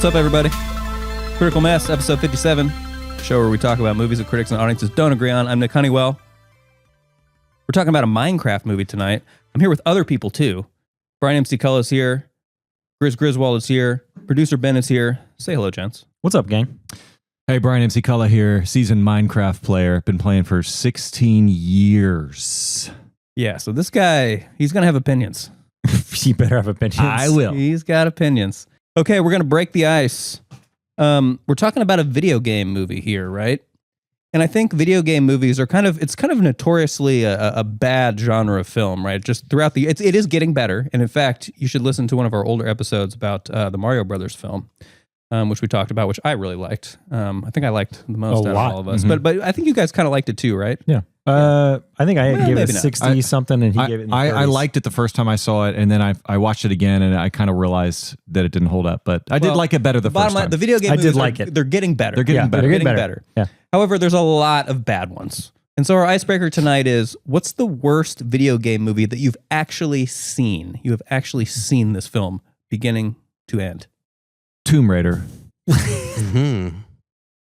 What's up, everybody? Critical Mass, episode 57, show where we talk about movies that critics and audiences don't agree on. I'm Nick Honeywell. We're talking about a Minecraft movie tonight. I'm here with other people, too. Brian MC Cullis here. Gris Griswold is here. Producer Ben is here. Say hello, gents. What's up, gang? Hey, Brian MC Cullis here, seasoned Minecraft player. Been playing for 16 years. Yeah, so this guy, he's going to have opinions. You better have opinions. I will. He's got opinions. Okay, we're going to break the ice. We're talking about a video game movie here, right? And I think video game movies are kind of notoriously a bad genre of film, right? Just throughout it is getting better. And in fact, you should listen to one of our older episodes about the Mario Brothers film, which we talked about, which I really liked. I think I liked the most out of all of us. Mm-hmm. But I think you guys kind of liked it too, right? Yeah. I think I gave it 60 something, and he gave it in the 30s. I liked it the first time I saw it, and then I watched it again, and I kind of realized that it didn't hold up. But I did like it better the first time. The video game movies, they're getting better. They're getting better. Yeah. However, there's a lot of bad ones. And so our icebreaker tonight is, what's the worst video game movie that you've actually seen? You have actually seen this film beginning to end. Tomb Raider. Mm-hmm.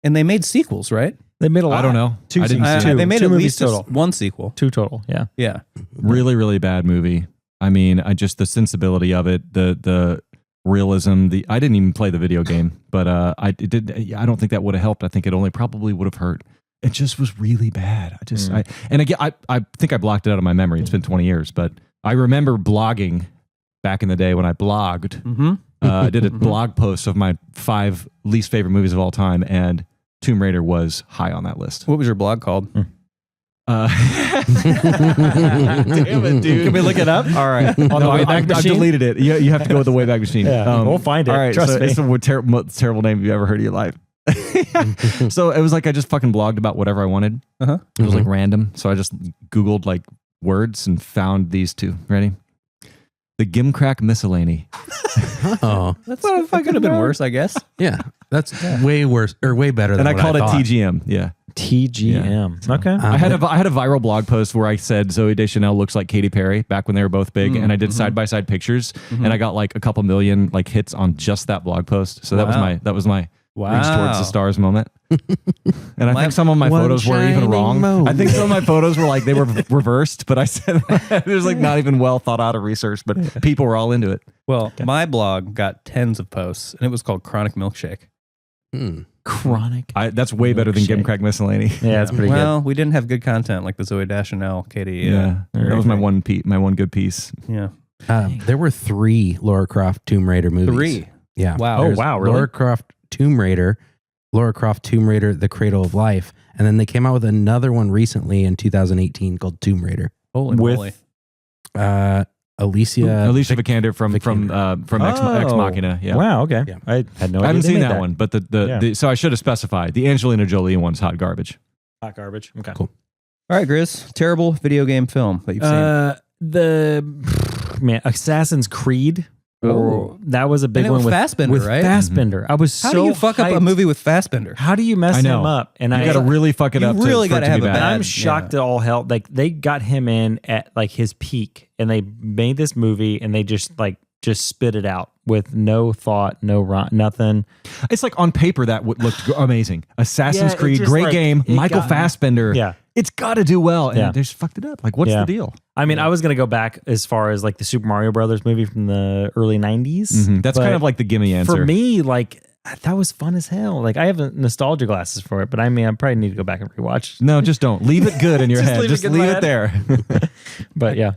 And they made sequels, right? They made a lot. I don't know. Two. They made two at least total. one sequel. 2 total. Yeah. Yeah. Really, really bad movie. I mean, the sensibility of it, the realism. I didn't even play the video game, but I don't think that would have helped. I think it only probably would have hurt. It just was really bad. I think I blocked it out of my memory. It's been 20 years, but I remember blogging back in the day when I blogged. Mm-hmm. I did a blog post of my 5 least favorite movies of all time, and Tomb Raider was high on that list. What was your blog called? Damn it, dude. Can we look it up? All right. I deleted it. You have to go with the Wayback Machine. Yeah, we'll find it. All right. Trust me. It's the most terrible name you've ever heard in your life. So it was like I just fucking blogged about whatever I wanted. Uh-huh. It was like random. So I just Googled like words and found these 2. Ready? The Gimcrack Miscellany. Oh, That's could have been worse, I guess. yeah. That's way worse or way better than And I what called it thought. TGM. Yeah. TGM. Yeah. Okay. I had a viral blog post where I said Zooey Deschanel looks like Katy Perry back when they were both big, and I did side-by-side pictures, and I got like a couple million like hits on just that blog post. So that was my reach towards the stars moment. And I think some of my photos were even wrong. I think some of my photos were like they were reversed, but I said it was like not even well thought out of research, but people were all into it. Well, my blog got tens of posts, and it was called Chronic Milkshake. Chronic. That's way better than Gimcrack Miscellany. Yeah, that's pretty good. Well, we didn't have good content like the Zoe Deschanel, Katie. Yeah, that was my one good piece. Yeah. There were 3 Lara Croft Tomb Raider movies. 3. Yeah. Wow. Oh, wow. Really? Lara Croft Tomb Raider, The Cradle of Life, and then they came out with another one recently in 2018 called Tomb Raider. Holy moly. Alicia Vikander from Ex Machina. Yeah. Wow. Okay. Yeah. I had no idea. I haven't they seen made that one, but so I should have specified the Angelina Jolie one's hot garbage. Hot garbage. Okay. Cool. All right, Gris. Terrible video game film that you've seen. Assassin's Creed. Oh. That was a big And it one was with Fassbender, with right? Fassbender. I was How so do you fuck up a hyped. movie with Fassbender? How do you mess I know. him up? And You got to really fuck it You up. really got to have a bad. bad- I'm shocked at all hell. Like they got him in at like his peak, and they made this movie, and they just spit it out with no thought, nothing. It's like on paper that looked amazing. Assassin's Yeah, Creed, just great like, game. it Michael got- Fassbender. Yeah. It's got to do well, and Yeah. they just fucked it up. Like, what's the deal? I mean, I was gonna go back as far as like the Super Mario Brothers movie from the early '90s. That's kind of like the gimme answer. For me, like that was fun as hell. Like I have nostalgia glasses for it, but I mean, I probably need to go back and rewatch. No, just don't. Leave it good in your head. Just leave it head. there. But yeah,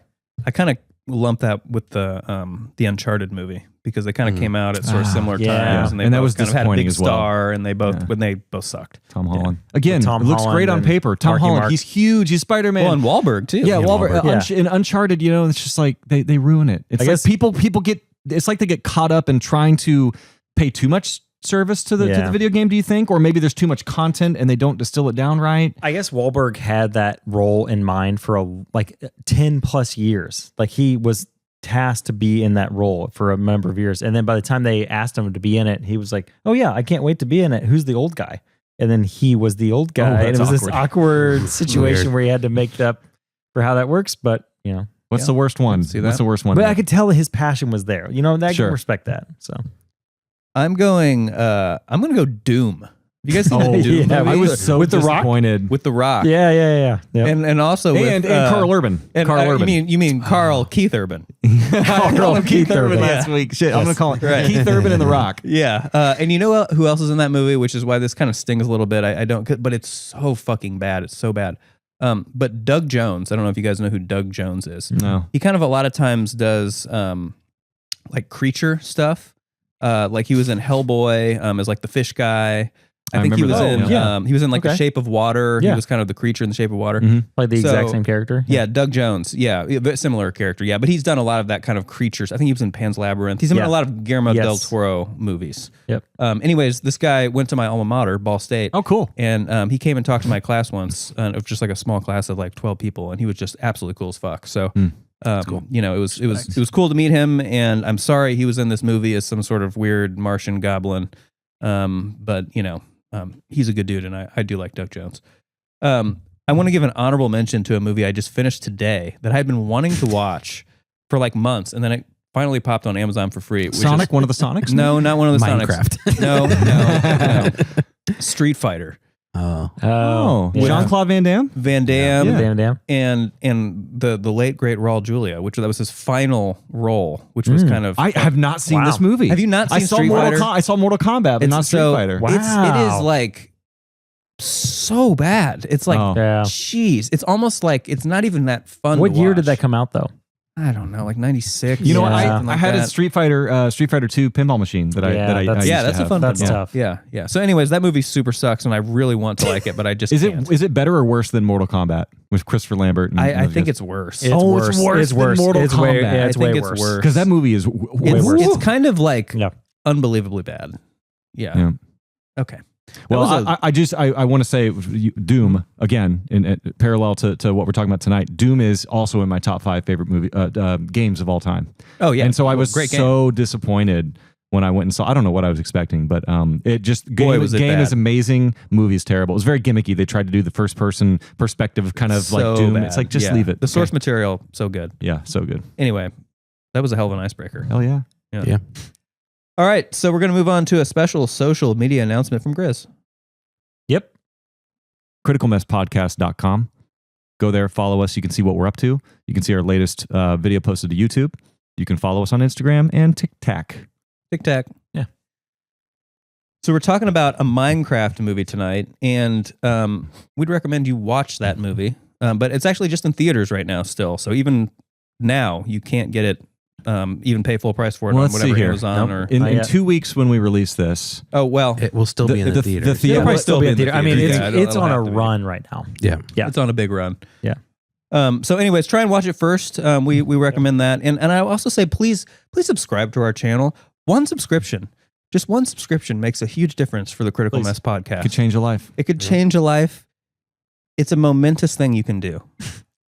I kind of lump that with the Uncharted movie because they kind of came out at sort of similar yeah. times, and they And that both was kind of had a disappointing big as well. star, and they both sucked. Tom Holland. Again, Tom it looks Holland great on and paper. Tom Marky Holland, Mark. he's huge. He's Spider-Man. Well, and Wahlberg too. Yeah, Wahlberg. Wahlberg. In Uncharted, it's just like they ruin it. It's I like guess- people get. It's like they get caught up in trying to pay too much service to the video game. Do you think, or maybe there's too much content and they don't distill it down right? I guess Wahlberg had that role in mind for 10 plus years. Like he was tasked to be in that role for a number of years, and then by the time they asked him to be in it, he was like, "Oh yeah, I can't wait to be in it. Who's the old guy?" And then he was the old guy, and it was this awkward situation where he had to make up for how that works. But what's the worst one? See that? What's the worst one? But I could tell his passion was there. I can respect that. So I'm going to go Doom. You guys seen the Doom yeah, movie? I was so With The Rock? disappointed. With The Rock. Yeah. Yep. And also with and Carl Urban. and, Carl Urban. You mean Carl Keith Urban? Carl Keith Urban. last week. Shit, I'm gonna call it Right. Keith Urban and The Rock. Yeah. And you know who else is in that movie, which is why this kind of stings a little bit. I don't, but it's so fucking bad. It's so bad. But Doug Jones, I don't know if you guys know who Doug Jones is. No. He kind of a lot of times does like creature stuff. Like he was in Hellboy as like the fish guy. I think he was remember in that, he was in like The Okay. Shape of Water. He Yeah. was kind of the creature in The Shape of Water. Like the exact So- same character. Yeah, Doug Jones. Yeah, very similar character. Yeah, but he's done a lot of that kind of creatures. I think he was in Pan's Labyrinth. He's in Yeah. a lot of Guillermo Yes. del Toro movies. Yep. Anyways, this guy went to my alma mater, Ball State. Oh, cool. And he came and talked to my class once, of just like a small class of like 12 people, and he was just absolutely cool as fuck. So, you know, it was cool to meet him. And I'm sorry he was in this movie as some sort of weird Martian goblin, but you know, he's a good dude, and I do like Doug Jones. I want to give an honorable mention to a movie I just finished today that I've been wanting to watch for like months, and then it finally popped on Amazon for free. Which Sonic, is, one of the Sonics? no, not one of the Minecraft. Sonics. No. Street Fighter. Oh, Oh, yeah. Jean-Claude Van Damme? Van Damme. Damn, damn. And the late great Raul Julia, which that was his final role, which was kind of I have not seen Wow. this movie. Have you not I seen saw Street Fighter? I saw Mortal Kombat, but not Street Fighter. Wow. It is like so bad. It's like Oh. Yeah. jeez, it's almost like it's not even that fun. What to year did watch. that come out though? I don't know, like 96. You know what? Yeah. I had a Street Fighter 2 pinball machine that Yeah, I that's- used Yeah, to that's a have. fun That's pinball. tough. Yeah. So anyways, that movie super sucks and I really want to like it, but I just Is can't. it better or worse than Mortal Kombat with Christopher Lambert? I think it's worse. It's Oh, worse. it's worse It's than worse. Mortal It's way. Kombat. Yeah, it's I think way it's worse. worse. because that movie is way worse. It's kind of like Yeah. unbelievably bad. Yeah. Yeah. Okay. Well, was I want to say Doom again in parallel to what we're talking about tonight. Doom is also in my top 5 favorite movie games of all time. Oh yeah. And so I was great game. so disappointed when I went and saw. I don't know what I was expecting, but it just Boy, was it game is bad. amazing. Movie is terrible. It was very gimmicky. They tried to do the first person perspective kind of like So Doom. bad. It's like just Yeah. leave it. The source Okay. material so good. Yeah, so good. Anyway, that was a hell of an icebreaker. Hell yeah. yeah. All right, so we're going to move on to a special social media announcement from Gris. Yep. criticalmesspodcast.com. Go there, follow us. You can see what we're up to. You can see our latest video posted to YouTube. You can follow us on Instagram and TikTok. Tic Tac. Yeah. So we're talking about a Minecraft movie tonight, and we'd recommend you watch that movie. But it's actually just in theaters right now still. So even now, you can't get it, even pay full price for it Well, on let's see whatever here. Amazon Nope. or... In yet. 2 weeks when we release this, Oh, well, It will still be in the theater. the It'll probably It'll still be in the theater. I mean, theaters. it's Yeah, it'll on a have to be. run right now. Yeah. Yeah. it's on a big run. Yeah. So anyways, try and watch it first. We recommend that. And I also say, please subscribe to our channel. One subscription. Just one subscription makes a huge difference for the Critical Please. Mess podcast. could change a life. It could change a life. It's a momentous thing you can do.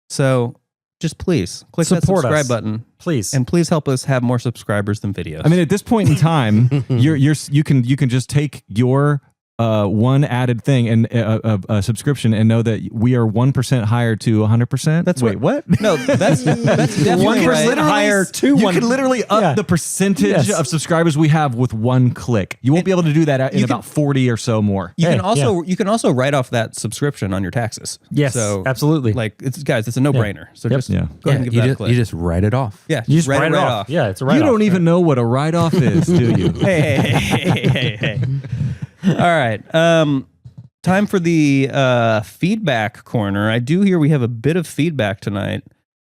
So just please click Support that subscribe us. button Please. and please help us have more subscribers than videos. I mean, at this point in time, you can just take your one added thing and a subscription and know that we are 1% higher to 100%. That's Wait, right. what? no, that's definitely can right. literally higher to You one- can literally up Yeah. the percentage Yes. of subscribers we have with one click. You won't be able to do that in you can- about 40 or so more. You can Hey, also write off that subscription on your taxes. Yes, So absolutely. like it's a no-brainer. So Yep. just Yeah. go ahead and give you that a just, click. you just write it off. yeah, you just write write it it right off. Yeah, it's a write You off. don't even know what a write-off is, do you? Hey. All right. Time for the feedback corner. I do hear we have a bit of feedback tonight.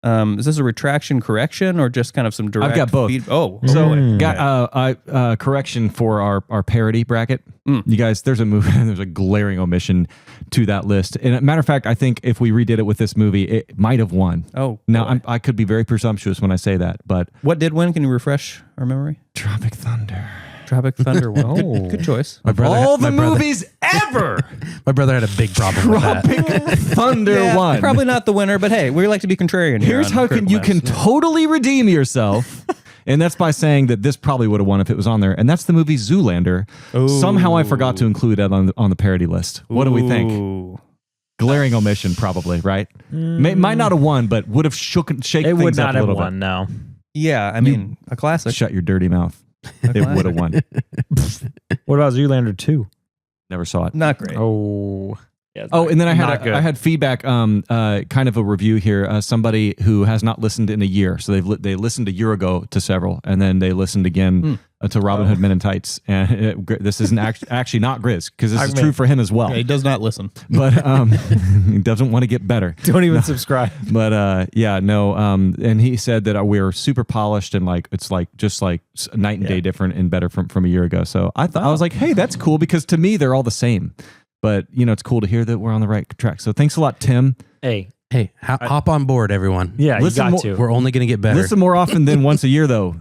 Is this a retraction correction or just kind of some direct? I've got both. Oh, So, Mm. got correction for our parody bracket. You guys, there's a glaring omission to that list. And a matter of fact, I think if we redid it with this movie, it might have won. oh. Now, boy. I could be very presumptuous when I say that, but What did win? Can you refresh our memory? Tropic Thunder. Tropic Thunder won. Oh. Good choice. My brother, All the my brother- movies ever, My brother had a big problem with that. Tropic Thunder Yeah, won. probably not the winner, but hey, we like to be contrarian. here Here's on how Critical you Mass. can totally redeem yourself. And that's by saying that this probably would have won if it was on there. And that's the movie Zoolander. Somehow I forgot to include that on the parody list. What do we think? Ooh. Glaring omission, probably, right? Might not have won, but would have shaken It things would up not a have little won, no. Yeah, I mean, a classic. bit. Shut your dirty mouth. It would have won. What about Zoolander 2? Never saw it. Not great. Oh. Yeah, And then I not good. had feedback, kind of a review here. Somebody who has not listened in a year, so they listened a year ago to several, and then they listened again to Robin Hood Men in Tights. And this isn't actually not Gris, because this is true for him as well. Yeah, he does not listen, but he doesn't want to get better. Don't even subscribe. But and he said that we're super polished and like it's like just like night and day different and better from a year ago. So I was like, hey, that's cool, because to me they're all the same. But, it's cool to hear that we're on the right track. So thanks a lot, Tim. Hey, hop on board, everyone. Yeah, you got to. We're only going to get better. Listen more often than once a year, though.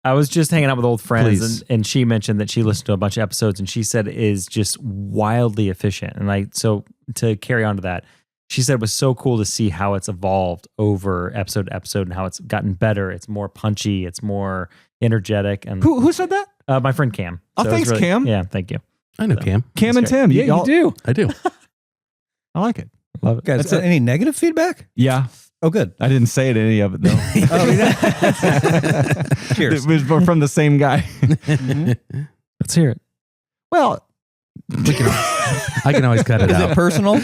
I was just hanging out with old friends, Please. and she mentioned that she listened to a bunch of episodes, and she said it is just wildly efficient. And so to carry on to that, she said it was so cool to see how it's evolved over episode to episode and how it's gotten better. It's more punchy. It's more energetic. And Who said that? my friend Cam. Oh, So it was thanks, Cam. Yeah, thank you. I know Cam. Cam and Tim. Yeah, you do. I do. I like it. Love it. Guys, That's it. any negative feedback? Yeah. Oh, good. I didn't say it any of it, though. Cheers. It was from the same guy. Let's hear it. Well, I can always cut it Is out. it personal?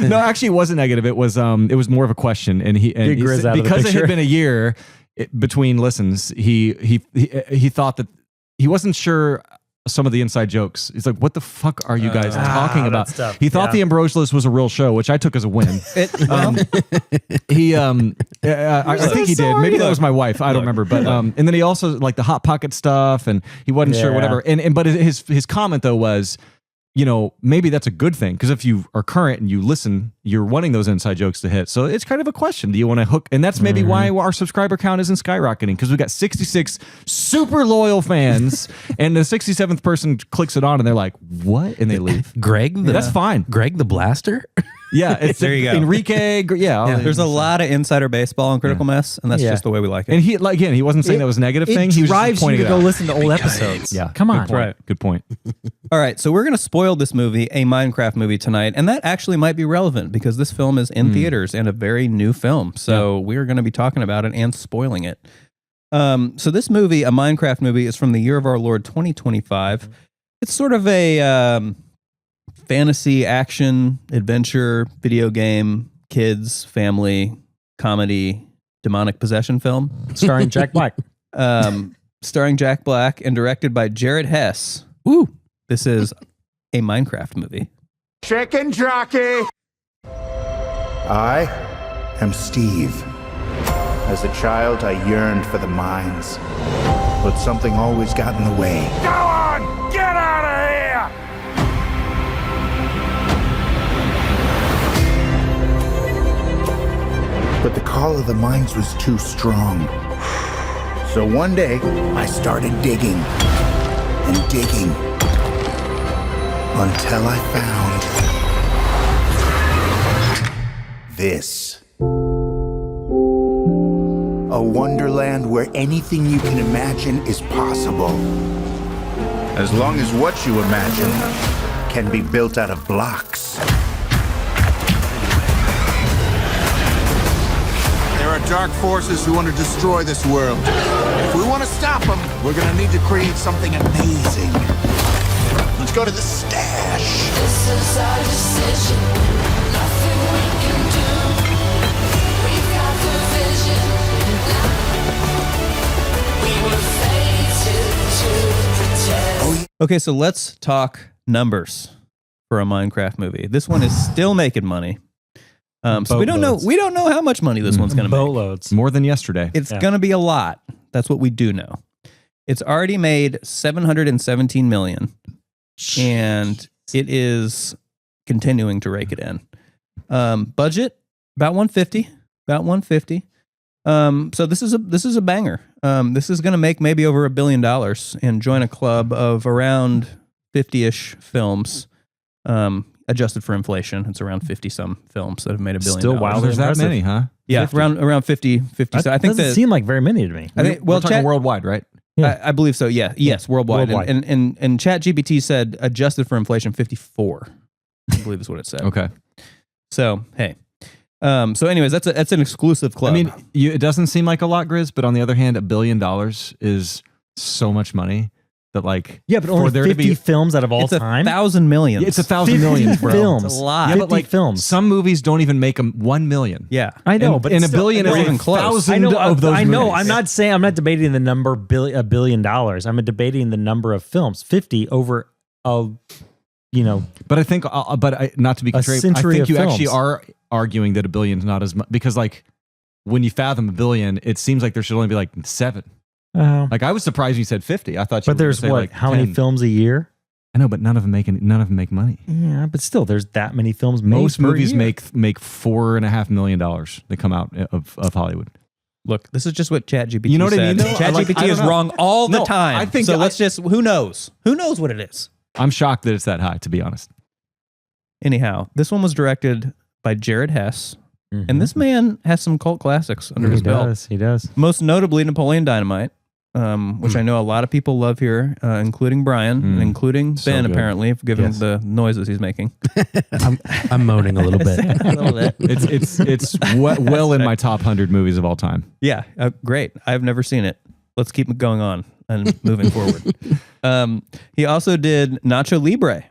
no, actually, it wasn't negative. It was more of a question, and he Get Gris out of the because it picture. had been a year between listens. He thought that he wasn't sure some of the inside jokes. He's like, "What the fuck are you guys talking about?" that stuff. He thought the Ambrosialist was a real show, which I took as a win. I think he did. Maybe that was my wife. I don't remember. But and then he also like the Hot Pocket stuff, and he wasn't sure whatever. But his comment though was, maybe that's a good thing, because if you are current and you listen, you're wanting those inside jokes to hit. So it's kind of a question. Do you want to hook? And that's maybe why our subscriber count isn't skyrocketing, because we've got 66 super loyal fans, and the 67th person clicks it on and they're like, what? And they leave. Greg, That's fine. Greg the Blaster? Yeah. It's There you go. Enrique. Yeah. There's a lot of insider baseball on Critical Mess, and that's just the way we like it. And he, like, again, he wasn't saying that was a negative thing. It He was drives just you pointing to it go out. listen to old episodes. Yeah. Come on. Good point. Right. Good point. All right, so we're going to spoil this movie, a Minecraft movie, tonight, and that actually might be relevant because this film is in theaters and a very new film. So we're going to be talking about it and spoiling it. So this movie, a Minecraft movie, is from the year of our Lord 2025. It's sort of a fantasy, action, adventure, video game, kids, family, comedy, demonic possession film. Starring Jack Black. Starring Jack Black and directed by Jared Hess. Woo. This is a Minecraft movie. Chicken jockey! I am Steve. As a child, I yearned for the mines, but something always got in the way. Go on! Get out of here! But the call of the mines was too strong. So one day, I started digging and digging until I found this. A wonderland where anything you can imagine is possible. As long as what you imagine can be built out of blocks. There are dark forces who want to destroy this world. If we want to stop them, we're going to need to create something amazing. Let's go to the stash. This is our decision. Nothing we can do. We've got the vision. We were fated to pretend. Okay, so let's talk numbers for a Minecraft movie. This one is still making money. So we don't know how much money this one's going to make. Boatloads. More than yesterday. It's going to be a lot. That's what we do know. It's already made $717 million, and it is continuing to rake it in. Budget about 150. So this is a banger. This is going to make maybe over $1 billion and join a club of around 50-ish films. Adjusted for inflation, it's around 50 some films that have made $1 billion. Still wild. There's that impressive. many, huh? Yeah, 50. around 50. That So I think doesn't that seem like very many to me. I think We're talking worldwide, right? I believe so. Yeah. Yes. Worldwide. Worldwide. And ChatGPT said adjusted for inflation 54. I believe is what it said. Okay. So hey. So anyways, that's an exclusive club. I mean, it doesn't seem like a lot, Gris, but on the other hand, $1 billion is so much money. that like Yeah, but for only there 50 to be films out of all It's time. 1,000 millions. it's 1,000 million, bro. films. It's a lot. Yeah, but 50 like films. some movies don't even make them 1 million. Yeah. I know, and, but and it's a billion still, is no, even even close. close. I know of those. I know. movies. I'm not debating the number $1 billion. I'm debating the number of films. 50 over a, But I think, not to be contrary, I century think of you actually films. are arguing that a billion is not as much because, like, when you fathom a billion, it seems like there should only be like 7. Like, I was surprised you said 50. I thought, you but were there's gonna say, like, how 10. many films a year? I know, but none of them make money. Yeah, but still, there's that many films made. Most per movies year. make $4.5 million that come out of Hollywood. Look, this is just what ChatGPT You know what I said. mean, though? I ChatGPT don't is know. wrong all the No, time. I think so. I- Let's just, who knows? Who knows what it is? I'm shocked that it's that high, to be honest. Anyhow, this one was directed by Jared Hess. Mhm. And this man has some cult classics under his belt. He does. Most notably Napoleon Dynamite, which I know a lot of people love here, including Brian, and including So Ben, good. apparently, given Yes. the noises he's making. I'm moaning a little bit. A little bit. It's well in my top 100 movies of all time. Yeah, great. I've never seen it. Let's keep it going on and moving forward. He also did Nacho Libre.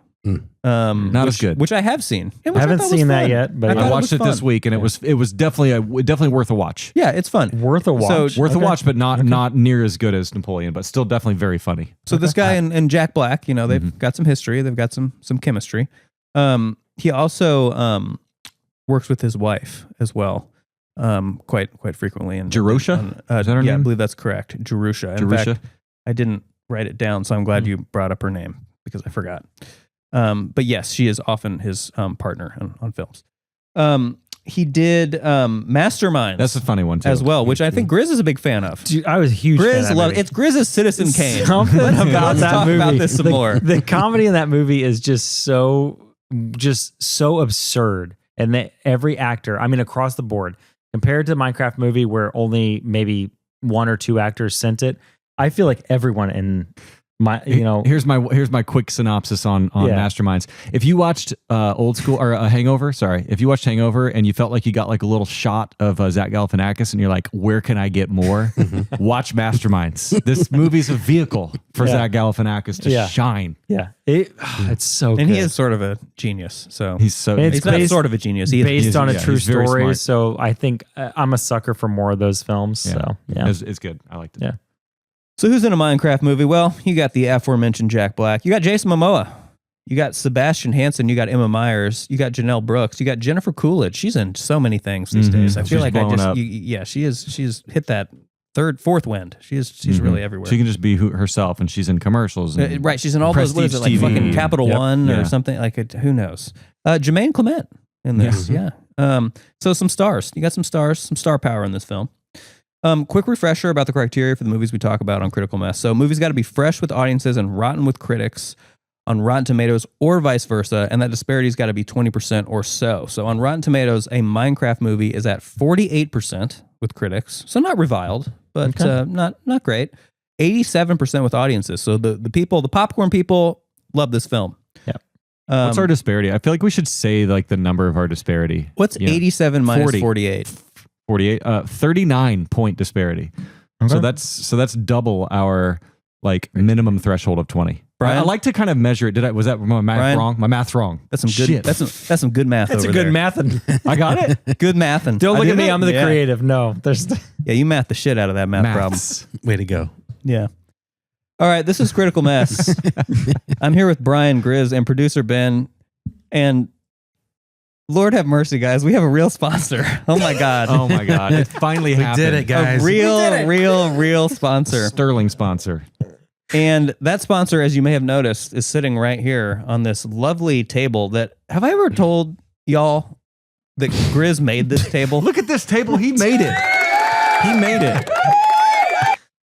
Not as good. Which I have seen. and I which haven't thought was seen that fun. yet, but thought I yeah. watched was it this fun. week, and it was definitely worth a watch. Yeah, it's fun. Worth a watch. So- Worth a Okay. watch, but not near as good as Napoleon, but still definitely very funny. So this guy and Jack Black, they've got some history. They've got some chemistry. He also works with his wife as well, quite frequently. And Jerusha? Is that her yeah, I name? believe that's correct. Jerusha. In Jerusha? fact, I didn't write it down, so I'm glad you brought up her name because I forgot. But yes, she is often his partner on films. He did Masterminds. That's a funny one too. as well, which I think Gris is a big fan of. Dude, I was a huge fan of Gris that love movie. it's Gris's Citizen Kane. Something about let's that talk movie. about this some more. The comedy in that movie is just so absurd, and that every actor, I mean, across the board, compared to the Minecraft movie where only maybe 1 or 2 actors sent it, I feel like everyone in my, here's my quick synopsis on Masterminds. If you watched Old School or Hangover, if you watched Hangover and you felt like you got like a little shot of Zach Galifianakis and you're like, where can I get more? Watch Masterminds. This movie's a vehicle for Zach Galifianakis to shine. yeah, it's so And good. he is sort of a genius. So He's so It's he's not based- sort of a genius. He is based on a yeah, true he's very story. smart. So I think I'm a sucker for more of those films. So yeah, It's good. I liked it. Yeah. So who's in a Minecraft movie? Well, you got the aforementioned Jack Black. You got Jason Momoa. You got Sebastian Hansen. You got Emma Myers. You got Danielle Brooks. You got Jennifer Coolidge. She's in so many things these days. I feel She's like blowing up. she's hit that fourth wind. She's really everywhere. She can just be herself, and she's in commercials. And Right, she's in all those. What is it, like Prestige TV. fucking Capital Yep. One Yeah. or something? Like who knows? Jermaine Clement in this. Yeah. So some stars. You got some stars, some star power in this film. Quick refresher about the criteria for the movies we talk about on Critical Mess. So movies got to be fresh with audiences and rotten with critics on Rotten Tomatoes or vice versa, and that disparity's got to be 20% or so. So on Rotten Tomatoes, a Minecraft movie is at 48% with critics, so not reviled, but not great. 87% with audiences. So the popcorn people love this film. Yep. What's our disparity? I feel like we should say like the number of our disparity. What's 87 minus 40. 48? 48, 39 point disparity. Okay. So that's double our like minimum threshold of 20. Brian? I like to kind of measure it. Was that my math Brian? wrong? My math's wrong. That's some good. Shit. That's some good math. That's over a good there. math. And I got it. Good math and don't look I at did me. it? I'm the Yeah. creative. No, there's Yeah, you math the shit out of that math problem. Maths. Way to go. Yeah. All right, this is Critical Mess. I'm here with Brian Gris and producer Ben, and Lord have mercy, guys, we have a real sponsor. Oh my God. Oh my God. It finally We happened. did it, guys. A real sponsor. Sterling sponsor. And that sponsor, as you may have noticed, is sitting right here on this lovely table that, have I ever told y'all that Gris made this table? Look at this table. He made it. He made it.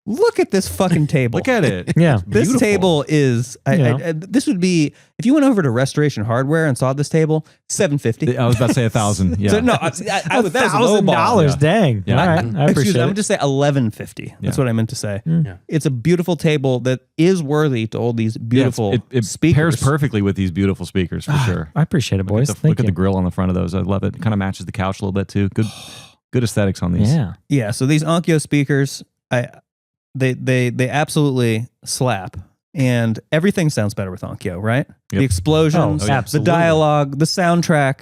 Look at this fucking table. Look at it. yeah. This Beautiful. table is, this would be, if you went over to Restoration Hardware and saw this table, $750. I was about to say 1,000. Yeah. So no, that was a low ball. $1,000. Dang. Yeah. All right. I Excuse appreciate me, I'm it. just say $1,150. That's what I meant to say. Yeah. It's a beautiful table that is worthy to hold these beautiful it speakers. pairs perfectly with these beautiful speakers for sure. I appreciate it, boys. Look at the grill on the front of those. I love it. It kind of matches the couch a little bit too. Good aesthetics on these. Yeah. Yeah, so these Onkyo speakers, they absolutely slap. and everything sounds better with Onkyo, right? Yep. The explosions, Oh, the absolutely. dialogue, the soundtrack,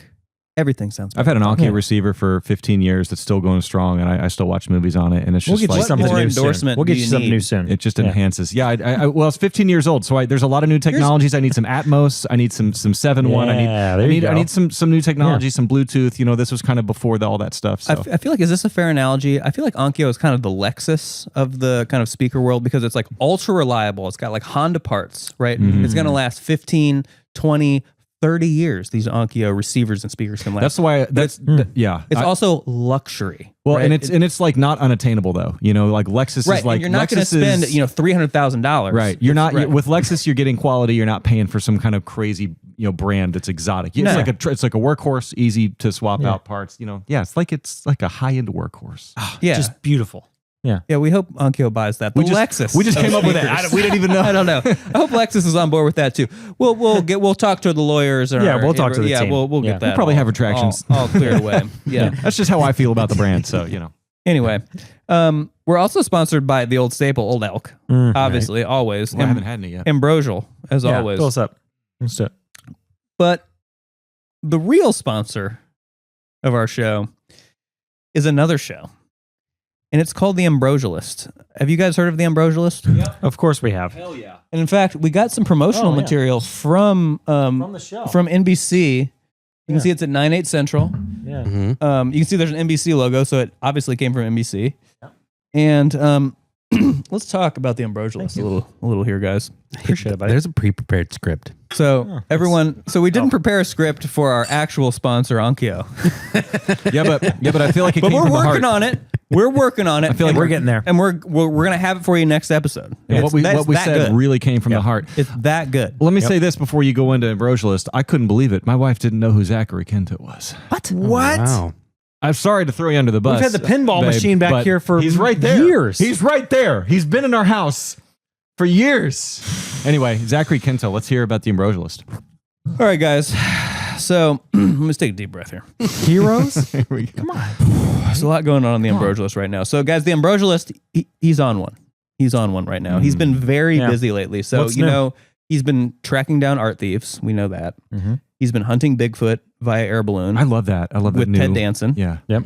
everything sounds better. I've had an Onkyo Yeah. receiver for 15 years that's still going strong, and I still watch movies on it, and it's We'll just get you like something more new endorsement soon. We'll get do you you something need? new soon. it just Yeah. enhances. Yeah, well, it's 15 years old, so there's a lot of new technologies. I need some Atmos. I need some 7.1. Yeah, there you I go. need some new technology, some Bluetooth. You know, this was kind of before all that stuff. So I feel like, is this a fair analogy? I feel like Onkyo is kind of the Lexus of the kind of speaker world because it's like ultra reliable. It's got like Honda parts, right? It's going to last 15, 20, 30 years. These Onkyo receivers and speakers can last. that's why. Yeah. It's also luxury. Well, right? and it's like not unattainable though. You know, like Lexus right. is like and you're not going to Lexus spend is- $300,000. Right. You're not right. with Lexus. You're getting quality. You're not paying for some kind of crazy brand that's exotic. It's No. like it's like a workhorse, easy to swap out parts. Yeah, it's like a high end workhorse. Yeah. Just beautiful. Yeah, we hope Onkyo buys that. The Lexus. We just of came up with it. speakers. We didn't even know. I don't know. I hope Lexus is on board with that too. We'll talk to the lawyers. Or Yeah, we'll talk to the yeah, team. we'll Yeah. get that. We'll probably all- have retractions. all cleared away. Yeah. That's just how I feel about the brand. So Anyway, we're also sponsored by the old staple, Old Elk. Obviously, always. I haven't had any yet. Ambrosial, as Yeah, always. fill us up. Let's do it. But the real sponsor of our show is another show. And it's called The Ambrosialist. Have you guys heard of The Ambrosialist? Of course we have. And in fact, we got some promotional Oh, yeah. material from the show. from NBC. You can see it's at 9/8 Central. Yeah. Mhm. You can see there's an NBC logo, so it obviously came from NBC. And let's talk about The Ambrosialist a little here, guys. Appreciate it, buddy. There's a pre-prepared script. So everyone, so we didn't prepare a script for our actual sponsor, Onkyo, but I feel like it but came we're from the working heart. on it. We're working on it. I feel like we're getting there. and we're gonna have it for you next episode. And It's- what that's we that said good. really came from the heart. It's that good. Let me say this before you go into Ambrosialist. I couldn't believe it. My wife didn't know who Zachary Kento was. What? Wow. I'm sorry to throw you under the bus. We've had the pinball babe, machine back but here for he's right there. years. He's right there. He's been in our house for years. Anyway, Zachary Kento, let's hear about the Ambrosialist. All right, guys. So let's take a deep breath here. Heroes? Here we go. Come on. There's a lot going on in the Ambrosialist right now. So, guys, the Ambrosialist, he's on one. He's on one right now. He's been very Yeah. busy lately. So, What's you new? know, he's been tracking down art thieves. We know that. He's been hunting Bigfoot via air balloon I love that. I love that with new. Ted Danson. Yeah. Yep.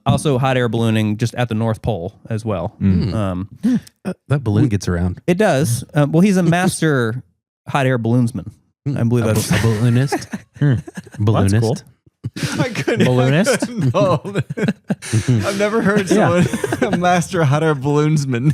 Also, hot air ballooning just at the North Pole as well. That balloon gets around. It does. Well, he's a master hot air balloonsman. I believe A that's. balloonist. Balloonist. That's cool. I couldn't. Balloonist? No. I've never heard someone a master hot air balloonsman.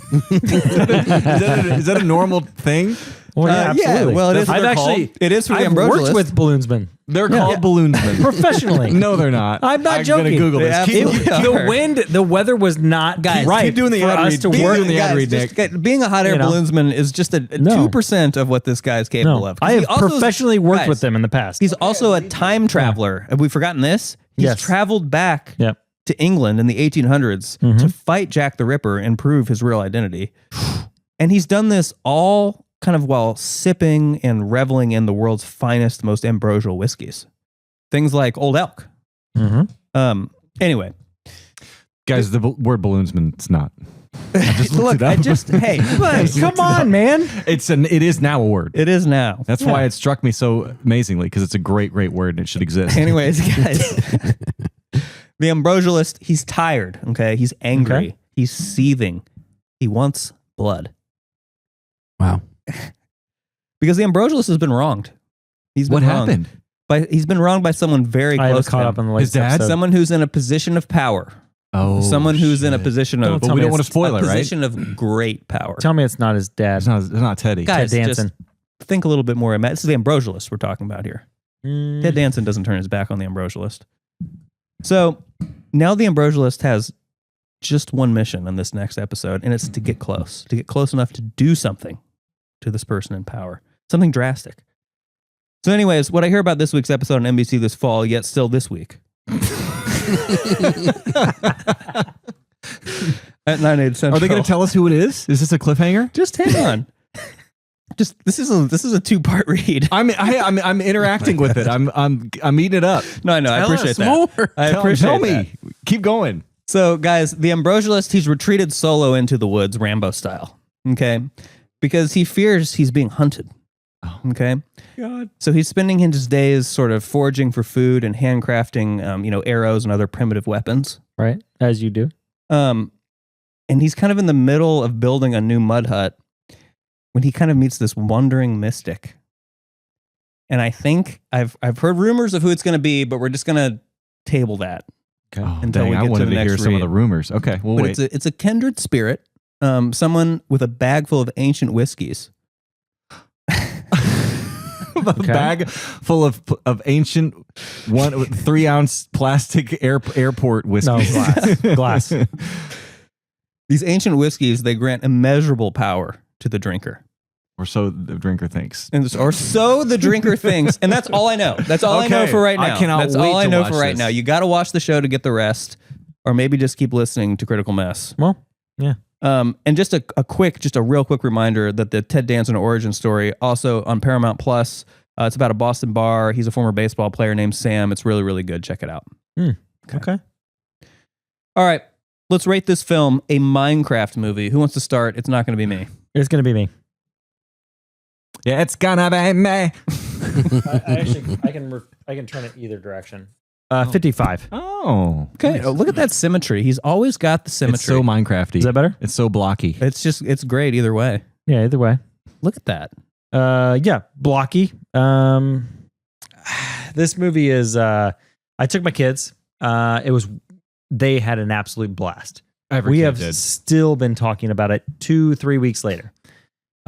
Is that a normal thing? Well, yeah, yeah, absolutely. well, it is. I've They're actually, called- it is for the I've worked Ambrosialist. with balloonsmen They're called balloonsmen. professionally. No, they're not. I'm not I'm joking. gonna Google They this. Keep, absolutely are. The weather was not Guys, right keep doing the for ad us read. to Keep work. doing the ad Guys, read, just Nick. being a hot air You know. balloonsman is just a No. 2% of what this guy's capable No, of. I He have also is- professionally worked guys, with them in the past. He's also a time traveler. Have we forgotten this? He's Yes. traveled back Yep. to England in the 1800s to fight Jack the Ripper and prove his real identity. And he's done this all kind of while sipping and reveling in the world's finest, most ambrosial whiskeys. Things like Old Elk. Anyway, Guys, the word balloonsman, it's not. look, I just, hey, Come on, man. It is now a word. it is now. That's why it struck me so amazingly, because it's a great word and it should exist. Anyways, guys, the Ambrosialist, he's tired. Okay. He's angry. Okay. He's seething. He wants blood Wow. because the Ambrosialist has been wronged. He's been What wronged happened? he's been wronged by someone very I close was to caught him. up in the His latest dad? episode. Someone who's in a position of power. Oh, Someone who's in a shit. position of, But we don't want to spoil a it, right? position of great power. Tell me it's not his dad. It's not Teddy. Guys, Ted just Danson. think a little bit more. This is the Ambrosialist we're talking about here. Ted Danson doesn't turn his back on the Ambrosialist. So now the Ambrosialist has just one mission in this next episode, and it's to get close enough to do something to this person in power, something drastic. So anyways, what I hear about this week's episode on NBC this fall, yet still this week. At 9/8 Central. Are they going to tell us who it is? Is this a cliffhanger? Just hang on. Just this is a 2-part read. I'm interacting with it. I'm eating it up. No, I know. I Tell appreciate us that. more. I appreciate Tell that. me. Keep going. So, guys, the Ambrosialist, he's retreated solo into the woods, Rambo style. Okay. because he fears he's being hunted. Oh. Okay. God. So he's spending his days sort of foraging for food and handcrafting, arrows and other primitive weapons. Right, as you do. And he's kind of in the middle of building a new mud hut when he kind of meets this wandering mystic. And I think I've heard rumors of who it's going to be, but we're just going to table that. Okay. Oh, Until dang, we I get to wanted the to hear next some of read. the rumors. Okay, we'll But wait. it's a kindred spirit, someone with a bag full of ancient whiskeys. A bag full of ancient 3-ounce plastic airport whiskey. No, glass. These ancient whiskeys, they grant immeasurable power to the drinker. Or so the drinker thinks. Or so the drinker thinks. And that's all I know. That's all I know Okay. for right now. I cannot That's wait all I to know watch for right this. now. You got to watch the show to get the rest, or maybe just keep listening to Critical Mess. Well, yeah. And just a real quick reminder that the Ted Danson origin story, also on Paramount Plus, it's about a Boston bar. He's a former baseball player named Sam. It's really, really good. Check it out. Okay. All right. Let's rate this film a Minecraft movie. Who wants to start? It's not going to be me. It's going to be me. Yeah, it's gonna be me. I can turn it either direction. 55. Oh. Okay. Oh, look at that symmetry. He's always got the symmetry. It's so Minecrafty. Is that better? It's so blocky. It's great either way. Yeah, either way. Look at that. Yeah, blocky. This movie is I took my kids. They had an absolute blast. Every We kid have did. still been talking about it 2-3 weeks later.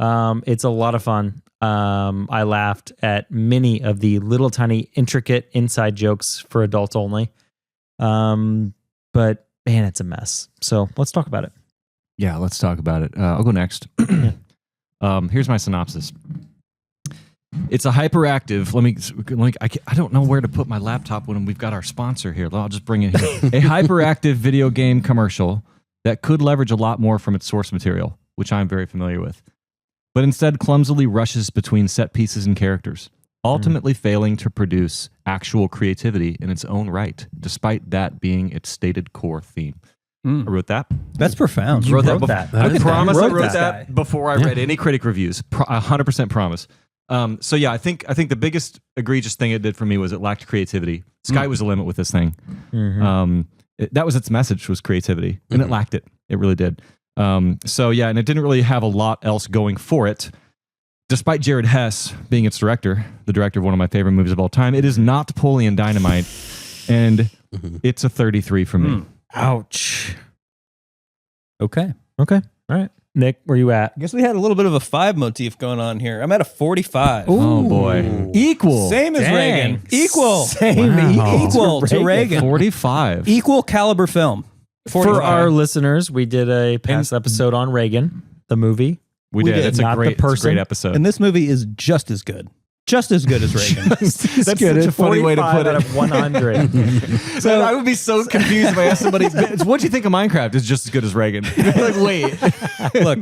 It's a lot of fun. I laughed at many of the little tiny intricate inside jokes for adults only. But man, it's a mess. So let's talk about it. Yeah, let's talk about it. I'll go next. Here's my synopsis. It's a hyperactive. I don't know where to put my laptop when we've got our sponsor here. I'll just bring it here. A hyperactive video game commercial that could leverage a lot more from its source material, which I'm very familiar with, but instead clumsily rushes between set pieces and characters, ultimately failing to produce actual creativity in its own right, despite that being its stated core theme. I wrote that. That's profound. You wrote befo- that. I promise I Wrote wrote that. that before I read any critic reviews. 100% promise. So yeah, I think the biggest egregious thing it did for me was it lacked creativity. Sky was the limit with this thing. That was its message, was creativity, and it lacked it. It really did. So yeah, and it didn't really have a lot else going for it. Despite Jared Hess being its director, the director of one of my favorite movies of all time, it is not Napoleon Dynamite, and it's a 33 for me. Ouch. Okay. Okay. All right. Nick, where you at? I guess we had a little bit of a 5 motif going on here. I'm at a 45. Oh boy, equal, Same as Dang. Reagan. Equal. Same. Equal to Reagan. 45. Equal caliber film. For 45. our listeners, we did a past episode on Reagan, the movie. We We did. did. It's Not a the great, it's a person. great episode. And this movie is just as good. Just as good as Reagan. That's such a funny way to put out it. of 100. So I would be so confused if I asked somebody, "What do you think of Minecraft?" It's just as good as Reagan. Like, wait, look.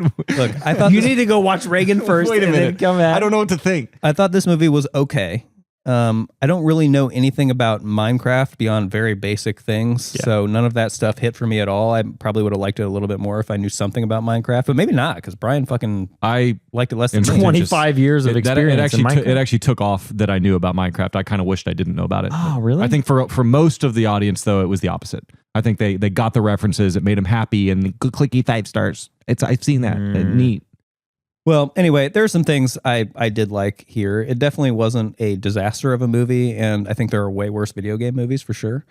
I thought You need to go watch Reagan first wait a and minute. then come back. I don't know what to think. I thought this movie was okay. I don't really know anything about Minecraft beyond very basic things, so none of that stuff hit for me at all. I probably would have liked it a little bit more if I knew something about Minecraft, but maybe not, because Brian fucking I liked it less than And me. 25 years of experience It in Minecraft. actually took off that I knew about Minecraft. I kind of wished I didn't know about it. Oh, really? I think for most of the audience, though, it was the opposite. I think they got the references. It made them happy and clicky 5 stars. I've seen that. Neat. Well, anyway, there are some things I did like here. It definitely wasn't a disaster of a movie, and I think there are way worse video game movies for sure.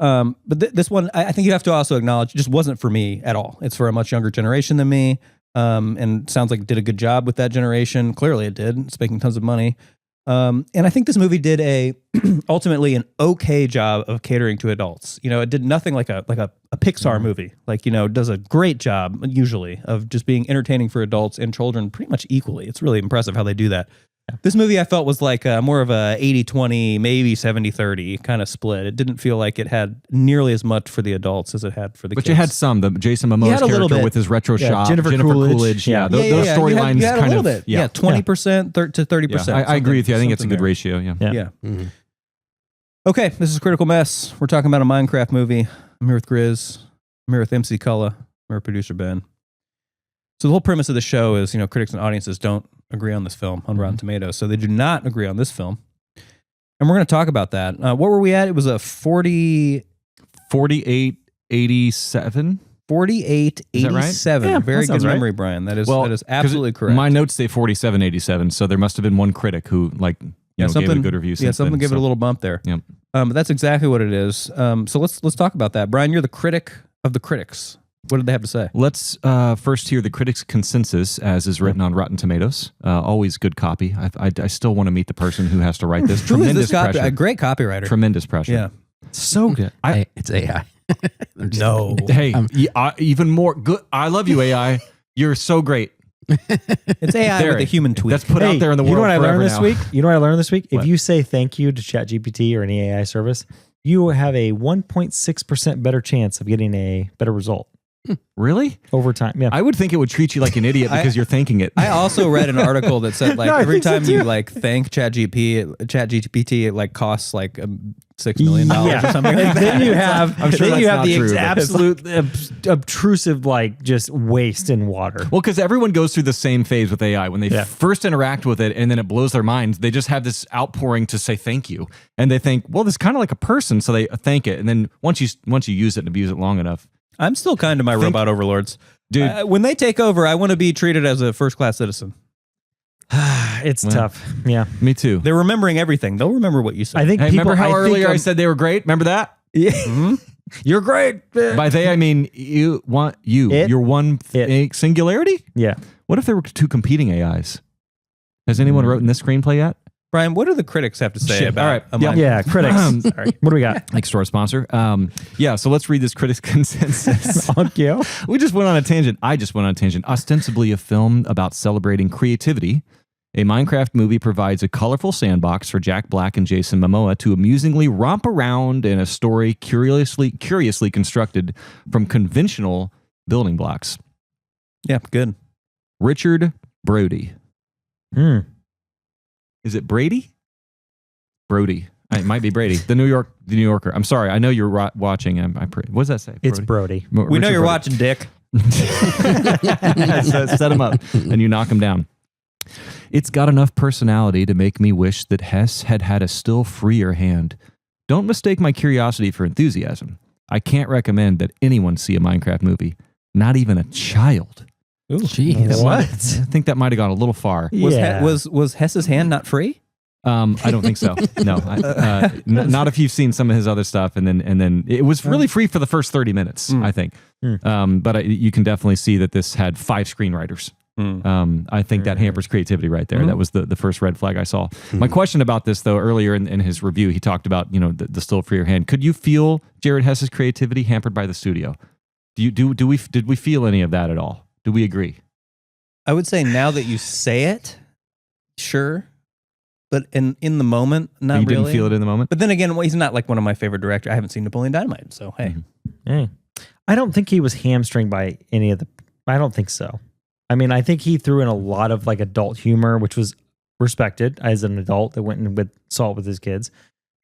But this one, I think you have to also acknowledge, just wasn't for me at all. It's for a much younger generation than me, and sounds like it did a good job with that generation. Clearly it did. It's making tons of money. And I think this movie did ultimately an okay job of catering to adults. You know, it did nothing like a Pixar movie. Like, you know, does a great job usually of just being entertaining for adults and children pretty much equally. It's really impressive how they do that. This movie I felt was like more of a 80-20, maybe 70-30 kind of split. It didn't feel like it had nearly as much for the adults as it had for the But kids. you had some. The Jason You Momoa's had a little character bit. with his retro shop. Jennifer Coolidge. Yeah, Yeah. those storylines You had a kind little of. bit. Yeah, 20% to 30%. Yeah, I agree with you. I think it's a something good there. ratio. Yeah. Yeah. Yeah. Okay, this is Critical Mess. We're talking about a Minecraft movie. I'm here with Gris. I'm here with MC Cullah. I'm here with producer Ben. So the whole premise of the show is, critics and audiences don't agree on this film on Rotten Tomatoes. So they do not agree on this film. And we're going to talk about that. What were we at? It was a 4887. 4887. Yeah, Very that good sounds right. memory, Brian. That is absolutely correct. My notes say 4787, so there must have been one critic who gave it good reviews. Yeah, something give it a little bump there. Yep. But that's exactly what it is. So let's talk about that. Brian, you're the critic of the critics. What did they have to say? Let's first hear the critics' consensus as is written on Rotten Tomatoes. Always good copy. I still want to meet the person who has to write this. Who is Tremendous this pressure. a great copywriter. Tremendous pressure. Yeah. So good. It's AI. No. Hey, even more good. I love you, AI. You're so great. It's AI with a human tweak. That's put out there in the world. You know what I learned forever this now. week? You know what I learned this week? What? If you say thank you to ChatGPT or any AI service, you have a 1.6% better chance of getting a better result Really? over time. Yeah. I would think it would treat you like an idiot because you're thanking it. I also read an article that said No, I every think so time you too. thank ChatGPT, it costs $6 million or something like that. Then you have, I'm sure then you that's have not the true, but- absolute obtrusive, just waste in water. Well, because everyone goes through the same phase with AI. When they first interact with it and then it blows their minds, they just have this outpouring to say thank you. And they think, well, this is kind of like a person. So they thank it. And then once you use it and abuse it long enough. I'm still kind to my robot overlords. Dude. When they take over, I want to be treated as a first-class citizen. It's tough. Yeah. Me too. They're remembering everything. They'll remember what you said. I think Hey, people, remember how I think earlier I I'm- said they were great? Remember that? Yeah. You're great. By they, I mean you want you. It. You're one singularity? Yeah. What if there were two competing AIs? Has anyone written this screenplay yet? Brian, what do the critics have to say Shit. about All right. a Yeah. Minecraft? Yeah. Critics. Sorry. What do we got? Next door sponsor. Yeah, so let's read this critics' consensus. Okay. We just went on a tangent. I just went on a tangent. Ostensibly a film about celebrating creativity, a Minecraft movie provides a colorful sandbox for Jack Black and Jason Momoa to amusingly romp around in a story curiously constructed from conventional building blocks. Yeah, good. Richard Brody. Is it Brady? Brody. It might be Brady. The New Yorker. I'm sorry. I know you're watching. What does that say? It's Brody. We know you're watching, Dick. Set him up and you knock him down. It's got enough personality to make me wish that Hess had a still freer hand. Don't mistake my curiosity for enthusiasm. I can't recommend that anyone see a Minecraft movie, not even a child. Ooh, Jeez. What? I think that might have gone a little far. Was Hess's hand not free? I don't think so. No, not if you've seen some of his other stuff, and then it was really free for the first 30 minutes, I think. But you can definitely see that this had 5 screenwriters. I think that hampers creativity right there. That was the first red flag I saw. My question about this, though, earlier in his review, he talked about the still freer hand. Could you feel Jared Hess's creativity hampered by the studio? Did we feel any of that at all? Do we agree? I would say now that you say it, sure. But in the moment, not You really. didn't feel it in the moment? But then again, he's not like one of my favorite directors. I haven't seen Napoleon Dynamite, so hey. Hey. I don't think he was hamstringed by any of the. I don't think so. I mean, I think he threw in a lot of adult humor, which was respected as an adult that went and saw it with his kids.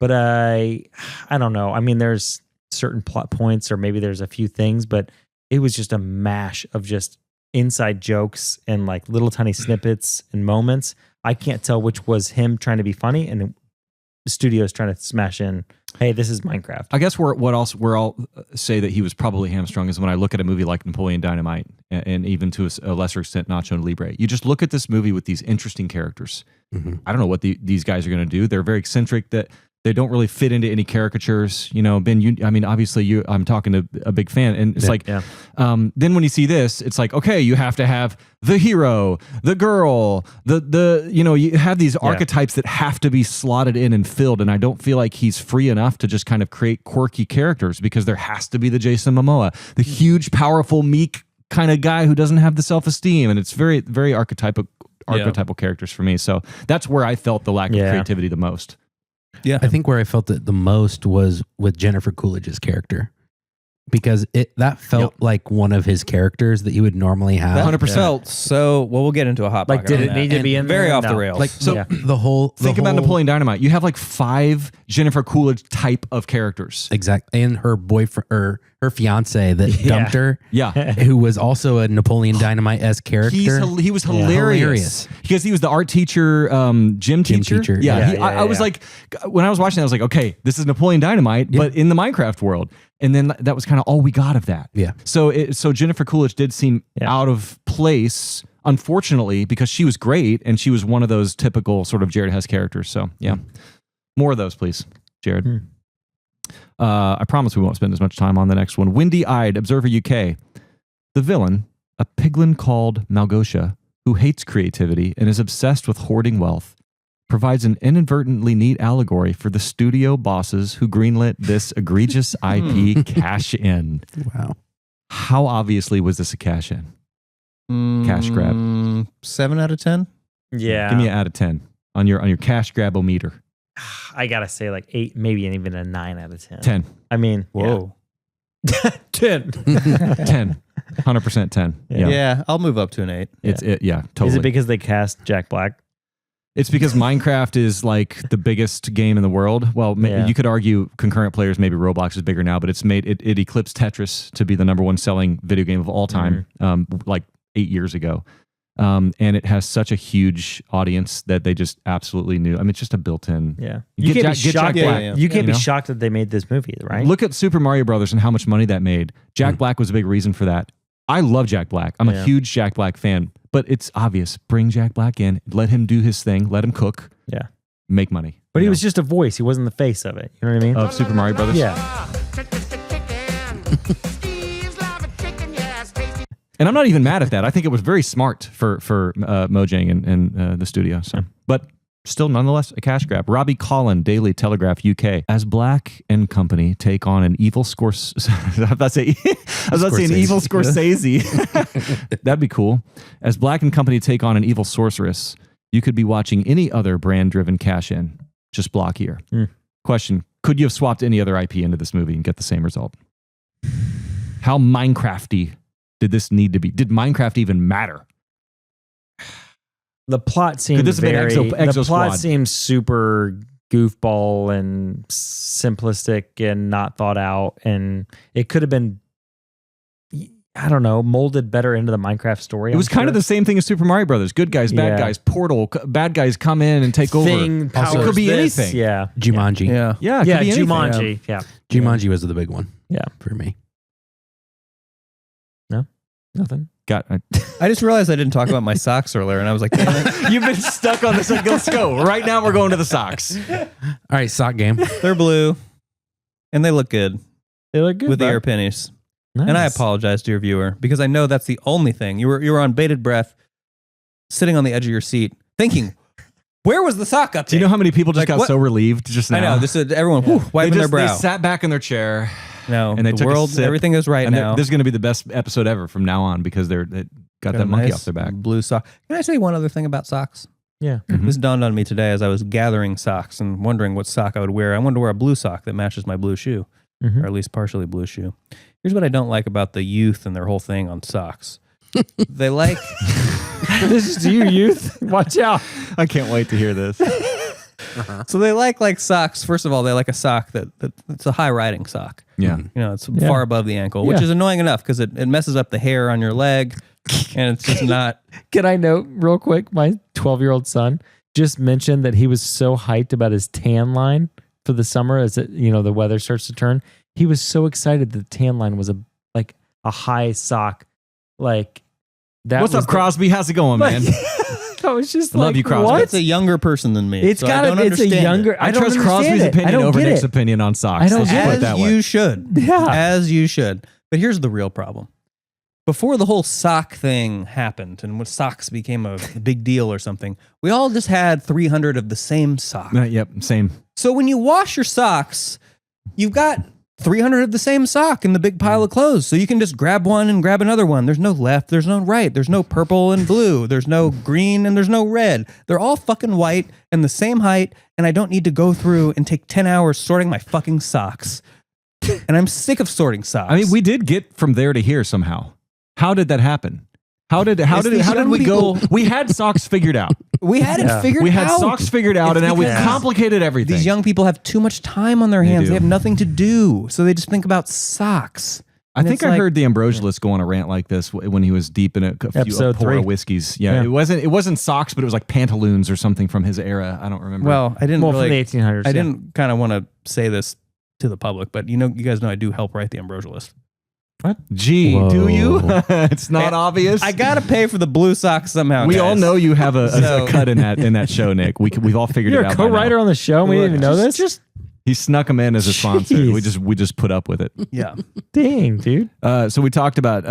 But I don't know. I mean, there's certain plot points, or maybe there's a few things, but it was just a mash of just inside jokes and little tiny snippets and moments. I can't tell which was him trying to be funny and the studio's trying to smash in, hey, this is Minecraft. I guess where I'll say that he was probably hamstrung is when I look at a movie like Napoleon Dynamite and even to a lesser extent Nacho Libre. You just look at this movie with these interesting characters. I don't know what these guys are going to do. They're very eccentric. That they don't really fit into any caricatures. Ben, I mean, obviously I'm talking to a big fan, and it's then when you see this, it's like, okay, you have to have the hero, the girl, you have these archetypes that have to be slotted in and filled, and I don't feel like he's free enough to just kind of create quirky characters because there has to be the Jason Momoa, the huge, powerful, meek kind of guy who doesn't have the self-esteem, and it's very, very archetypal characters for me. So that's where I felt the lack of creativity the most. Yeah, I think where I felt it the most was with Jennifer Coolidge's character, because that felt like one of his characters that you would normally have. 100%. Felt so. Well, we'll get into a hot pocket. Did on it that. need to be in very there? off the No. rails? The whole Think about Napoleon Dynamite. You have 5 Jennifer Coolidge type of characters. Exactly, and her boyfriend or her fiance that dumped her, Yeah. who was also a Napoleon Dynamite-esque character. He was hilarious because he was the art teacher, gym teacher. Yeah. I was like, when I was watching that, I was like, okay, this is Napoleon Dynamite, but in the Minecraft world. And then that was kind of all we got of that. Yeah. So Jennifer Coolidge did seem out of place, unfortunately, because she was great and she was one of those typical sort of Jared Hess characters. So yeah, more of those, please, Jared. I promise we won't spend as much time on the next one. Windy-eyed Observer UK. The villain, a piglin called Malgotia, who hates creativity and is obsessed with hoarding wealth, provides an inadvertently neat allegory for the studio bosses who greenlit this egregious IP cash-in. Wow. How obviously was this a cash-in? Cash grab. 7 out of 10. Yeah. Give me an out of 10 on your cash grab-o-meter. I gotta say like 8, maybe even a 9 out of 10. 10. I mean, Whoa. 10. 10. 100% 10. Yeah. I'll move up to an 8. Totally. Is it because they cast Jack Black? It's because Minecraft is like the biggest game in the world. Well, you could argue concurrent players, maybe Roblox is bigger now, but it eclipsed Tetris to be the #1 selling video game of all time, like 8 years ago. And it has such a huge audience that they just absolutely knew. I mean, it's just a built-in. Yeah. You can't be shocked. You can't be shocked that they made this movie, right? Look at Super Mario Brothers and how much money that made. Jack Black was a big reason for that. I love Jack Black. I'm a huge Jack Black fan, but it's obvious. Bring Jack Black in, let him do his thing, let him cook. Yeah. Make money. But he was just a voice. He wasn't the face of it. You know what I mean? Of Super Mario Brothers? Yeah. And I'm not even mad at that. I think it was very smart for Mojang and the studio. So, but still, nonetheless, a cash grab. Robbie Collin, Daily Telegraph UK. As Black and company take on an evil I was about to say an evil Scorsese. That'd be cool. As Black and company take on an evil sorceress, you could be watching any other brand-driven cash-in. Just blockier. Question: could you have swapped any other IP into this movie and get the same result? How Minecrafty did this need to be? Did Minecraft even matter? The plot seems the plot seems super goofball and simplistic and not thought out, and it could have been, I don't know, molded better into the Minecraft story. It was kind of the same thing as Super Mario Brothers. Good guys, bad guys, portal, bad guys come in and take over. It could be anything. Yeah. Jumanji. Yeah, it could be anything. Jumanji. Yeah. Jumanji was the big one. Yeah. For me. No? Nothing? I just realized I didn't talk about my socks earlier, and I was like, damn it. You've been stuck on this. Like, let's go. Right now, we're going to the socks. All right, sock game. They're blue, and they look good. They look good with the bro. ear pennies. Nice. And I apologize to your viewer because I know that's the only thing. You were on bated breath, sitting on the edge of your seat, thinking, "Where was the sock update?" Do you know how many people just got what? so relieved just now? I know. This is everyone wiping their brow. They sat back in their chair. No, and they the took world, a sip, everything is right and now. This is going to be the best episode ever from now on because they got that monkey off their back. Blue sock. Can I say one other thing about socks? Yeah. This dawned on me today as I was gathering socks and wondering what sock I would wear. I wanted to wear a blue sock that matches my blue shoe, or at least partially blue shoe. Here's what I don't like about the youth and their whole thing on socks. They like... This is to you, youth. Watch out. I can't wait to hear this. So they like socks. First of all, they like a sock that it's a high riding sock. Yeah. You know, it's far above the ankle, which is annoying enough because it messes up the hair on your leg and it's just not. Can I note real quick, my 12-year-old son just mentioned that he was so hyped about his tan line for the summer as the weather starts to turn. He was so excited that the tan line was a high sock. Like that. What's up, Crosby? How's it going, man? I was just love you, Crosby. What? It's a younger person than me. It's a younger. I trust Crosby's opinion over Nick's opinion on socks. I don't get it that way. You should. Yeah. As you should. But here's the real problem. Before the whole sock thing happened and when socks became a big deal or something, we all just had 300 of the same sock. Yep, same. So when you wash your socks, you've got 300 of the same sock in the big pile of clothes. So you can just grab one and grab another one. There's no left. There's no right. There's no purple and blue. There's no green and there's no red. They're all fucking white and the same height. And I don't need to go through and take 10 hours sorting my fucking socks. And I'm sick of sorting socks. I mean, we did get from there to here somehow. How did that happen? How did we go? We had socks figured out. We had it figured out. We had socks figured out, and now we've complicated everything. These young people have too much time on their hands. do. They have nothing to do. So they just think about socks. I think I heard the Ambrosialist go on a rant like this when he was deep in a few Episode pour 3. of whiskeys. Yeah, it wasn't socks, but it was like pantaloons or something from his era. I don't remember. Well, I didn't Well, really, from the 1800s. I didn't kind of want to say this to the public, but you guys know I do help write the Ambrosialist. What? Gee, Whoa. do you? It's not obvious. I gotta pay for the blue socks somehow. We guys. all know you have a So- cut in that show, Nick. We've all figured You're it out. a co-writer on the show. We didn't even know this. He snuck him in as a sponsor. Jeez. We just put up with it. Yeah. Dang, dude. So we talked about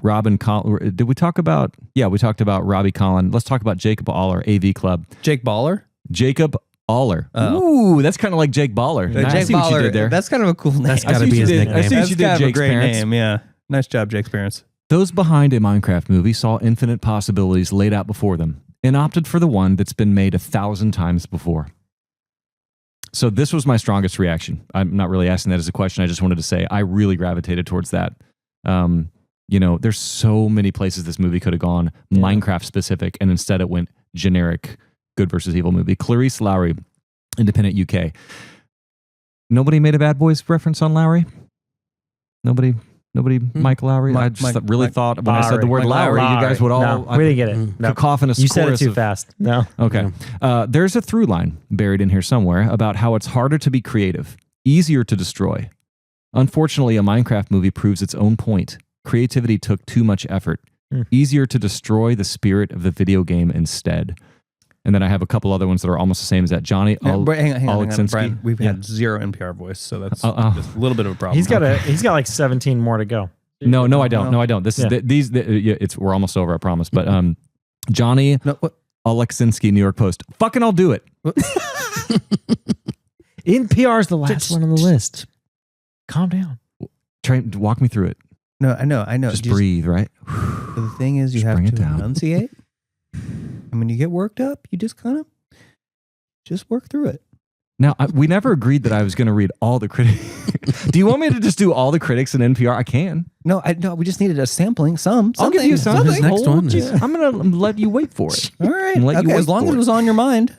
Robin Collin. Did we talk about? Yeah, we talked about Robbie Collin. Let's talk about Jacob Aller, AV Club. Jake Baller. Jacob Aller. Oh. Ooh, that's kind of like Jake Baller. I Jake see what you did there. That's kind of a cool name. That's I got to see be what his you did. I nickname. see what That's you did, kind of a Jake's great parents. name. Yeah. Nice job, Jake's parents. Those behind a Minecraft movie saw infinite possibilities laid out before them and opted for the one that's been made 1,000 times before. So this was my strongest reaction. I'm not really asking that as a question. I just wanted to say I really gravitated towards that. There's so many places this movie could have gone, Minecraft specific, and instead it went generic good versus evil movie. Clarice Lowry, Independent UK. Nobody made a Bad Boys reference on Lowry? Nobody, Mike Lowry? I just thought when I said the word Lowry, you guys would all... No, we didn't get it. No. Cacophonous You said it chorus too of- fast. No. Okay. There's a through line buried in here somewhere about how it's harder to be creative, easier to destroy. Unfortunately, a Minecraft movie proves its own point. Creativity took too much effort. Easier to destroy the spirit of the video game instead. And then I have a couple other ones that are almost the same as that. Johnny Hang on, Oleksinski. Brian. We've had zero NPR voice, so that's just a little bit of a problem. He's got like 17 more to go. No, I don't. No, I don't. This is we're almost over, I promise. But Johnny Oleksinski, New York Post. Fucking I'll do it. NPR is the last one on the list. Calm down. Walk me through it. No, I know. Just breathe, right? The thing is, you Just have bring to it down. enunciate. And when you get worked up, you just kind of work through it. Now, we never agreed that I was going to read all the critics. Do you want me to just do all the critics in NPR? I can. No, we just needed a sampling. I'll give you some. His next one is- I'm going to let you wait for it. All right. And let you Okay, wait as long for as it. it was on your mind.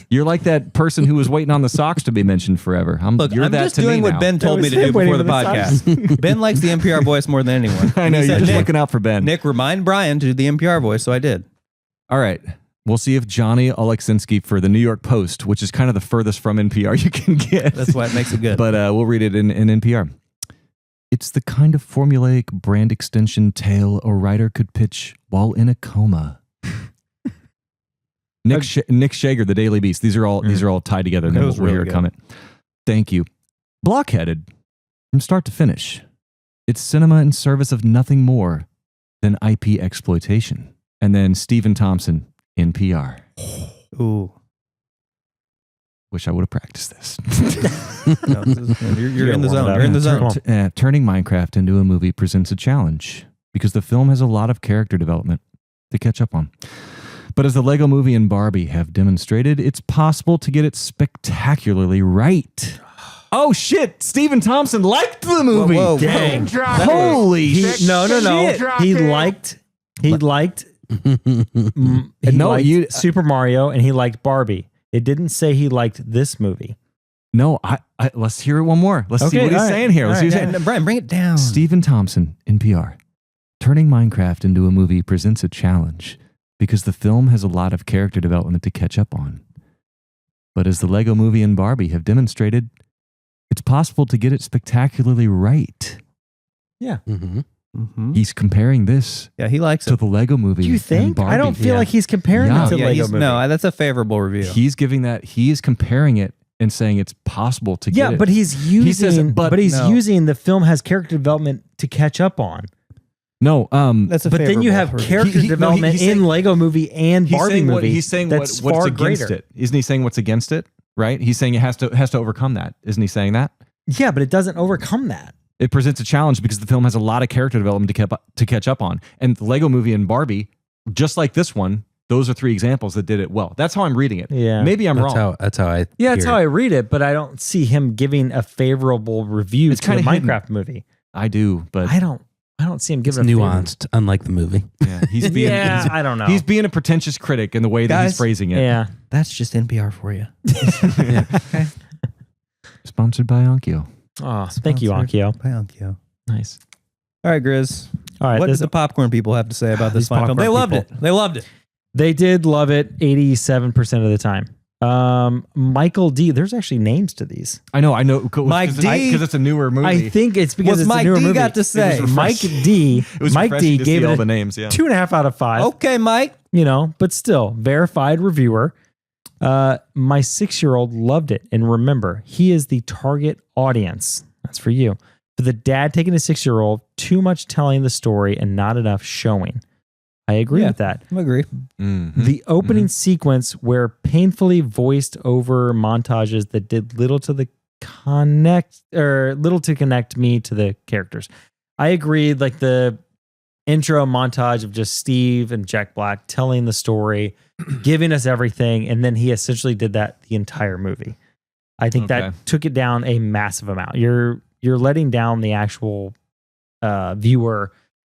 You're like that person who was waiting on the socks to be mentioned forever. Look, you're I'm that just to doing me what now. Ben told me to do before the podcast. Ben likes the NPR voice more than anyone. I know, He you're said, just looking out for Ben. Nick, remind Brian to do the NPR voice, so I did. All right. We'll see if Johnny Oleksinski for the New York Post, which is kind of the furthest from NPR you can get. That's why it makes it good. But we'll read it in NPR. It's the kind of formulaic brand extension tale a writer could pitch while in a coma. Nick Shager, the Daily Beast. These are all tied together. And then was we'll hear really a comment. Thank you. Blockheaded from start to finish. It's cinema in service of nothing more than IP exploitation. And then Stephen Thompson, NPR. Ooh. Wish I would have practiced this. No, you're in the zone. warmed up. You're in the zone. Turning Minecraft into a movie presents a challenge because the film has a lot of character development to catch up on. But as the Lego Movie and Barbie have demonstrated, it's possible to get it spectacularly right. Oh shit! Stephen Thompson liked the movie. Whoa. Dang. Holy shit! No. He liked Super Mario and he liked Barbie. It didn't say he liked this movie. No, I let's hear it one more. Let's see what he's saying here. Let's see what he's saying. Brian, bring it down. Stephen Thompson, NPR. Turning Minecraft into a movie presents a challenge because the film has a lot of character development to catch up on. But as the Lego Movie and Barbie have demonstrated, it's possible to get it spectacularly right. Yeah. Mm-hmm. He's comparing this Yeah, he likes to it. the Lego Movie. Do you and think? Barbie. I don't feel Yeah. like he's comparing Yeah. it to Yeah, Lego movie. no, that's a favorable review. He's giving that. He is comparing it and saying it's possible to get it. but he's using. He says it, but he's no. using the film has character development to catch up on. No, That's a But then you have favorable review. character He- no, development he's in saying- Lego movie and he's Barbie saying movie. he's saying that's what's far against greater. it. Isn't he saying what's against it? Right? He's saying it has to overcome that. Isn't he saying that? Yeah, but it doesn't overcome that. It presents a challenge because the film has a lot of character development to catch up on. And the Lego Movie and Barbie, just like this one, those are three examples that did it well. That's how I'm reading it. Yeah. Maybe I'm wrong. That's how I. Yeah, that's hear how it. I read it, but I don't see him giving a favorable review It's to the kinda hidden. Minecraft movie. I do, but I don't see him It's giving a nuanced, unlike the movie. yeah, he's being I don't know. he's being a pretentious critic in the way that he's Guys, phrasing it. yeah. That's just NPR for you. Sponsored by Onkyo. Oh, thank you, Sponsored Onkyo. by Onkyo. Nice. All right, Gris. All right. What did the popcorn people have to say about this These fine film? They popcorn loved it. people. They loved it. They did love it 87% of the time. Michael D. There's actually names to these. I know. Mike D. Because it's a newer movie. I think it's because What's it's Mike a newer D movie. got to say? Mike D. It was Mike D. refreshing to gave see it all a the names. Yeah. 2.5 out of 5. Okay, Mike. But still, verified reviewer. My 6-year-old loved it. And remember, he is the target audience. That's for you. For the dad taking a 6-year-old, too much telling the story and not enough showing. I agree with that. I agree. Mm-hmm. The opening sequence where painfully voiced over montages that did little to connect me to the characters. I agree. Like the intro montage of just Steve and Jack Black telling the story, giving us everything, and then he essentially did that the entire movie. I think that took it down a massive amount. You're letting down the actual viewer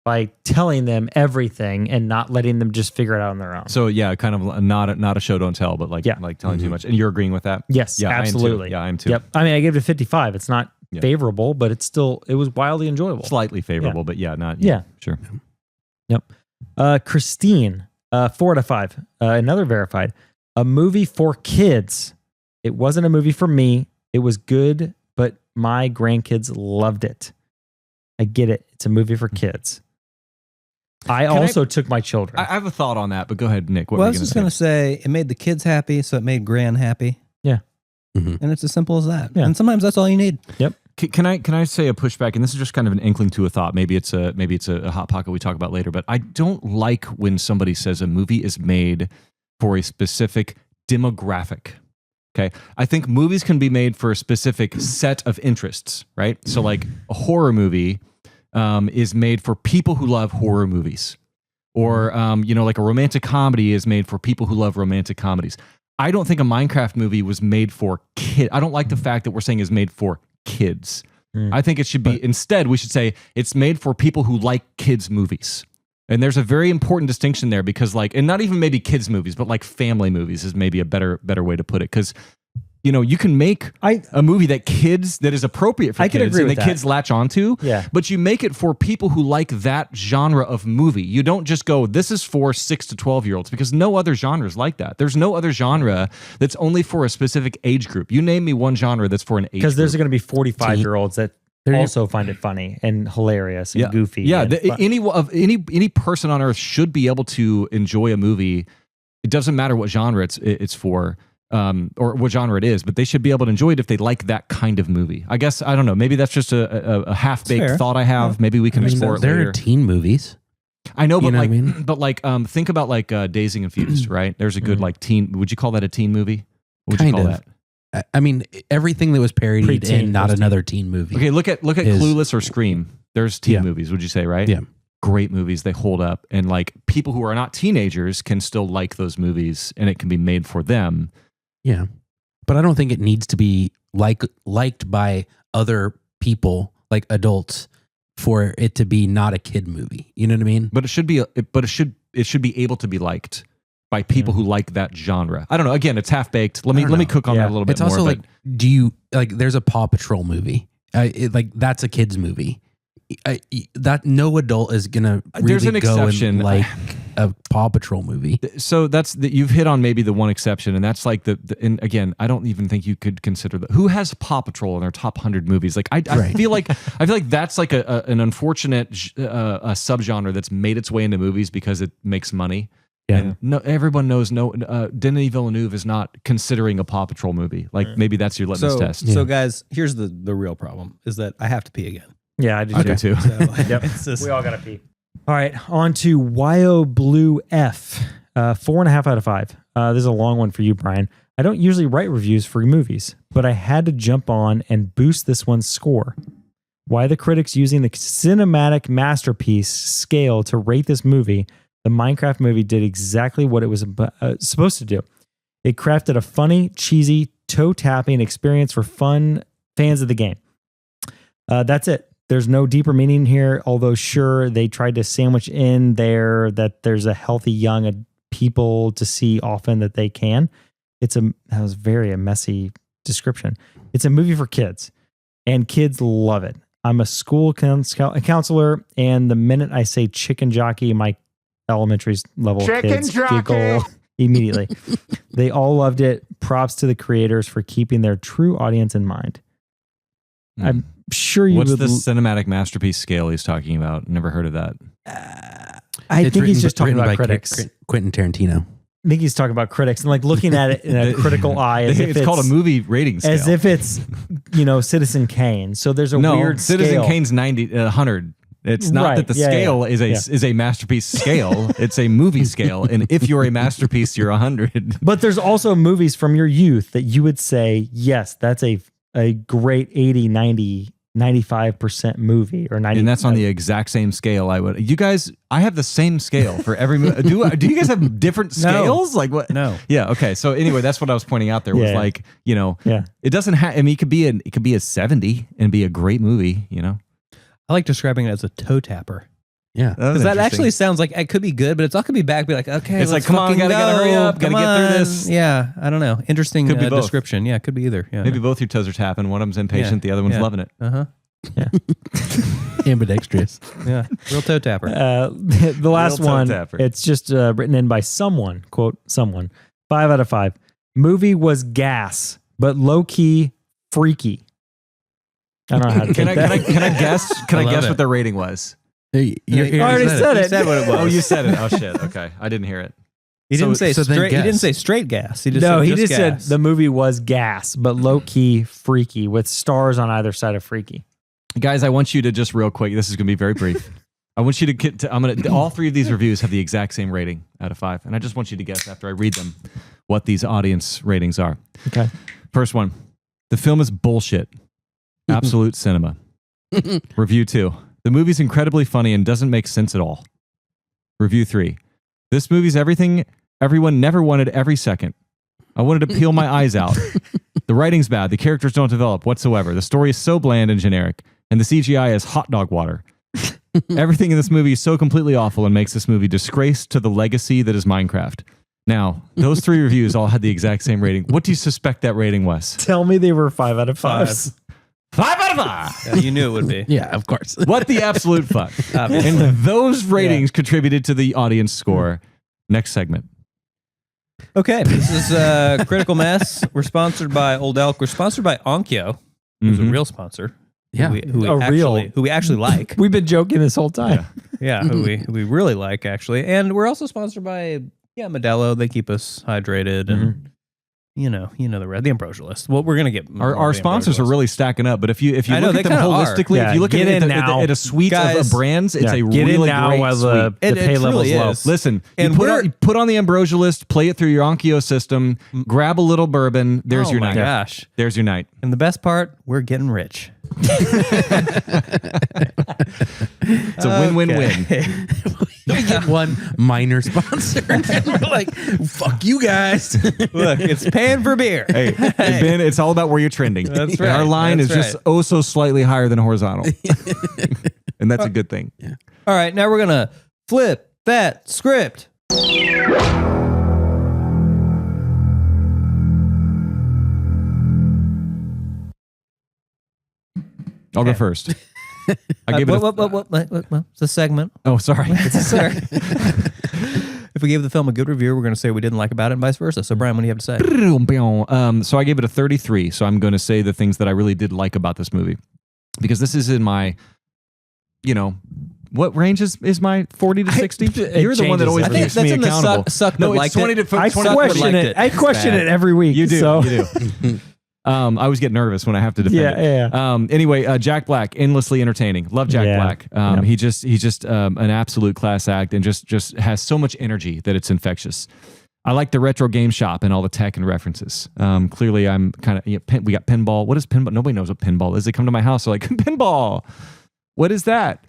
by telling them everything and not letting them just figure it out on their own. So yeah, kind of not a show don't tell, but like telling too much. And you're agreeing with that? Yes, yeah, absolutely. I am too. Yep. I mean, I gave it a 55. It's not favorable, but it was wildly enjoyable. Slightly favorable, but not. Yeah. Sure. Yep. Christine, 4 out of 5. Another verified. A movie for kids. It wasn't a movie for me. It was good, but my grandkids loved it. I get it. It's a movie for kids. I also took my children. I have a thought on that, but go ahead, Nick. What Well, I were was you just going going to to say it made the kids happy, so it made Gran happy. Yeah. And it's as simple as that. Yeah. And sometimes that's all you need. Yep. Can I say a pushback? And this is just kind of an inkling to a thought. Maybe it's a hot pocket we talk about later. But I don't like when somebody says a movie is made for a specific demographic. Okay, I think movies can be made for a specific set of interests, right? So like a horror movie is made for people who love horror movies, or like a romantic comedy is made for people who love romantic comedies. I don't think a Minecraft movie was made for kids. I don't like the fact that we're saying is made for kids. I think it should be instead we should say it's made for people who like kids movies. And there's a very important distinction there because and not even maybe kids movies, but like family movies is maybe a better way to put it. Because, you can make a movie that is appropriate for kids and the kids latch onto. Yeah. But you make it for people who like that genre of movie. You don't just go, this is for 6 to 12-year-olds because no other genre is like that. There's no other genre that's only for a specific age group. You name me one genre that's for an age group. Because there's going to be 45-year-olds that also find it funny and hilarious and goofy. Yeah, and any person on earth should be able to enjoy a movie. It doesn't matter what genre it's for, or what genre it is, but they should be able to enjoy it if they like that kind of movie. I guess I don't know. Maybe that's just a half-baked thought I have. Yeah. Maybe we can explore it later. There are teen movies. I know, but think about Dazed and Confused, right? There's a good teen. Would you call that a teen movie? What would you call that? I mean, everything that was parodied in not another teen movie. Okay, look at Clueless or Scream. There's teen movies, would you say, right? Yeah. Great movies. They hold up. And people who are not teenagers can still like those movies and it can be made for them. Yeah. But I don't think it needs to be liked by other people, like adults, for it to be not a kid movie. You know what I mean? But it should be able to be liked by people who like that genre. I don't know. Again, it's half baked. Let me cook on that a little bit it's more. It's also do you there's a Paw Patrol movie. That's a kid's movie. That no adult is gonna really there's an exception. And like a Paw Patrol movie. So you've hit on maybe the one exception, and that's and again, I don't even think you could consider who has Paw Patrol in their top 100 movies. I feel like that's like an unfortunate subgenre that's made its way into movies because it makes money. Yeah. And no, everyone knows Denis Villeneuve is not considering a Paw Patrol movie. Maybe that's your litmus test. Yeah. So guys, here's the real problem is that I have to pee again. Yeah, I do too. So, yep. We all gotta pee. All right, on to YO Blue F. 4.5 out of 5. This is a long one for you, Brian. I don't usually write reviews for movies, but I had to jump on and boost this one's score. Why the critics using the cinematic masterpiece scale to rate this movie? The Minecraft movie did exactly what it was supposed to do. It crafted a funny, cheesy, toe-tapping experience for fun fans of the game. That's it. There's no deeper meaning here, although sure, they tried to sandwich in there that there's a healthy young people to see often that they can. That was a messy description. It's a movie for kids, and kids love it. I'm a school counselor, and the minute I say chicken jockey, my elementary level kids giggle immediately. They all loved it. Props to the creators for keeping their true audience in mind. I'm sure you What's would. the cinematic masterpiece scale he's talking about? Never heard of that. I think he's just talking about critics. Quentin Tarantino. I think he's talking about critics and like looking at it in a critical eye. As if it's called a movie rating scale. As if it's, Citizen Kane. So there's a weird Citizen scale. Kane's 100. It's not Right, that the yeah, scale yeah. is a masterpiece scale. It's a movie scale. And if you're a masterpiece, you're 100. But there's also movies from your youth that you would say, yes, that's a great 80, 90, 95% movie or 90. And that's on the exact same scale. You guys, I have the same scale for every movie. Do you guys have different scales? Like what? No. Yeah. Okay. So anyway, that's what I was pointing out there was Yeah. like, it doesn't have, I mean, it could be a 70 and be a great movie, I like describing it as a toe tapper. Yeah. Because that actually sounds like it could be good, but it's all could be bad. Be like, okay, It's like, let's come on, fucking gotta hurry up, Come gotta get through on. this. Yeah, I don't know. Interesting Could be both. description. Yeah, it could be either. Yeah. Maybe both your toes are tapping. One of them's impatient, the other one's loving it. Ambidextrous. Yeah, real toe tapper. The last Real toe one, tapper. it's just written in by someone, quote, someone. 5 out of 5. Movie was but low-key freaky. I don't know how to Can take I that. guess? Can I love guess it. what their rating was? You already said it. You said what it was. Oh, you said it. Oh shit. Okay, I didn't hear it. He didn't say so then straight. He didn't guess. say straight gas. He just No, said he just said gas. the movie was but low-key freaky with stars on either side of freaky. Guys, I want you to just real quick. This is going to be very brief. I want you to get to, all three of these reviews have the exact same rating out of 5. And I just want you to guess after I read them what these audience ratings are. Okay. First one. The film is bullshit. Absolute cinema. Review 2. The movie's incredibly funny and doesn't make sense at all. Review 3. This movie's everything everyone never wanted every second. I wanted to peel my eyes out. The writing's bad. The characters don't develop whatsoever. The story is so bland and generic. And the CGI is hot dog water. Everything in this movie is so completely awful and makes this movie disgrace to the legacy that is Minecraft. Now, those 3 reviews all had the exact same rating. What do you suspect that rating was? Tell me they were 5 out of 5. 5 out of 5! Yeah, you knew it would be. Yeah, of course. What the absolute fuck? Obviously. And those ratings contributed to the audience score. Next segment. Okay, this is Critical Mess. We're sponsored by Old Elk. We're sponsored by Onkyo, who's a real sponsor. Yeah. Who we actually like. We've been joking this whole time. Yeah, who we really like actually. And we're also sponsored by Modelo. They keep us hydrated and you know the Ambrosia list. Well, we're gonna get Our sponsors are really stacking up, but if you I know, look at they them kinda are. holistically, Yeah, if you look get at in now. a suite Guys, of brands, it's a Get really in now great while suite. the pay level's truly low. is. Listen, And you put on the Ambrosia list, play it through your Onkyo system, grab a little bourbon. There's your my night. gosh. There's your night. And the best part, we're getting rich. It's a win-win-win. We get one minor sponsor. We're like, fuck you guys. Look, it's paying for beer. Hey, Ben, it's all about where you're trending. That's And right. Our line That's is just right. oh so slightly higher than horizontal. And that's a good thing. All right, now we're gonna flip that script. I'll go first. I gave it What? It's a segment. Oh, sorry. Sorry. If we gave the film a good review, we're going to say we didn't like about it and vice versa. So, Brian, what do you have to say? So I gave it a 33. So I'm going to say the things that I really did like about this movie. Because this is in my, what range is my 40 to 60? You're the one that changes always every keeps week. me That's in the accountable. suck but no, it's liked 20 it. to I 20 question liked it. it. I question it every week. You do. So. You do. I always get nervous when I have to defend it. Anyway, Jack Black, endlessly entertaining. Love Jack Black. He's just an absolute class act and just has so much energy that it's infectious. I like the retro game shop and all the tech and references. Clearly, I'm kind of we got pinball. What is pinball? Nobody knows what pinball is. They come to my house, they're like, pinball. What is that?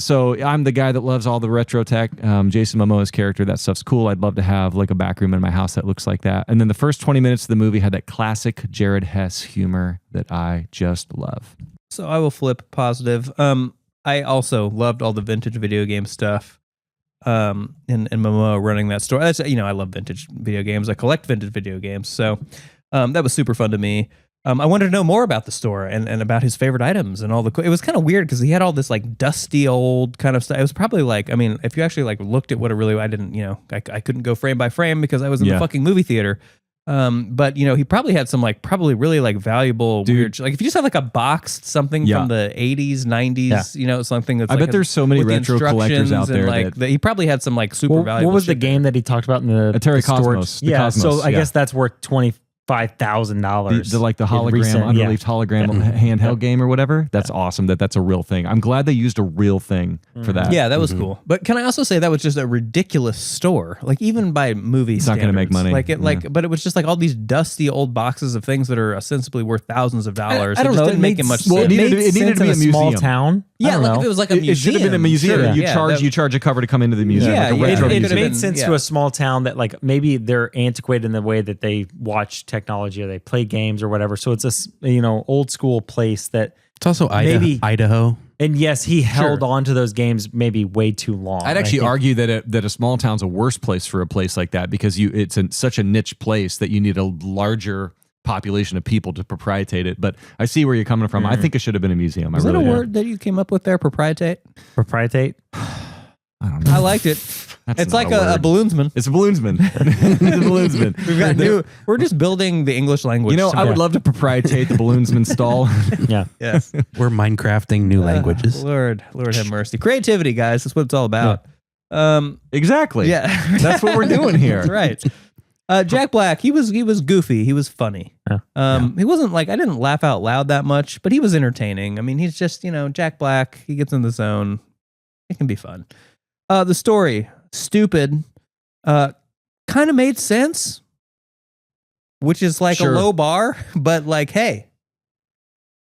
So I'm the guy that loves all the retro tech. Jason Momoa's character, that stuff's cool. I'd love to have like a back room in my house that looks like that. And then the first 20 minutes of the movie had that classic Jared Hess humor that I just love. So I will flip positive. I also loved all the vintage video game stuff. And Momoa running that store. That's, I love vintage video games. I collect vintage video games. So that was super fun to me. I wanted to know more about the store and about his favorite items and all the. It was kind of weird because he had all this like dusty old kind of stuff. It was probably like, I mean, if you actually like looked at what it really, I didn't, I couldn't go frame by frame because I was in the fucking movie theater. But he probably had some like probably really like valuable weird, like if you just have like a boxed something from the 80s, 90s, something that's. I bet there's so many with the retro collectors out there. Like he probably had some like super valuable. What was the shit game that he talked about in the Atari storage? Cosmos? Yeah, so I guess that's worth $25,000. The hologram, underleafed hologram handheld game or whatever. That's awesome. That's a real thing. I'm glad they used a real thing for that. Yeah, that was cool. But can I also say that was just a ridiculous store? Like even by movie it's not going to make money. But it was just like all these dusty old boxes of things that are ostensibly worth thousands of dollars. I don't know. Didn't make it much sense. Well, it needed to be a small museum. town. Yeah, like if it was like a museum. It should have been a museum. Sure. You charge a cover to come into the museum. Yeah, like a retro it museum. made sense to a small town that like maybe they're antiquated in the way that they watch technology or they play games or whatever. So it's a old school place that It's also Idaho. And yes, he held on to those games maybe way too long. I'd actually argue that a small town's a worse place for a place like that because it's such a niche place that you need a larger population of people to proprietate it. But I see where you're coming from. I think it should have been a museum. Is that a word that you came up with there? Proprietate? Proprietate? I don't know. I liked it. It's like a balloonsman. It's a balloonsman. It's a balloonsman. We've got we're just building the English language. I would love to proprietate the balloonsman stall. Yeah. Yes. We're Minecrafting new languages. Lord have mercy. Creativity, guys. That's what it's all about. Exactly. Yeah. That's what we're doing here. That's right. Jack Black, he was goofy. He was funny. He wasn't like, I didn't laugh out loud that much, but he was entertaining. I mean, he's just, Jack Black. He gets in the zone. It can be fun. The story, stupid, kind of made sense, which is like a low bar, but like, hey,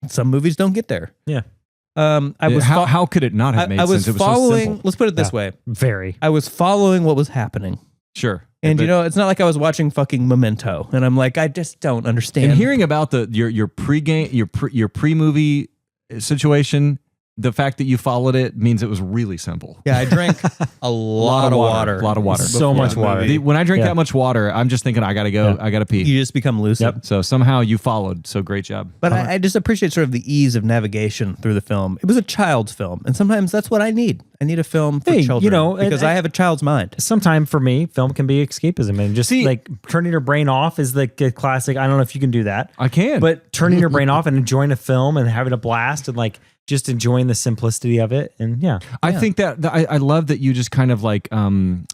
some movies don't get there. Yeah. How could it not have made sense? I was It was following, so simple. let's put it this way. Very. I was following what was happening. Sure. And it's not like I was watching fucking Memento, and I'm like, I just don't understand. And hearing about your pre-game, your pre-movie situation, the fact that you followed it means it was really simple. Yeah, I drank a lot of water. A lot of water. So much water. When I drink that much water, I'm just thinking, I gotta go. I gotta pee. You just become lucid. Yep. So somehow you followed. So great job. But I just appreciate sort of the ease of navigation through the film. It was a child's film, and sometimes that's what I need. I need a film for children, because I have a child's mind. Sometime for me, film can be escapism, and just like turning your brain off is like a classic. I don't know if you can do that. I can. But turning your brain off and enjoying a film and having a blast and like just enjoying the simplicity of it. And I think that I love that you just kind of like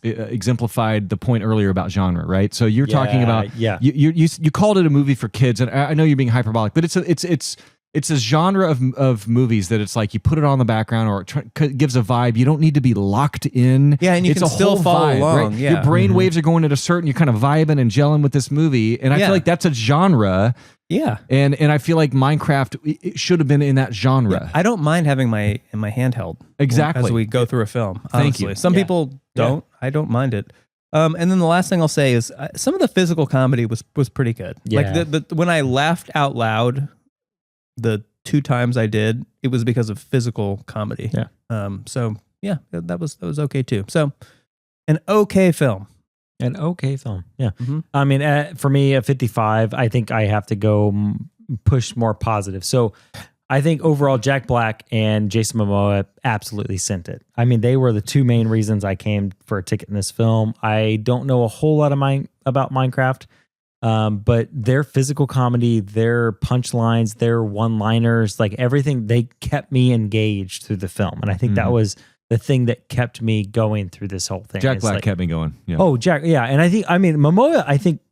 exemplified the point earlier about genre, right? So you're talking about you called it a movie for kids, and I know you're being hyperbolic, but it's a genre of movies that it's like you put it on the background or it gives a vibe. You don't need to be locked in. Yeah, and you it's can a still whole follow vibe, along. Right? Yeah. Your brain waves are going at a certain. You're kind of vibing and gelling with this movie, and I feel like that's a genre. Yeah, and I feel like Minecraft it should have been in that genre. Yeah, I don't mind having my handheld exactly as we go through a film. Thank you. Some people don't. Yeah. I don't mind it. And then the last thing I'll say is some of the physical comedy was pretty good. Yeah. Like the when I laughed out loud, the 2 times I did, it was because of physical comedy. Yeah. So yeah, that was okay too. So an okay film. An okay film. Yeah. Mm-hmm. I mean, for me at 55, I think I have to go push more positive. So I think overall Jack Black and Jason Momoa absolutely sent it. I mean, they were the 2 main reasons I came for a ticket in this film. I don't know a whole lot about Minecraft, but their physical comedy, their punchlines, their one-liners, like everything, they kept me engaged through the film. And I think that was the thing that kept me going through this whole thing. Jack Black kept me going. Yeah. Oh, Jack. Yeah. And Momoa, I think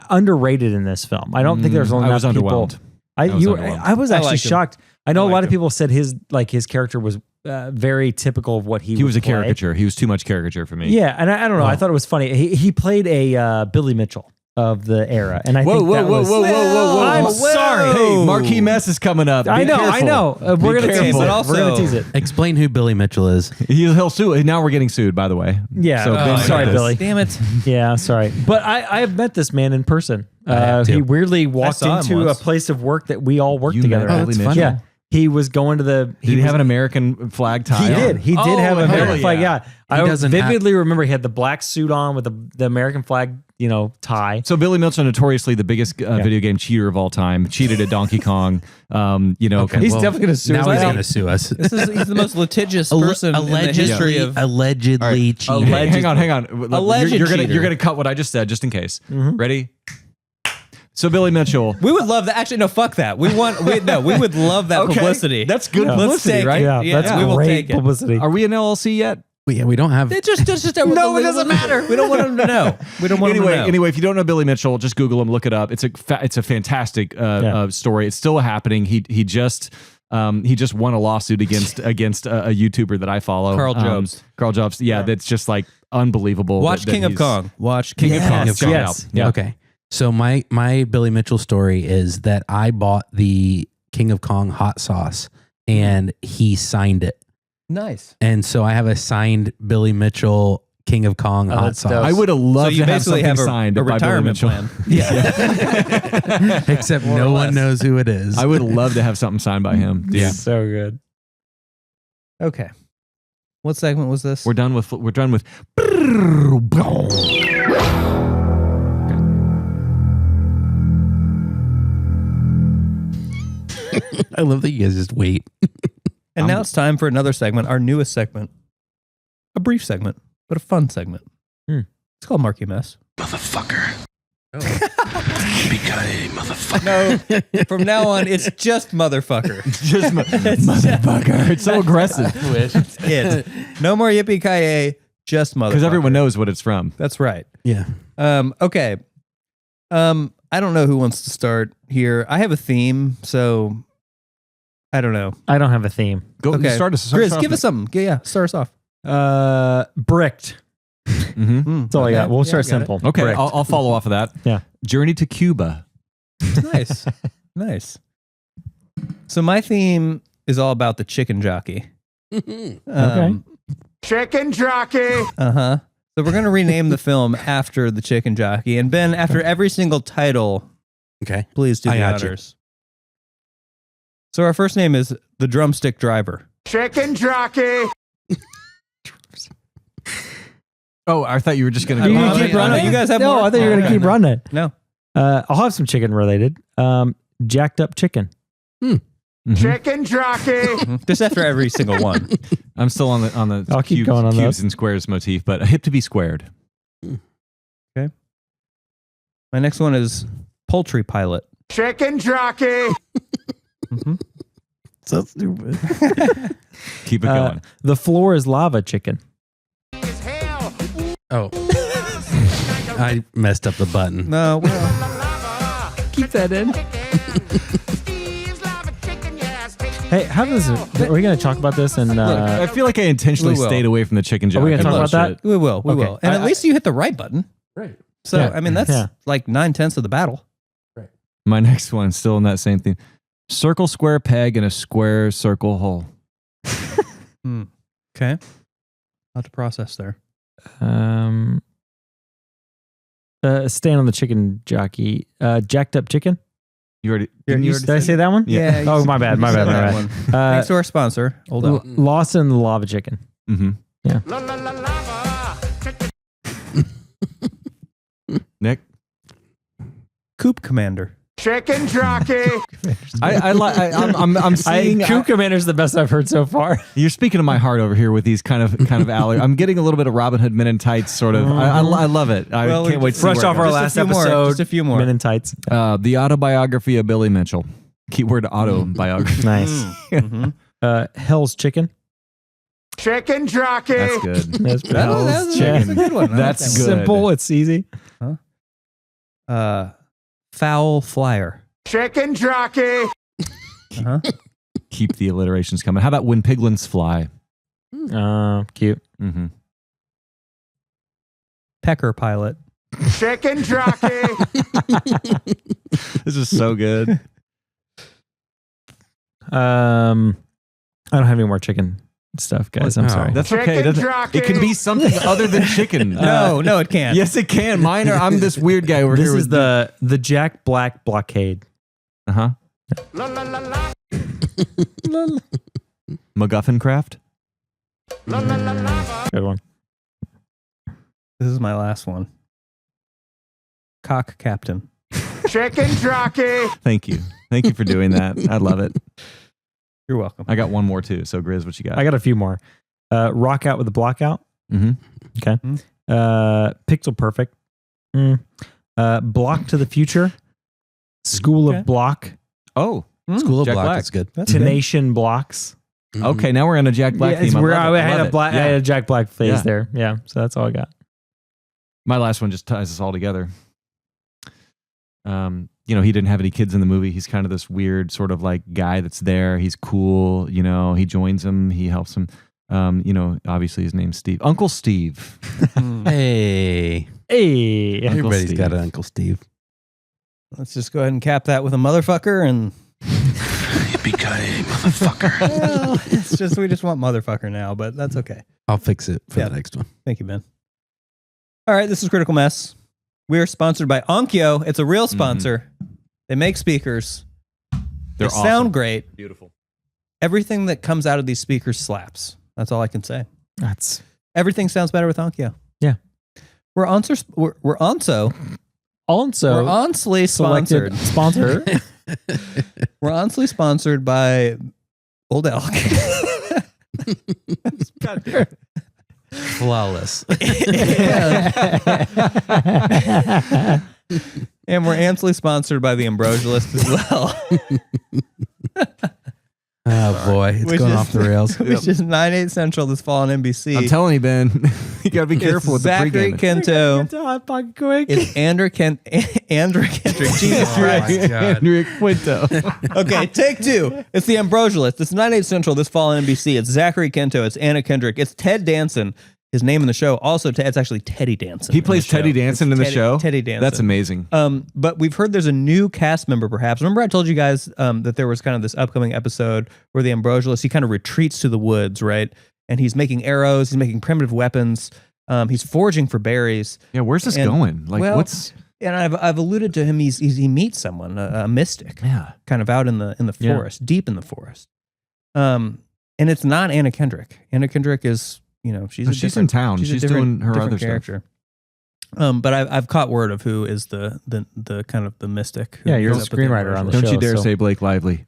underrated in this film. I don't think there's only enough people. I was actually shocked. I know a lot of people said his character was very typical of what he was a play. caricature. He was too much caricature for me. Yeah. And I don't know. I thought it was funny. He played a Billy Mitchell of the era. And I think whoa. I'm sorry. Hey, Marquee Mess is coming up. I know. We're going to tease it. Also, we're going to tease it. Explain who Billy Mitchell is. He'll sue. Now we're getting sued, by the way. Yeah. So sorry, Billy. Damn it. Yeah, sorry. But I have met this man in person. He weirdly walked into a place of work that we all worked together. Billy Mitchell? Yeah. he was going to the. Did he have an American flag tie? He on? did. He did Oh, have an hell American flag. Yeah, I doesn't vividly remember he had the black suit on with the American flag, tie. So Billy Mitchell, notoriously the biggest video game cheater of all time, cheated at Donkey Kong. He's definitely going to sue Now us. he's going to sue us. He's the most litigious person in the history of. Allegedly cheated. Hang on. Alleged You're cheater. gonna cut what I just said just in case. Ready? So Billy Mitchell. We would love that. Actually, no, fuck that. We would love that Okay. publicity. That's good Let's publicity, take right? it. Yeah, that's we will great take it. publicity. Are we an LLC yet? We don't have. It just No, it doesn't matter. We don't want them to know. We don't want them to know. Anyway, if you don't know Billy Mitchell, just Google him, look it up. It's a fantastic story. It's still happening. He just won a lawsuit against a YouTuber that I follow, Carl Jobs. Carl Jobs. Yeah, that's just like unbelievable. Watch that King of he's- Kong. Watch King of Kong. Yes, Check it yes. out. Yeah. Okay. So my Billy Mitchell story is that I bought the King of Kong hot sauce and he signed it. Nice. And so I have a signed Billy Mitchell King of Kong hot that's sauce. dope. I would have So loved you to have basically something have signed a by Billy retirement Mitchell. plan. Yeah. Except More or no less. one knows who it is. I would love to have something signed by him. Dude. Yeah. So good. Okay. What segment was this? We're done with. I love that you guys just wait. And now it's time for another segment, our newest segment. A brief segment, but a fun segment. It's called Marky Mess. Motherfucker. Yippee-ki-yay, motherfucker. No, from now on, it's just motherfucker. Just motherfucker. It's so aggressive It. No more yippee-ki-yay, just motherfucker. because everyone knows what it's from. That's right. Yeah. Okay. I don't know who wants to start here. I have a theme, so I don't know. I don't have a theme. Go Okay. start us. Gris, give us something. Yeah, start us off. Bricked. Mm-hmm. That's all I got. We'll start got it. simple. Okay, Bricked. I'll follow off of that. Yeah. Journey to Cuba. Nice. Nice. So my theme is all about the chicken jockey. Okay. Chicken jockey. Uh-huh. So we're going to rename the film after the chicken jockey. And Ben, after every single title, Okay. please do I the got you. honors. So our first name is the drumstick driver. Chicken jockey. Oh, I thought you were just going You to gonna keep running? You guys have No, more? I thought you were going to Okay. keep running it. No. I'll have some chicken related. Jacked up chicken. Chicken jockey. Just after every single one. I'm still on the I'll keep cubes, going on cubes those. and squares motif, but a hip to be squared. My next one is poultry pilot. Chicken jockey. So stupid. Keep it going. The floor is lava chicken. Oh. I messed up the button. No, well, Keep that in. Hey, how does it? Are we going to talk about this? And I feel like I intentionally we will. stayed away from the chicken jockey. we gonna talk about that? we will. We Okay. will. And at least you hit the right button. Right. So, Yeah. I mean, that's Yeah. like 9/10 of the battle. My next one, still in that same theme. Circle, square peg, and a square circle hole. Okay. A lot to process there. Staying on the chicken jockey. Jacked up chicken. You already? You didn't you already Did I say that one? Yeah. Oh, my bad. My bad. My that bad. one. Thanks to our sponsor. Hold on. Lawson the lava chicken. Mm-hmm. Nick? Coop Commander. Chicken jockey. I'm seeing. Coup Commander's the best I've heard so far. You're speaking to my heart over here with these kind of I'm getting a little bit of Robin Hood Men in Tights sort of. I love it. I Well, can't wait to see Fresh where it off our goes. last few more, episode. just a few more. Men in tights. The autobiography of Billy Mitchell. Keyword autobiography. Nice. Hell's chicken. Chicken jockey. That's good. That's That's a good one. I like That's that good. Simple. It's easy. one. Foul flyer. Chicken jockey. Uh-huh. Keep the alliterations coming. How about when piglins fly? Cute. Mm-hmm. Pecker pilot. Chicken jockey. This is so good. I don't have any more chicken stuff, guys. I'm Oh. sorry. That's Chicken okay. jockey. It can be something other than chicken. No, it can't. Yes, it can. Mine are. I'm this weird guy over This here. is the Jack Black blockade. Uh huh. MacGuffin Craft. Good one. This is my last one. Cock Captain. Chicken jockey. Thank you. Thank you for doing that. I love it. You're welcome. I got one more too. So Gris, what you got? I got a few more. Rock out with a block out. Mm-hmm. Okay. Pixel perfect. Block to the future. School Okay. of block. Oh, School of Jack Black Black. is good. That's good. Tenation blocks. okay. Now we're in a Jack Black theme. I had love a it. black. I Yeah. had a Jack Black phase Yeah. there. Yeah. So that's all I got. My last one just ties us all together. He didn't have any kids in the movie. He's kind of this weird sort of like guy that's there. He's cool. He joins him. He helps him. Obviously his name's Steve. Uncle Steve. Hey, Hey. everybody's Steve. got an Uncle Steve. Let's just go ahead and cap that with a motherfucker and Yippee-ki-yay, motherfucker. well, it's just we just want motherfucker now, but that's okay. I'll fix it for Yeah. the next one. Thank you, Ben. All right, this is Critical Mess. We are sponsored by Onkyo. It's a real sponsor. They make speakers. They're they sound awesome. great. Beautiful. Everything that comes out of these speakers slaps. That's all I can say. That's Everything sounds better with Onkyo. Yeah. We're also also we're honestly selected sponsored. sponsor. We're honestly sponsored by Old Elk. God damn it. Flawless. And we're amply sponsored by the Ambrosialist as well. Oh boy, it's Which going is- off the rails. Which is 9/8 Central this fall on NBC. I'm telling you, Ben, you got to be careful with the Zachary pregame. Kento. quick. It's Andrew Kendrick. Jesus Oh, Christ. my God. Andrea Quinto. Okay, take two. It's the Ambrosialist. It's 9/8 Central this fall on NBC. It's Zachary Kento. It's Anna Kendrick. It's Ted Danson. His name in the show. Also, it's actually Teddy Danson. He in plays the show. Teddy Danson It's in the show? Teddy Danson. That's amazing. But we've heard there's a new cast member, perhaps. Remember I told you guys that there was kind of this upcoming episode where the Ambrosialist, he kind of retreats to the woods, right? And he's making arrows. He's making primitive weapons. He's foraging for berries. Yeah, where's this and- going? Like, well, what's... And I've alluded to him. He meets someone, a mystic, Yeah. kind of out in the Yeah. forest, deep in the forest. And it's not Anna Kendrick. Anna Kendrick is, she's a She's different, in town. She's, a She's different- doing her different other stuff. character. But I've caught word of who is the kind of the mystic. who Yeah, you're ends the up at screenwriter on the Ambrosialist. Don't you show, dare so- say Blake Lively.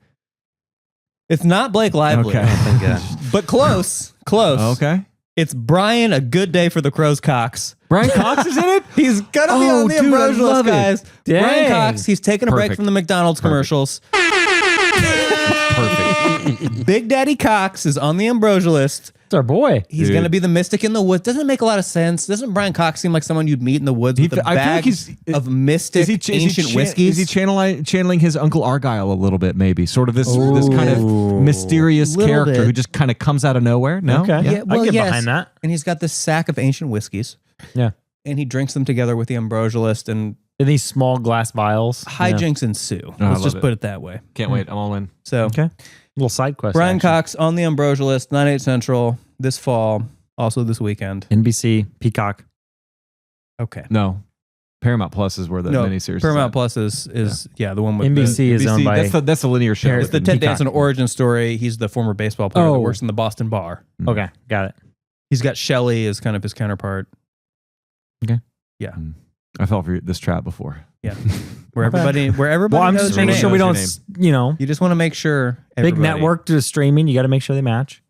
It's not Blake Lively, Okay. Thank God. but close. Okay. It's Brian. A Good Day for the Crow's Cox. Brian Cox is in it? He's gonna be Oh, on the dude, I Ambrosialist, love it. guys. Dang. Brian Cox. He's taking a break Perfect. from the McDonald's commercials. Perfect. Big Daddy Cox is on the Ambrosialist. It's our boy. He's Dude. going to be the mystic in the woods. Doesn't make a lot of sense. Doesn't Brian Cox seem like someone you'd meet in the woods with a I feel like bag he's- of mystic ancient whiskeys? Is he channeling his Uncle Argyle a little bit, maybe? Sort of this kind of mysterious Little character bit. who just kind of comes out of nowhere? No? Okay. Yeah, well, I get yes. behind that. And he's got this sack of ancient whiskeys. Yeah. And he drinks them together with the Ambrosialist, and In these small glass vials. hijinks ensue. I Let's love just it. put it that way. Can't wait. I'm all in. So, Okay. Little side quest. Brian action. Cox on the Ambrosialist, 9/8 Central this fall, also this weekend. NBC, Peacock. Okay. No. Paramount Plus is where the No, miniseries Paramount is Plus is the one with NBC is owned by. That's the linear show. It's the Peacock. Ted Danson origin story. He's the former baseball player that Oh. works in the Boston bar. Okay, got it. He's got Shelley as kind of his counterpart. I fell for this trap before. Yeah. Where everybody Well, I'm knows just your making name. sure we Knows don't, your You just want to make sure big everybody- network to streaming. You got to make sure they match.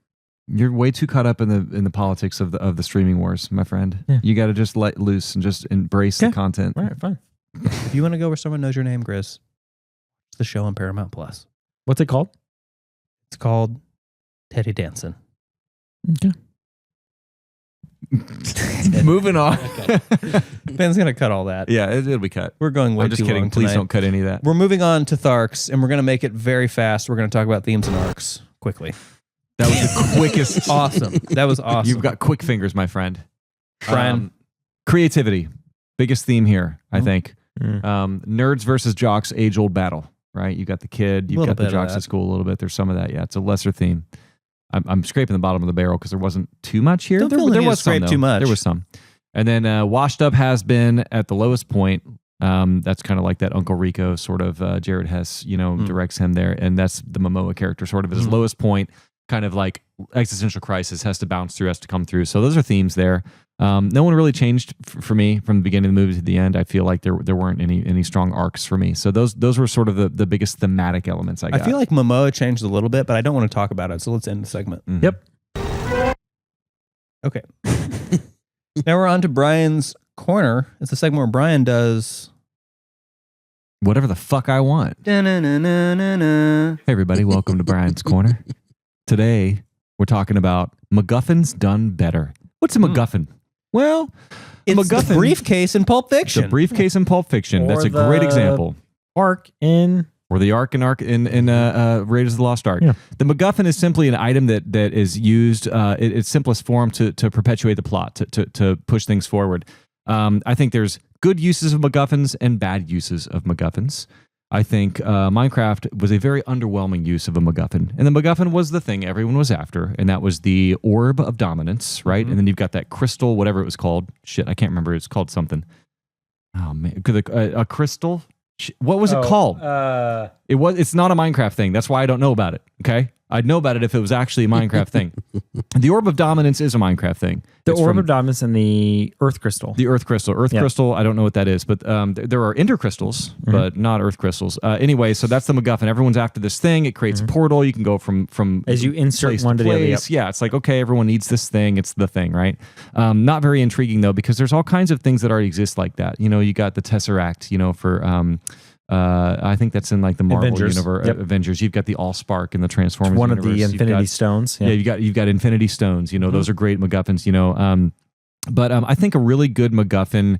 You're way too caught up in the politics of the streaming wars, my friend. Yeah. You got to just let loose and just embrace the Okay. content. All right, fine. If you want to go where someone knows your name, Gris, it's the show on Paramount Plus. What's it called? It's called Teddy Danson. Okay. Moving on. Ben's gonna cut all that. Yeah, it'll be cut. We're going way I'm just too kidding. long Please tonight. don't cut any of that. We're moving on to Tharks, and we're gonna make it very fast. We're gonna talk about themes and arcs quickly. That was the quickest. Awesome. That was awesome. You've got quick fingers, my friend. Brian. Creativity. Biggest theme here, I think. Mm. Nerds versus jocks, age-old battle, right? You got the kid, you've Little got the bit of jocks that. at school a little bit. There's some of that. Yeah, it's a lesser theme. I'm scraping the bottom of the barrel because there wasn't too much here. Don't there feel the there need to was some, scrape though. too much. There was some. And then washed up has been at the lowest point. That's kind of like that Uncle Rico sort of Jared Hess, directs him there. And that's the Momoa character sort of at his lowest point, kind of like existential crisis has to bounce through, has to come through. So those are themes there. No one really changed for me from the beginning of the movie to the end. I feel like there weren't any strong arcs for me. So those were sort of the biggest thematic elements I got. I feel like Momoa changed a little bit, but I don't want to talk about it. So let's end the segment. Mm-hmm. Yep. Okay. Now we're on to Brian's Corner. It's a segment where Brian does whatever the fuck I want. Hey everybody, welcome to Brian's Corner. Today we're talking about MacGuffins done better. What's a MacGuffin? Well, it's MacGuffin, the briefcase in Pulp Fiction. The briefcase in Pulp Fiction. That's a great example. Arc in Raiders of the Lost Ark. Yeah. The MacGuffin is simply an item that is used its simplest form to perpetuate the plot, to push things forward. I think there's good uses of MacGuffins and bad uses of MacGuffins. I think Minecraft was a very underwhelming use of a MacGuffin. And the MacGuffin was the thing everyone was after, and that was the Orb of Dominance, right? And then you've got that crystal, whatever it was called. Shit, I can't remember. It's called something. Oh, man. A crystal? What was it called? It's not a Minecraft thing. That's why I don't know about it, okay? I'd know about it if it was actually a Minecraft thing. The Orb of Dominance is a Minecraft thing. The Orb of Dominance and the Earth Crystal. The Earth Crystal. Crystal, I don't know what that is, but there are Ender Crystals, but not Earth Crystals. Anyway, so that's the MacGuffin. Everyone's after this thing. It creates a portal. You can go from as you insert place one to the other. Yep. Yeah, it's like, okay, everyone needs this thing. It's the thing, right? Not very intriguing, though, because there's all kinds of things that already exist like that. You got the Tesseract, for... I think that's in like the Marvel universe, Avengers. You've got the Allspark in the Transformers one universe. Of the Infinity Stones. Yeah, you've got Infinity Stones. Those are great MacGuffins. But I think a really good MacGuffin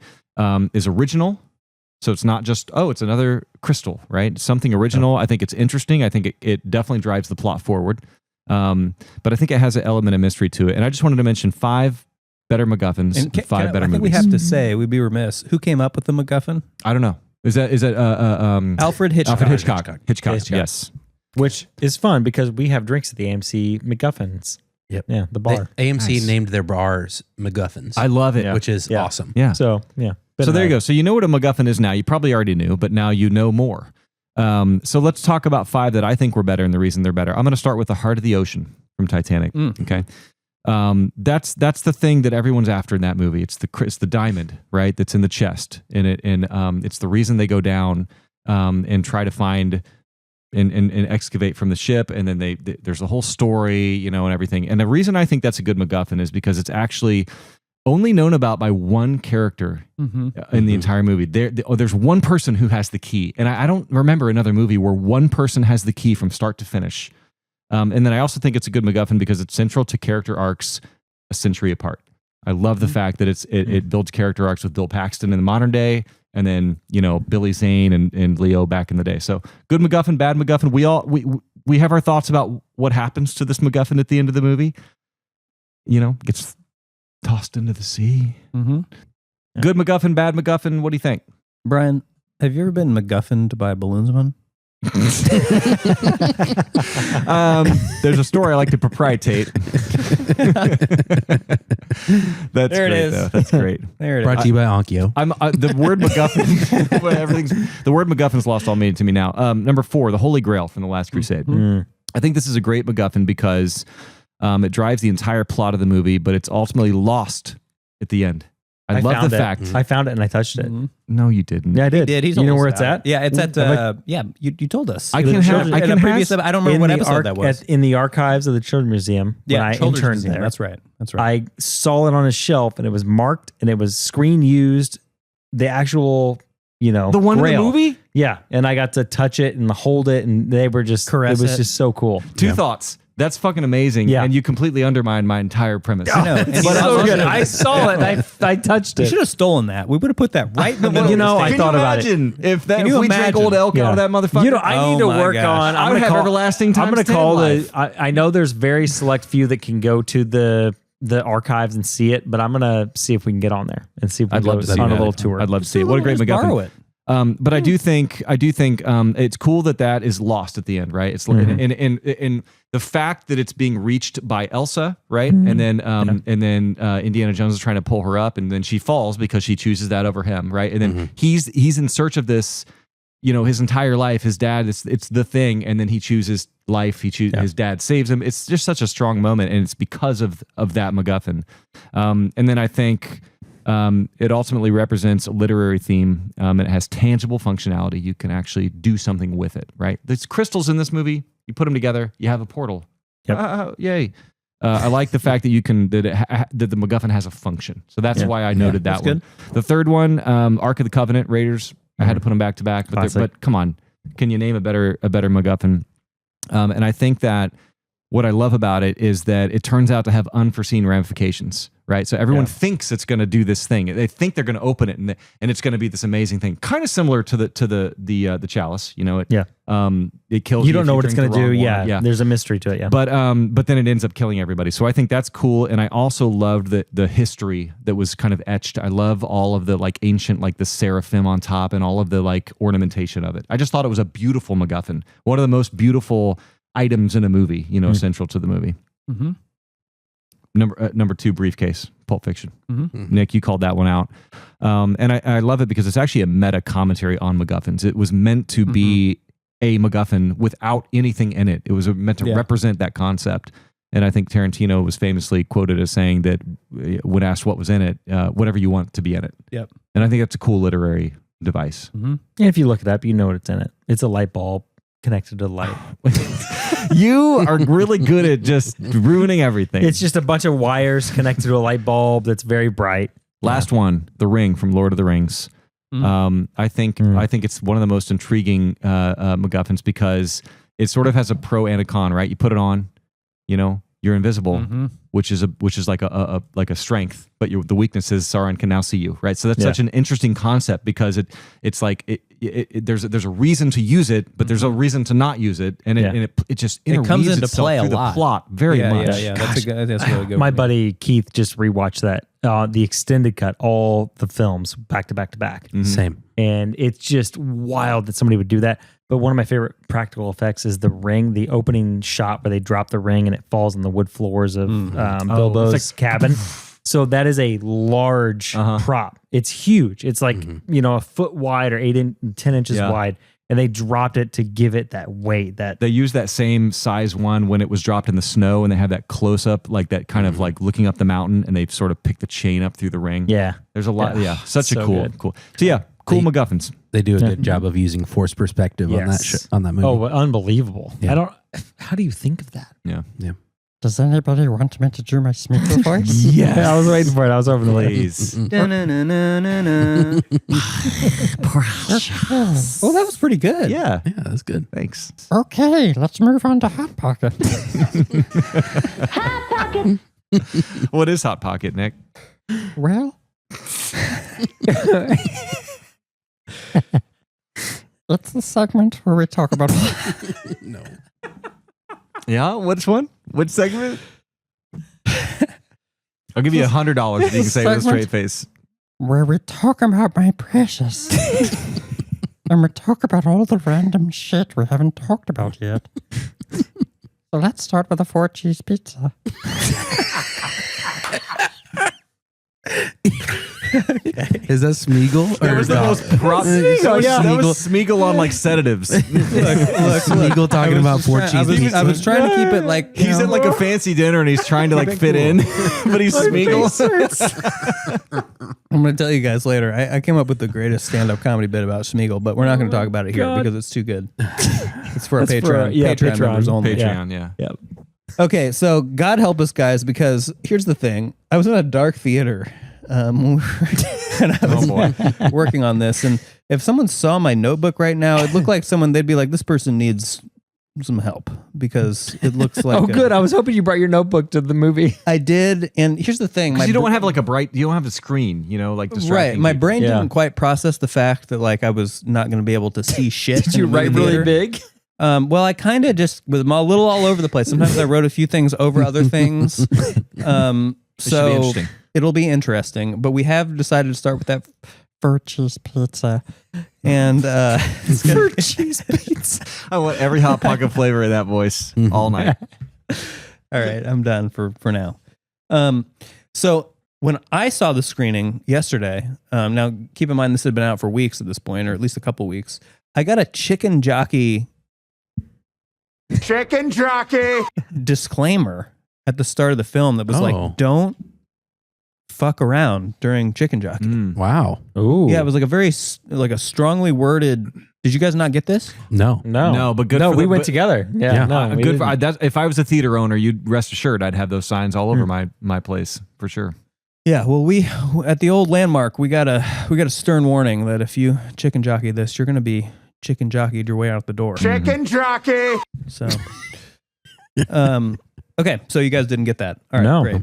is original. So it's not just it's another crystal, right? Something original. I think it's interesting. I think it definitely drives the plot forward. But I think it has an element of mystery to it. And I just wanted to mention 5 better MacGuffins, and 5 better movies. I think we have to say, we'd be remiss. Who came up with the MacGuffin? I don't know. Is that Alfred Hitchcock? Alfred Hitchcock. Yes. Which is fun because we have drinks at the AMC MacGuffins. Yep. Yeah, the bar. AMC named their bars MacGuffins. I love it. Which is awesome. Yeah. So, yeah. So there you go. So you know what a MacGuffin is now. You probably already knew, but now you know more. So let's talk about 5 that I think were better and the reason they're better. I'm going to start with the Heart of the Ocean from Titanic. Okay. That's the thing that everyone's after in that movie. It's the diamond, right? That's in the chest, and it's the reason they go down and try to find and excavate from the ship, and then there's a whole story, and everything. And the reason I think that's a good MacGuffin is because it's actually only known about by one character in the entire movie. There's one person who has the key, and I don't remember another movie where one person has the key from start to finish. And then I also think it's a good MacGuffin because it's central to character arcs a century apart. I love the fact that it builds character arcs with Bill Paxton in the modern day, and then Billy Zane and Leo back in the day. So good MacGuffin, bad MacGuffin. We have our thoughts about what happens to this MacGuffin at the end of the movie. Gets tossed into the sea. Good MacGuffin, bad MacGuffin. What do you think, Brian? Have you ever been MacGuffined by a balloonsman? There's a story I like to proprietate. That's there it great, is. though. That's great. There it Brought to you by Onkyo. The word MacGuffin. The word MacGuffin's lost all meaning to me now. Number 4, the Holy Grail from the Last Crusade. I think this is a great MacGuffin because it drives the entire plot of the movie, but it's ultimately lost at the end. I love the fact. I found it and I touched it. No, you didn't. Yeah, I did. He did. You know where it's at? Yeah, it's at. You told us. I can have. I can previous. I don't remember what episode that was. In the archives of the Children's Museum. Yeah, when I Children's interned Museum. there. That's right. I saw it on a shelf and it was marked and it was screen used. The actual, the one grail. in the movie. Yeah, and I got to touch it and hold it, and they were just. Caress it was just so cool. Two thoughts. That's fucking amazing. Yeah. And you completely undermined my entire premise. I know. But so good. I saw it. And I touched You it. should have stolen that. We would have put that right in the middle. I thought about it. If Can you we drank imagine? old elk out of that motherfucker? I need to work on. I would have everlasting time. I'm going to call I know there's very select few that can go to the archives and see it, but I'm going to see if we can get on there and see if we can go on a little tour. I'd love to see it. What a great Just borrow MacGuffin. it. But I do think it's cool that is lost at the end, right? It's and the fact that it's being reached by Elsa, right? And then Indiana Jones is trying to pull her up, and then she falls because she chooses that over him, right? And then he's in search of this, his entire life. His dad, it's the thing, and then he chooses life. His dad saves him. It's just such a strong moment, and it's because of that MacGuffin. And then I think. It ultimately represents a literary theme. It has tangible functionality. You can actually do something with it, right? There's crystals in this movie. You put them together, you have a portal. Yep. Yay. I like the fact that that the MacGuffin has a function. So that's why I noted that one. Good. The third one, Ark of the Covenant, Raiders. I had to put them back to back, but come on, can you name a better MacGuffin? And I think that what I love about it is that it turns out to have unforeseen ramifications, right? So everyone thinks it's going to do this thing. They think they're going to open it and it's going to be this amazing thing, kind of similar to the chalice. It kills you. You don't know what it's going to do. Yeah, there's a mystery to it. Yeah, but then it ends up killing everybody. So I think that's cool, and I also loved the history that was kind of etched. I love all of the ancient the seraphim on top and all of the ornamentation of it. I just thought it was a beautiful MacGuffin, one of the most beautiful items in a movie, central to the movie. Mm-hmm. Number 2, briefcase, Pulp Fiction. Mm-hmm. Nick, you called that one out. And I love it because it's actually a meta commentary on MacGuffins. It was meant to be a MacGuffin without anything in it. It was meant to represent that concept. And I think Tarantino was famously quoted as saying that when asked what was in it, whatever you want to be in it. Yep. And I think that's a cool literary device. Mm-hmm. And if you look it up, you know what it's in it. It's a light bulb connected to light. You are really good at just ruining everything. It's just a bunch of wires connected to a light bulb that's very bright. Last one, The Ring from Lord of the Rings. I think it's one of the most intriguing MacGuffins because it sort of has a pro and a con, right? You put it on, you're invisible, which is like a strength, but the weakness is Sauron can now see you, right? So that's such an interesting concept because there's a reason to use it, but there's a reason to not use it, and it just it comes into play a lot. The plot very much. Yeah, that's really good. My buddy Keith just rewatched that the extended cut, all the films back to back to back. Mm-hmm. Same, and it's just wild that somebody would do that. But one of my favorite practical effects is the ring, the opening shot where they drop the ring and it falls on the wood floors of Bilbo's cabin. So that is a large prop. It's huge. It's like, a foot wide or 10 inches wide. And they dropped it to give it that weight. That they used that same size one when it was dropped in the snow, and they have that close up, like that kind of like looking up the mountain, and they sort of pick the chain up through the ring. Yeah. There's a lot. Yeah. Such a cool. So yeah, cool MacGuffins. They do a good job of using forced perspective on that movie. Oh, unbelievable. Yeah. How do you think of that? Yeah. Does anybody want me to do my Smeagol voice? Yeah, I was waiting for it. I was over the Please. Oh, that was pretty good. Yeah, that's good. Thanks. Okay, let's move on to Hot Pocket. Hot Pocket. What is Hot Pocket, Nick? Well, it's the segment where we talk about... No. Yeah, which one? Which segment? I'll give you $100 if you can say it with a straight face. Where we talk about my precious. And we talk about all the random shit we haven't talked about yet. So let's start with a 4-cheese pizza. Is that Smeagol? That was the most that was Smeagol on like sedatives. Look, Smeagol talking about 4-cheese pizza. I was trying to keep it like he's at like a fancy dinner and he's trying to like fit in, but he's Smeagol. I'm going to tell you guys later. I came up with the greatest stand-up comedy bit about Smeagol, but we're not going to talk about it here because it's too good. It's for our Patreon. Patreon members only. Patreon, yeah. Yep. Okay, so God help us, guys, because here's the thing. I was in a dark theater and I was working on this, and if someone saw my notebook right now, it looked like they'd be like, this person needs some help because it looks like... Oh, good. I was hoping you brought your notebook to the movie. I did, and here's the thing. You don't have like you don't have a screen, like distracting right. My people. brain didn't quite process the fact that like I was not going to be able to see shit. Did you write really big? Well, I kind of just was a little all over the place. Sometimes I wrote a few things over other things. So it'll be interesting. But we have decided to start with that fur cheese pizza. And it's gonna be cheese pizza. I want every Hot Pocket flavor of that voice all night. All right, I'm done for now. So when I saw the screening yesterday, now keep in mind this had been out for weeks at this point, or at least a couple weeks. I got a chicken jockey disclaimer at the start of the film that was like, don't fuck around during chicken jockey. Wow. Ooh. Yeah, it was like a strongly worded. Did you guys not get this? No. But good. No, for we the- went but- together. Yeah. No, we good. For, didn't. if I was a theater owner, you'd rest assured I'd have those signs all over my place for sure. Yeah, well, we at the old landmark, we got a stern warning that if you chicken jockey this, you're going to be chicken jockeyed your way out the door. Chicken jockey. So, okay, so you guys didn't get that. All right, No. great.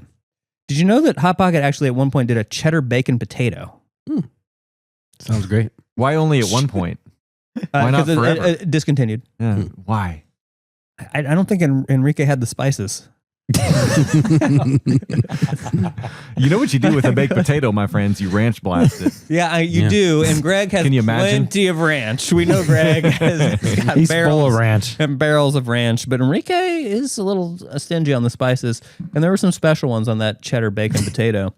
Did you know that Hot Pocket actually at one point did a cheddar bacon potato? Sounds great. Why only at one point? Why not 'cause forever? it discontinued. Yeah. Why? I don't think Enrique had the spices. You know what you do with a baked potato, my friends? You ranch blast it. Yeah, you Yeah. do. And Greg has Can you imagine? plenty of ranch. We know Greg has got He's barrels full of ranch. and barrels of ranch, but Enrique is a little stingy on the spices. And there were some special ones on that cheddar bacon potato.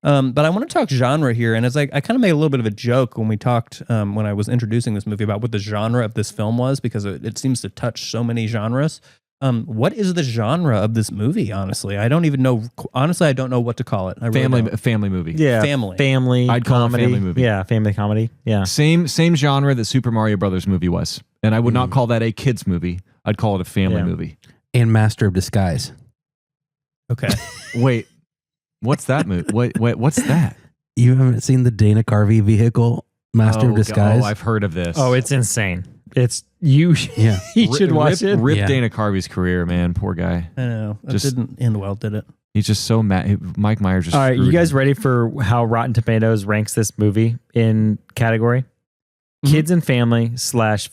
But I want to talk genre here, and it's like I kind of made a little bit of a joke when we talked when I was introducing this movie about what the genre of this film was, because it seems to touch so many genres. What is the genre of this movie? Honestly, I don't even know. Honestly, I don't know what to call it. I really don't. Family movie. Yeah. Family. I'd call it a comedy. family movie. Yeah. Family comedy. Yeah. Same genre that Super Mario Brothers movie was, and I would not call that a kids movie. I'd call it a family movie. And Master of Disguise. Okay. Wait, what's that movie? Wait, what's that? You haven't seen the Dana Carvey vehicle, Master of Disguise? Oh, I've heard of this. Oh, it's insane. It's you. Yeah. You should watch it. Rip Yeah. Dana Carvey's career, man. Poor guy. I know. That Just- didn't end well, did it? He's just so mad. Mike Myers just. All right, you screwed guys him. ready for how Rotten Tomatoes ranks this movie in category? Kids and family /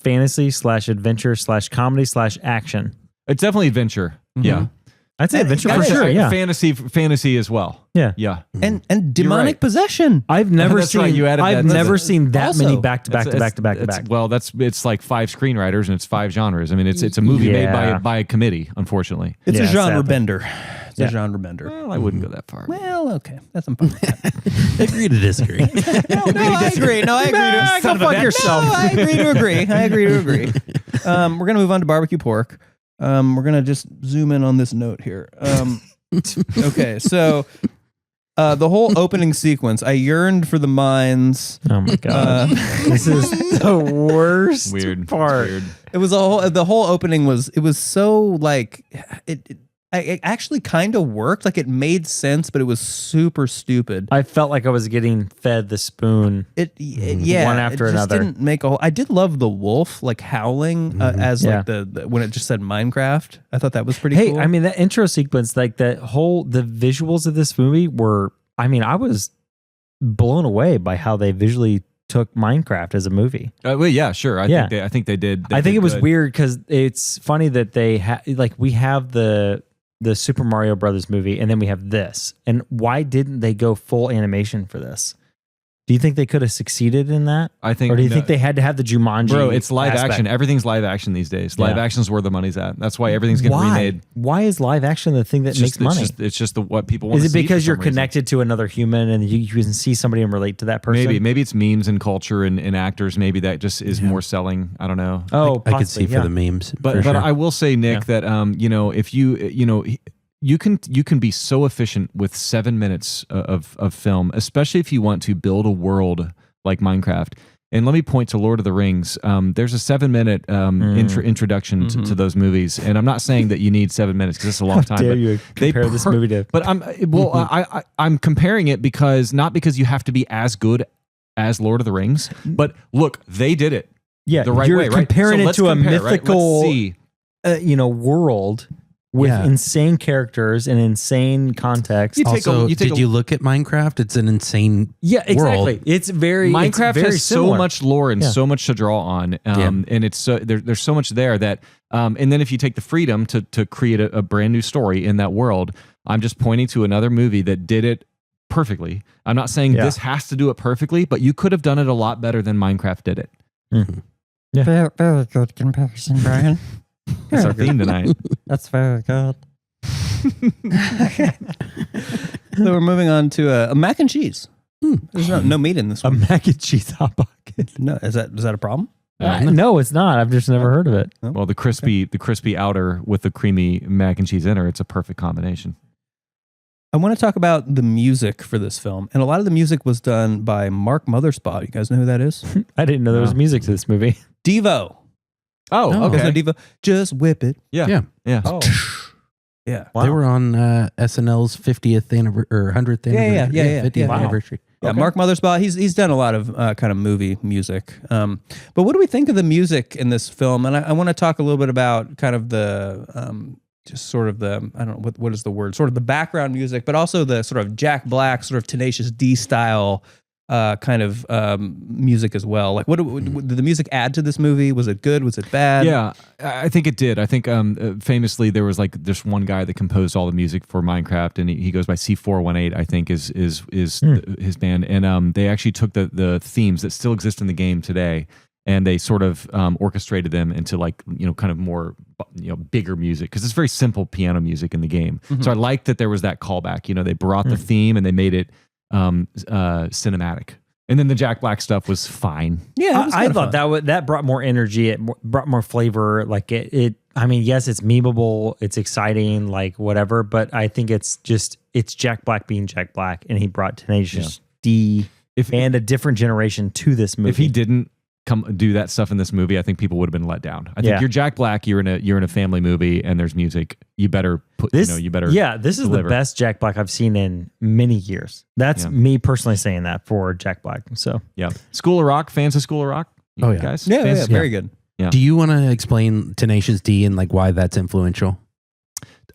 fantasy / adventure / comedy / action. It's definitely adventure. Yeah, I'd say adventure I'd for say sure. Yeah. fantasy as well. Yeah. Yeah. And demonic right. possession. I've never That's seen. right, you added I've that. never That's seen that Also, many back to back to It's- back to back to it's- back. Well, it's like 5 screenwriters and it's 5 genres. I mean, it's a movie made Yeah. by a committee. Unfortunately, It's a Yeah, genre sadly. bender. It's Yeah. a genre bender. well, I wouldn't go that far. Well, okay. That's I'm fine with that. Agree to disagree. No, I agree. No, I agree. To, Go fuck yourself. No, I agree to agree. I agree to agree. We're gonna move on to barbecue pork. We're gonna just zoom in on this note here. Okay, so the whole opening sequence, I yearned for the mines. Oh my god, this is the worst Weird part. Weird. It was the whole opening was so like it actually kind of worked. Like it made sense, but it was super stupid. I felt like I was getting fed the spoon. Yeah, One after it just another. Didn't make a whole. I did love the wolf like howling as Yeah. like the when it just said Minecraft. I thought that was pretty. Hey, cool. I mean that intro sequence, like the visuals of this movie were. I mean, I was blown away by how they visually took Minecraft as a movie. Well, yeah, sure. I think they did. I think did it was good. weird because it's funny that they we have the Super Mario Brothers movie, and then we have this. And why didn't they go full animation for this? Do you think they could have succeeded in that? I think. Or do you no- think they had to have the Jumanji? Bro, it's live aspect? action. Everything's live action these days. Live Yeah. action's where the money's at. That's why everything's getting Why? remade. Why is live action the thing that It's makes just, money? It's just what people want Is to it see because for you're some reason. connected to another human and you can see somebody and relate to that person? Maybe it's memes and culture and actors. Maybe that just is more selling. I don't know. Oh, I could see possibly, for the memes. But for sure. I will say, Nick, that if you can be so efficient with 7 minutes of film, especially if you want to build a world like Minecraft. And let me point to Lord of the Rings. There's a 7-minute introduction to those movies, and I'm not saying that you need 7 minutes because it's a long time. dare but you they compare this movie to- But I'm comparing it not because you have to be as good as Lord of the Rings, but look, they did it. Yeah, the right you're way, right? comparing So it let's to compare, a right? Let's mythical, see. world with Yeah. insane characters and insane context. also, did you look at Minecraft? It's an insane Yeah, exactly. world. It's very Minecraft it's very has similar. so much lore and Yeah. so much to draw on, and it's so there's so much there that, and then if you take the freedom to create a brand new story in that world, I'm just pointing to another movie that did it perfectly. I'm not saying this has to do it perfectly, but you could have done it a lot better than Minecraft did it. Mm-hmm. Very, very good comparison, Brian. That's our theme tonight. That's very good. So we're moving on to a mac and cheese. There's no meat in this A one. mac and cheese hot pocket. No, is that a problem? No, it's not. I've just never heard of it. Well, the crispy outer with the creamy mac and cheese inner, it's a perfect combination. I want to talk about the music for this film, and a lot of the music was done by Mark Mothersbaugh. You guys know who that is? I didn't know there was music to this movie. Devo. Oh, You guys know okay. Devo. Just whip it. Yeah. Oh, Yeah. wow. They were on SNL's 50th anniversary or 100th anniversary. Yeah. 50th Wow. anniversary. Yeah, Okay. Mark Mothersbaugh, he's done a lot of kind of movie music. But what do we think of the music in this film? And I want to talk a little bit about kind of the just sort of the, I don't know, what is the word? Sort of the background music, but also the sort of Jack Black, sort of Tenacious D style kind of music as well. Like, what did the music add to this movie? Was it good? Was it bad? Yeah, I think it did. I think famously there was like this one guy that composed all the music for Minecraft, and he goes by C418. I think is his band, and they actually took the themes that still exist in the game today, and they sort of orchestrated them into like kind of more bigger music, because it's very simple piano music in the game. So I like that there was that callback. They brought the theme and they made it cinematic. And then the Jack Black stuff was fine. Yeah, I thought that brought more energy. It brought more flavor. Like it. I mean, yes, it's memeable. It's exciting, like whatever. But I think it's Jack Black being Jack Black, and he brought Tenacious D and a different generation to this movie. If he didn't come do that stuff in this movie, I think people would have been let down. I think you're Jack Black. You're in a family movie, and there's music. You better put. This, you better. Yeah, this is deliver. the best Jack Black I've seen in many years. That's me personally saying that for Jack Black. So Yeah, School of Rock. Fans of School of Rock. Oh, yeah. guys. Yeah, Fans? very good. Yeah. Do you want to explain Tenacious D and like why that's influential?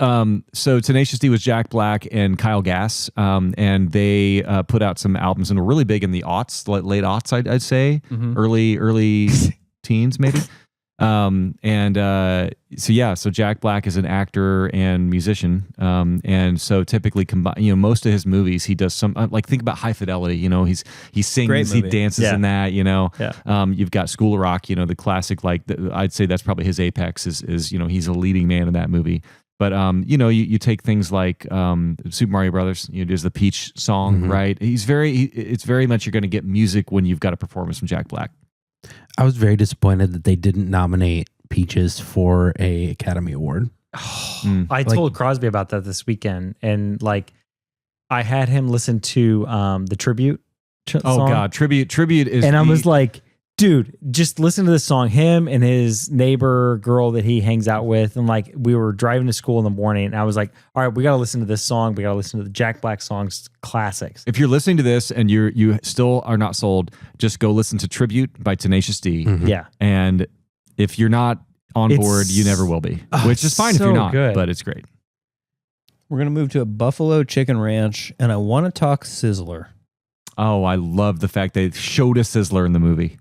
So Tenacious D was Jack Black and Kyle Gass, and they put out some albums and were really big in the aughts, late aughts, I'd say, early teens maybe. So Jack Black is an actor and musician, and so typically most of his movies he does some like think about High Fidelity. He sings, he dances in that. You've got School of Rock. The classic I'd say that's probably his apex is he's a leading man in that movie. But you take things like Super Mario Brothers. There's the Peach song, right? It's very much you're going to get music when you've got a performance from Jack Black. I was very disappointed that they didn't nominate Peaches for a Academy Award. I told Crosby about that this weekend, and I had him listen to the tribute. Oh song, God, tribute is. and I was like, dude, just listen to this song. Him and his neighbor girl that he hangs out with, and we were driving to school in the morning, and I was like, all right, we got to listen to this song. We got to listen to the Jack Black songs, classics. If you're listening to this and you still are not sold, just go listen to Tribute by Tenacious D. Yeah, and if you're not on board, you never will be, which is fine if you're not, but it's great. We're going to move to a Buffalo Chicken Ranch, and I want to talk Sizzler. Oh, I love the fact they showed a Sizzler in the movie.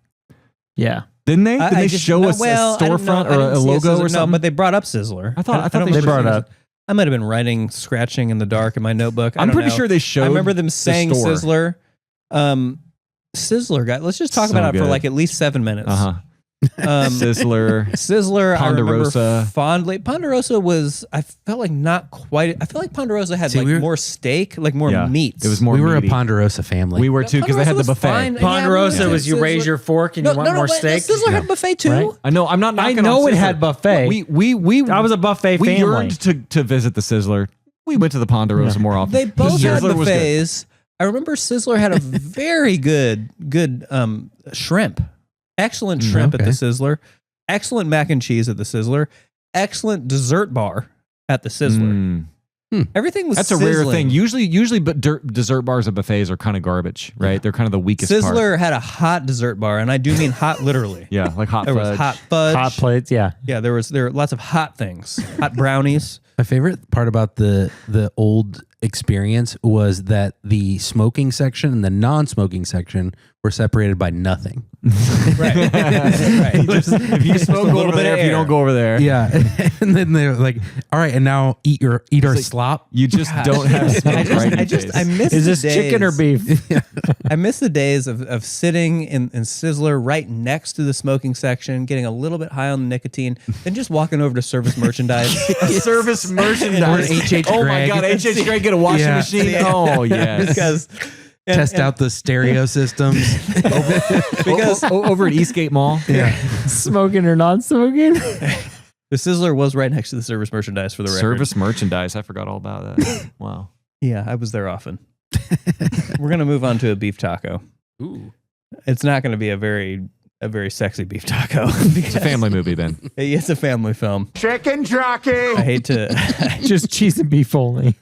yeah. Didn't they? Did they show a storefront or a logo or something? No, but they brought up Sizzler. I thought don't they remember brought it seeing up. I might have been scratching in the dark in my notebook. I'm pretty sure they showed. I remember them saying store. Sizzler. Sizzler, guy. Let's just talk So about it for good. at least 7 minutes. Sizzler. Sizzler, Ponderosa. I remember fondly. Ponderosa was, I felt like not quite. I feel like Ponderosa had more steak, more meats. It was more. We were meaty. a Ponderosa family. We were too because they had the Ponderosa was buffet. fine. Ponderosa Yeah, was you raise Sizzler- your fork and you want more steak. Sizzler had buffet too. Right? I know. I'm not. I knocking know on it Sizzler. had buffet. We. I was a buffet We family. yearned to visit the Sizzler. We went to the Ponderosa more often. They both The had Sizzler was good. buffets. I remember Sizzler had a very good shrimp. Excellent shrimp at the Sizzler. Excellent mac and cheese at the Sizzler. Excellent dessert bar at the Sizzler. Everything was That's a rare thing. Usually, but dessert bars at buffets are kind of garbage, right? Yeah. They're kind of the weakest Sizzler part. had a hot dessert bar, and I do mean hot literally. Yeah, like hot There fudge. was hot fudge. Hot plates, yeah. Yeah, there were lots of hot things. Hot brownies. My favorite part about the old experience was that the smoking section and the non-smoking section we're separated by nothing. Right. If you smoke over there, if you don't go over there, Yeah. And then they're like, all right, and now eat our slop. you just don't have smoke right in your face. I miss Is the this days, chicken or beef? I miss the days of sitting in Sizzler right next to the smoking section, getting a little bit high on the nicotine, then just walking over to service merchandise. Service merchandise. Or H.H. Oh my Greg. God, H.H. Greg get a washing Yeah. machine. Oh yes. because Test out the stereo systems. because over at Eastgate Mall. Yeah. Smoking or non-smoking? the Sizzler was right next to the service merchandise for the record. Service merchandise. I forgot all about that. Wow. Yeah, I was there often. We're gonna move on to a beef taco. Ooh. It's not going to be a very sexy beef taco. It's a family movie, Ben. It's a family film. Chicken jockey. I hate to. Just cheese and beef only.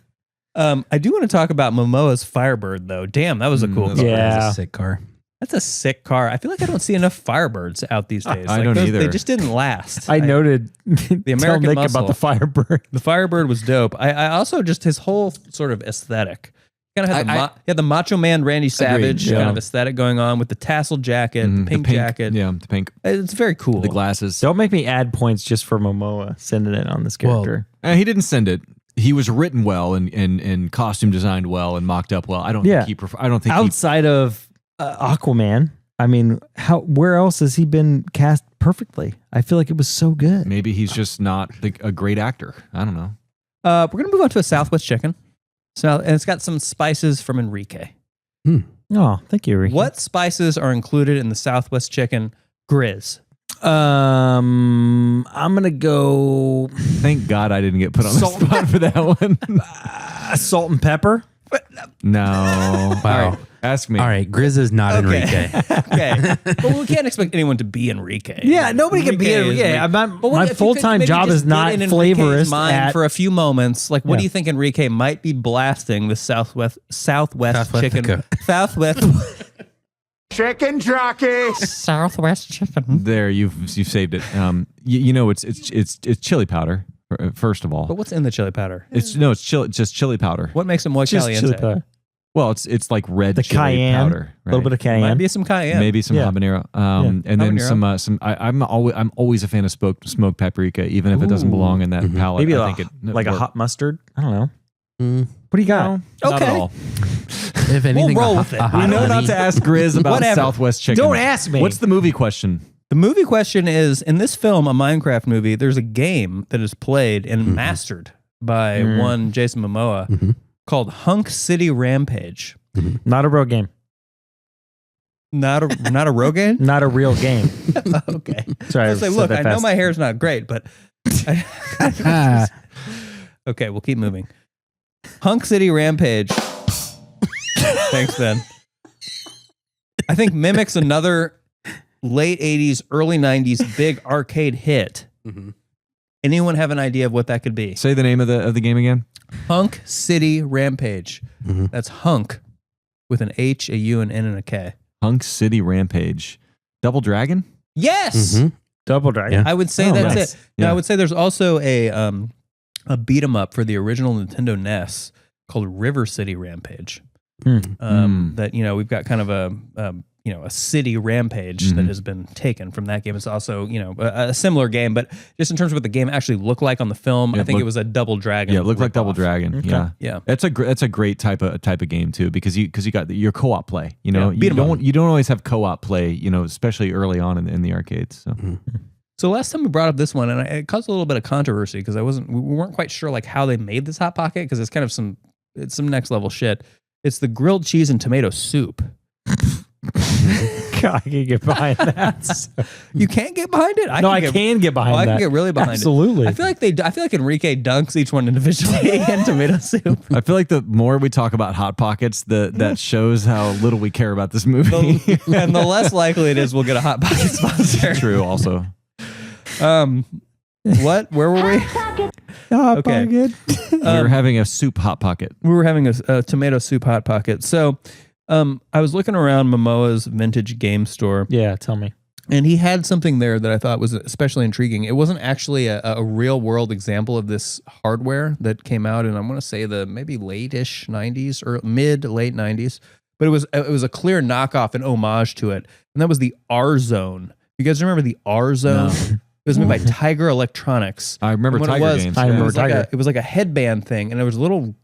I do want to talk about Momoa's Firebird, though. Damn, that was a cool car. Yeah. That's a sick car. That's a sick car. I feel like I don't see enough Firebirds out these days. I don't either. They just didn't last. I noted the American Nick muscle. about the Firebird. The Firebird was dope. I also just his whole sort of aesthetic. Kind of had the Macho Man Randy Savage yeah. kind of aesthetic going on with the tassel jacket, the pink jacket. Yeah, the pink. It's very cool. The glasses. Don't make me add points just for Momoa sending it on this character. He didn't send it. He was written well and costume designed well and mocked up well. I don't Yeah. think I don't think Outside of Aquaman, I mean, where else has he been cast perfectly? I feel like it was so good. maybe he's just not a great actor. I don't know. We're gonna move on to a Southwest chicken. So, and it's got some spices from Enrique. Oh, thank you, Ricky. What spices are included in the Southwest chicken? Gris. I'm gonna go Thank God I didn't get put on the Salt. spot for that one. salt and pepper. No. Wow. All right. Ask me. All right, Grizz is not Enrique. Okay, but we can't expect anyone to be Enrique. Yeah, nobody can be Enrique is Enrique. But what My if you full could time maybe job just is not get in Enrique's flavorist mind at for a few moments. Like, what Yeah. do you think Enrique might be blasting the Southwest chicken? Chico. Southwest Chicken jockey. Southwest chicken. There, you've saved it. You know it's chili powder. First of all, But what's in the chili powder? it's just chili powder. What makes it more just caliente? chili powder. Well, it's like red The chili cayenne, powder. a little bit of Might cayenne. be some cayenne. Maybe some Yeah. habanero, and then Habanero. some. I'm always a fan of smoked paprika, even if it doesn't belong in that palette. Maybe I think it like a works. hot mustard. I don't know. Mm, What do you got? No, not at Okay. all. if anything, roll a with it. a We hot know not honey. to ask Grizz about Whatever. Southwest chicken. Don't ask me. What's the movie question? The movie question is, in this film, a Minecraft movie, there's a game that is played and mastered by one Jason Momoa called Hunk City Rampage. Not a real game. Not a Rogaine? Not a real game. Okay. Sorry. I was like, said look, that I know fast. my hair's not great, but okay, we'll keep moving. Hunk City Rampage. Thanks, Ben. I think mimics another late 80s, early 90s big arcade hit. Anyone have an idea of what that could be? Say the name of the game again. Hunk City Rampage. That's Hunk with an H, a U, an N, and a K. Hunk City Rampage. Double Dragon? Yes, Double Dragon. I would say Oh, that's nice. it. Now, Yeah. I would say there's also a beat 'em up for the original Nintendo NES called River City Rampage. That we've got kind of a city rampage that has been taken from that game. It's also a similar game, but just in terms of what the game actually looked like on the film, I think it was a Double Dragon. Yeah, it looked like Double ripoff. Dragon. Yeah, Yeah. That's a great type of game too, because you got your co-op play. You know, beat 'em up. you don't always have co-op play. You know, especially early on in the arcades. So. So last time we brought up this one, and it caused a little bit of controversy because we weren't quite sure like how they made this hot pocket because it's kind of some next level shit. It's the grilled cheese and tomato soup. God, I can get behind that. You can't get behind it. I can get behind I that. can get really behind Absolutely. it. I feel like Enrique dunks each one individually in tomato soup. I feel like the more we talk about hot pockets, that shows how little we care about this movie. And the less likely it is we'll get a hot pocket sponsor. True. Also, What? Where were we? Okay. we were having a soup hot pocket. We were having a tomato soup hot pocket. So, I was looking around Momoa's vintage game store, Yeah, tell me. and he had something there that I thought was especially intriguing. It wasn't actually a real world example of this hardware that came out in, I want to say, the maybe late-ish 90s or mid-late 90s, but it was a clear knockoff and homage to it, and that was the R Zone. You guys remember the R Zone? No. It was made by Tiger Electronics. I remember And what Tiger it was, games. I remember it was like Tiger. it was like a headband thing, and there was a little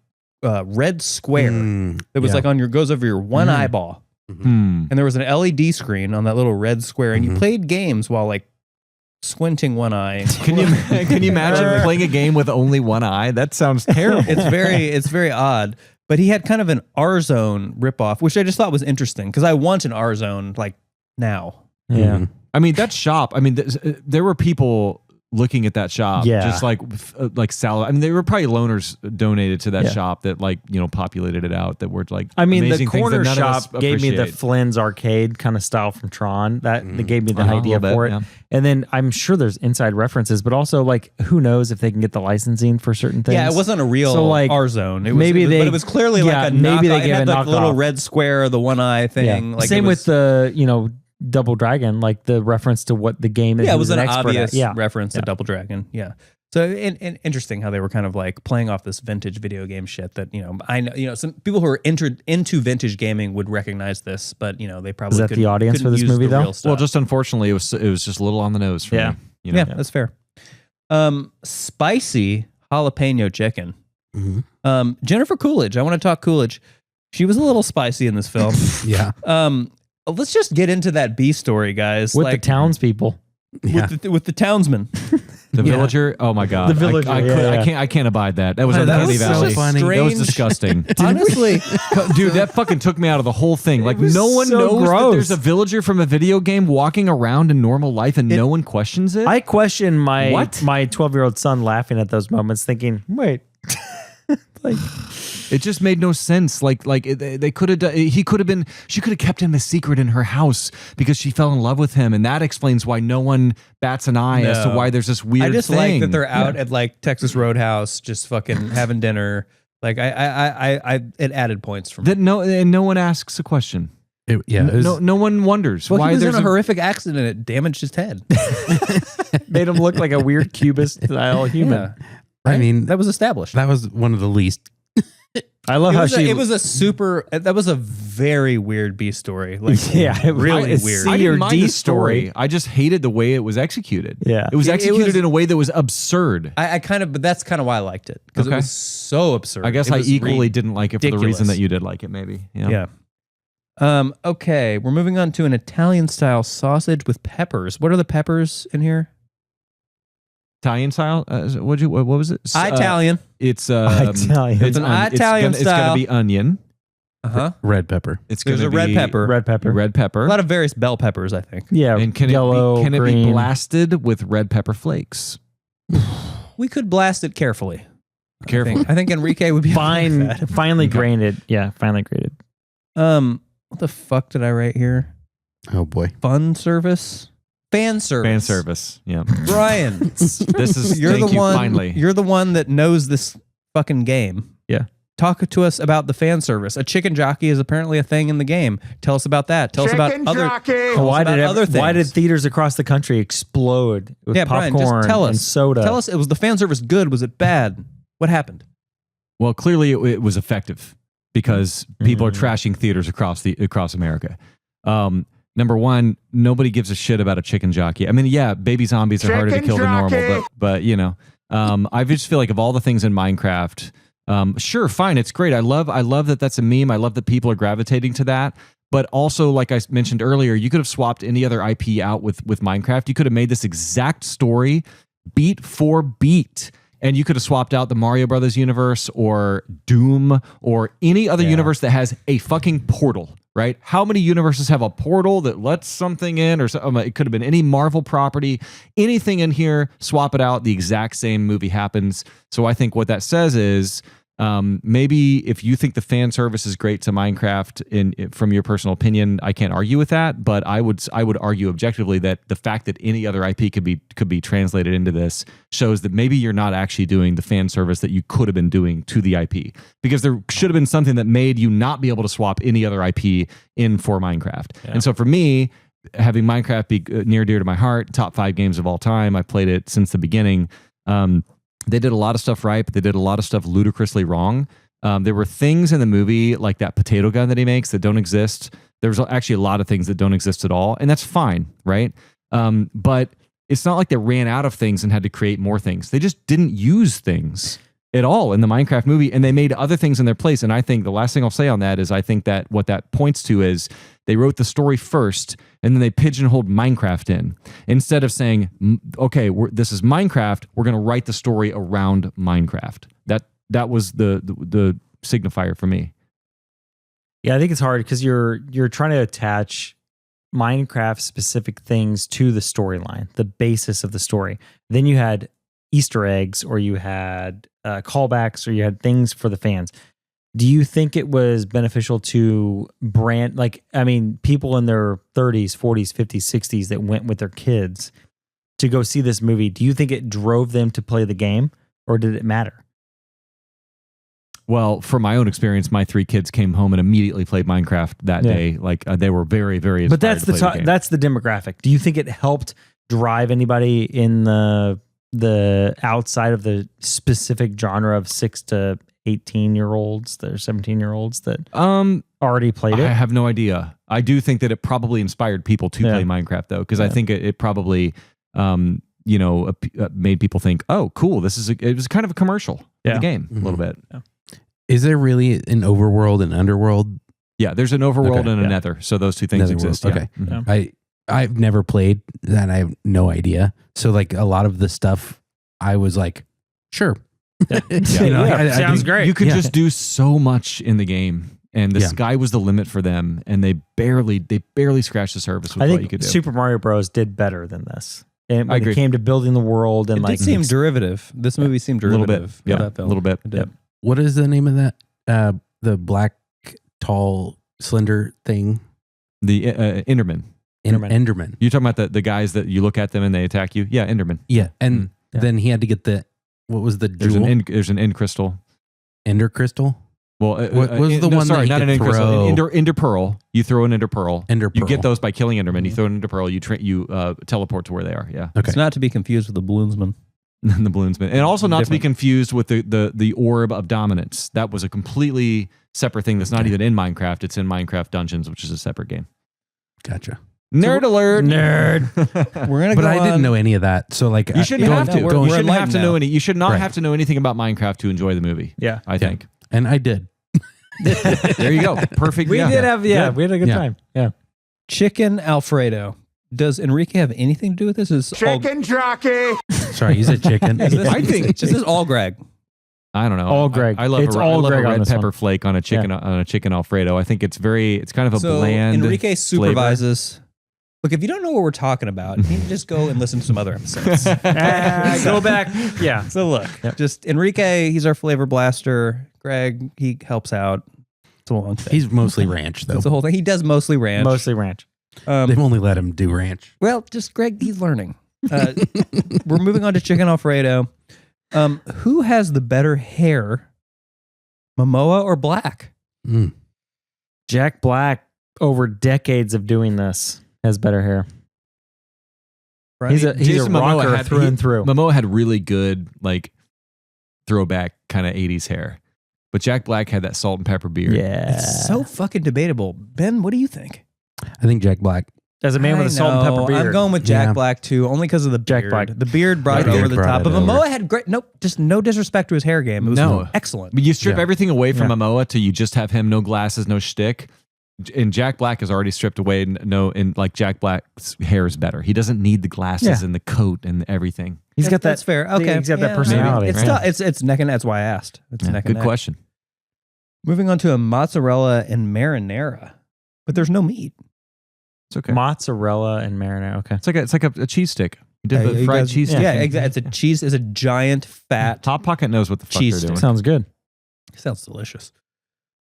red square that was like goes over your one eyeball, and there was an LED screen on that little red square, and you played games while like squinting one eye. Can you imagine playing a game with only one eye? That sounds terrible. It's very odd. But he had kind of an R Zone ripoff, which I just thought was interesting because I want an R Zone like now. Yeah. I mean, that shop. I mean, there were people looking at that shop, Yeah. just like salad. I mean, there were probably loaners donated to that shop that populated it out. That were like, I mean, the amazing things that corner none of us shop gave me the appreciate. Flynn's arcade kind of style from Tron. That gave me the idea a little for bit, it. yeah. And then I'm sure there's inside references, but also like who knows if they can get the licensing for certain things. Yeah, it wasn't a real So, like, R Zone. It was, maybe but it was clearly like a maybe knockoff. they gave it had a like the little knockoff. red square, the one eye thing. Like Same it was, with the Double Dragon, like the reference to what the game. That yeah, he it was an expert at. obvious reference to Double Dragon. Yeah. So interesting how they were kind of like playing off this vintage video game shit that I know some people who are into vintage gaming would recognize this, but they probably Is that the audience for this couldn't use movie, the though? real stuff. Well, just unfortunately, it was just a little on the nose for Yeah. me. yeah, that's fair. Spicy jalapeno chicken. Jennifer Coolidge. I want to talk Coolidge. She was a little spicy in this film. Yeah. Let's just get into that B story, guys. with the townspeople. Yeah. with the townsman. The villager. Oh my god. The villager, I can't abide that. That was That uncanny was so valley. funny. That was Strange. disgusting. Honestly, Dude, that fucking took me out of the whole thing. Like, was no one so knows that gross. there's a villager from a video game walking around in normal life and no one questions it. I question my What? my 12-year-old son laughing at those moments, thinking, "Wait, like It just made no sense. They could have. He could have been. She could have kept him a secret in her house because she fell in love with him, and that explains why no one bats an eye as to No. why there's this weird. I just thing. like that they're out at like Texas Roadhouse, just fucking having dinner. Like it added points for me. that. No one asks a question. It was, No one wonders Well, why he was in there's a horrific accident and it damaged his head. made him look like a weird cubist style human." Yeah. I mean, That was established. that was one of the least. I love It how was, she. it was a super. That was a very weird B story. Like, Yeah, it was really it's weird. C I or didn't mind D the story. I just hated the way it was executed. Yeah. it was It executed was- in a way that was absurd. I kind of, but that's kind of why I liked it because Okay. it was so absurd. I guess It I was equally didn't like it for the ridiculous. reason that you did like it. Maybe. Yeah. Okay, we're moving on to an Italian style sausage with peppers. What are the peppers in here? Italian style. What was it? Italian. It's Italian. It's an on- Italian it's gonna style. be onion. Uh-huh. Red pepper. It's There's gonna a red be pepper. red pepper. Red pepper. A lot of various bell peppers, I think. Yeah, And can yellow, it be green. blasted with red pepper flakes? We could blast it carefully. Careful. I think Enrique would be Fine, fine. finely grated. Yeah, finely grated. What the fuck did I write here? Oh boy. Fun service? Fan service. Fan service. Yeah. Brian, This is you're thank the you, one. finally. You're the one that knows this fucking game. Yeah. Talk to us about the fan service. A chicken jockey is apparently a thing in the game. Tell us about that. Tell us about other. Tell us about other things. Why did theaters across the country explode with Brian, popcorn just tell us. and soda? Tell us. Was the fan service good? Was it bad? What happened? Well, clearly it was effective because people are trashing theaters across America. Number one, nobody gives a shit about a chicken jockey. I mean, yeah, baby zombies are harder to kill than normal, but I just feel like of all the things in Minecraft, sure, fine, it's great. I love that that's a meme. I love that people are gravitating to that. But also, like I mentioned earlier, you could have swapped any other IP out with Minecraft. You could have made this exact story beat for beat. And you could have swapped out the Mario Brothers universe or Doom or any other universe that has a fucking portal, right? How many universes have a portal that lets something in or something? It could have been any Marvel property, anything in here, swap it out. The exact same movie happens. So I think what that says is maybe if you think the fan service is great to Minecraft from your personal opinion, I can't argue with that, but I would argue objectively that the fact that any other IP could be translated into this shows that maybe you're not actually doing the fan service that you could have been doing to the IP, because there should have been something that made you not be able to swap any other IP in for Minecraft. And so for me, having Minecraft be near and dear to my heart, top 5 games of all time, I played it since the beginning. They did a lot of stuff right, but they did a lot of stuff ludicrously wrong. There were things in the movie like that potato gun that he makes that don't exist. There's actually a lot of things that don't exist at all, and that's fine, right? But it's not like they ran out of things and had to create more things. They just didn't use things at all in the Minecraft movie, and they made other things in their place. And I think the last thing I'll say on that is I think that what that points to is they wrote the story first, and then they pigeonholed Minecraft in. Instead of saying, okay, this is Minecraft, we're going to write the story around Minecraft. That was the signifier for me. Yeah, I think it's hard because you're trying to attach Minecraft specific things to the storyline, the basis of the story. Then you had Easter eggs, or you had callbacks, or you had things for the fans. Do you think it was beneficial to brand, people in their 30s, 40s, 50s, 60s that went with their kids to go see this movie? Do you think it drove them to play the game, or did it matter? Well, from my own experience, my 3 kids came home and immediately played Minecraft that day. They were very, very. But that's that's the demographic. Do you think it helped drive anybody in the outside of the specific genre of 6 to 18-year-olds, that are 17-year-olds that already played it? I have no idea. I do think that it probably inspired people to play Minecraft, though, because I think it probably made people think, oh, cool, it was kind of a commercial for the game a little bit. Yeah. Is there really an overworld and underworld? Yeah, there's an overworld and a nether. So those two things Netherworld, exist. okay. Yeah. Yeah. I've never played that. I have no idea. So like a lot of the stuff, I was like, sure. Sounds great. You could just do so much in the game, and the sky was the limit for them, and they barely scratched the surface with what you could do. Super Mario Bros. Did better than this. And I when agree. it came to building the world and It did seem derivative. This movie seemed derivative. Yeah, that film. a little bit. It did. What is the name of that? The black, tall, slender thing? The Enderman. Enderman. You're talking about the guys that you look at them and they attack you? Yeah, Enderman. Yeah. And then he had to get what was the There's jewel? there's an end crystal. Ender crystal? Well, what was the one sorry, that not he an could end crystal. throw? Ender pearl. You throw an ender pearl. Ender You pearl. get those by killing Enderman. You throw an ender pearl. You teleport to where they are. Yeah. Okay. It's not to be confused with the balloonsman. The balloonsman, and also not to be confused with the orb of dominance. That was a completely separate thing. That's not even in Minecraft. It's in Minecraft Dungeons, which is a separate game. Gotcha. Nerd alert! Nerd. We're gonna. But go I didn't on. know any of that. So like, You shouldn't have to. we're You shouldn't have enlightened to know now. any. You should not Right. have to know anything about Minecraft to enjoy the movie. Yeah. I think. And I did. There you go. Perfect. We did have, we had a good Yeah. time. Yeah. Chicken Alfredo. Does Enrique have anything to do with this? Is Chicken jockey. Sorry, you said chicken. I think this is all Greg. I don't know. All Greg. I love It's a, all I love Greg a on red this pepper one. flake on a chicken Alfredo. I think it's kind of a So bland. Enrique supervises. Look, if you don't know what we're talking about, you need to just go and listen to some other episodes. Go back. Yeah. So look, just Enrique, he's our flavor blaster. Greg, he helps out. It's a long thing. He's mostly ranch though. It's the whole thing. He does mostly ranch. Mostly ranch. They've only let him do ranch. Well, just Greg, he's learning. We're moving on to chicken Alfredo. Who has the better hair, Momoa or Black? Jack Black, over decades of doing this, has better hair. Right? He's a Jason Momoa rocker had- through and through. Momoa had really good throwback kind of 80s hair, but Jack Black had that salt and pepper beard. Yeah. It's so fucking debatable. Ben, what do you think? I think Jack Black. As a man with a salt and pepper beard. I'm going with Jack Yeah. Black too, only because of the beard. Jack Black. The beard brought it The over beard the brought top. it But over. Momoa had great. Nope, just no disrespect to his hair game. It was No. excellent. But you strip Yeah. everything away from Yeah. Momoa to you just have him, no glasses, no shtick. And Jack Black is already stripped away. And Jack Black's hair is better. He doesn't need the glasses and the coat and everything. He's got that. That's fair. Okay, He's got that Yeah, personality. It's right? tough. It's neck and that's why I asked. It's Yeah, neck and good neck. question. Moving on to a mozzarella and marinara, but there's no meat. It's okay. Mozzarella and marinara. Okay. It's like a cheese stick. You did Yeah, the you fried guys- cheese Yeah, stick. exactly. It's a cheese. It's a giant fat. Hot Pocket knows what the fuck Cheese they're doing. Sounds good. Sounds delicious.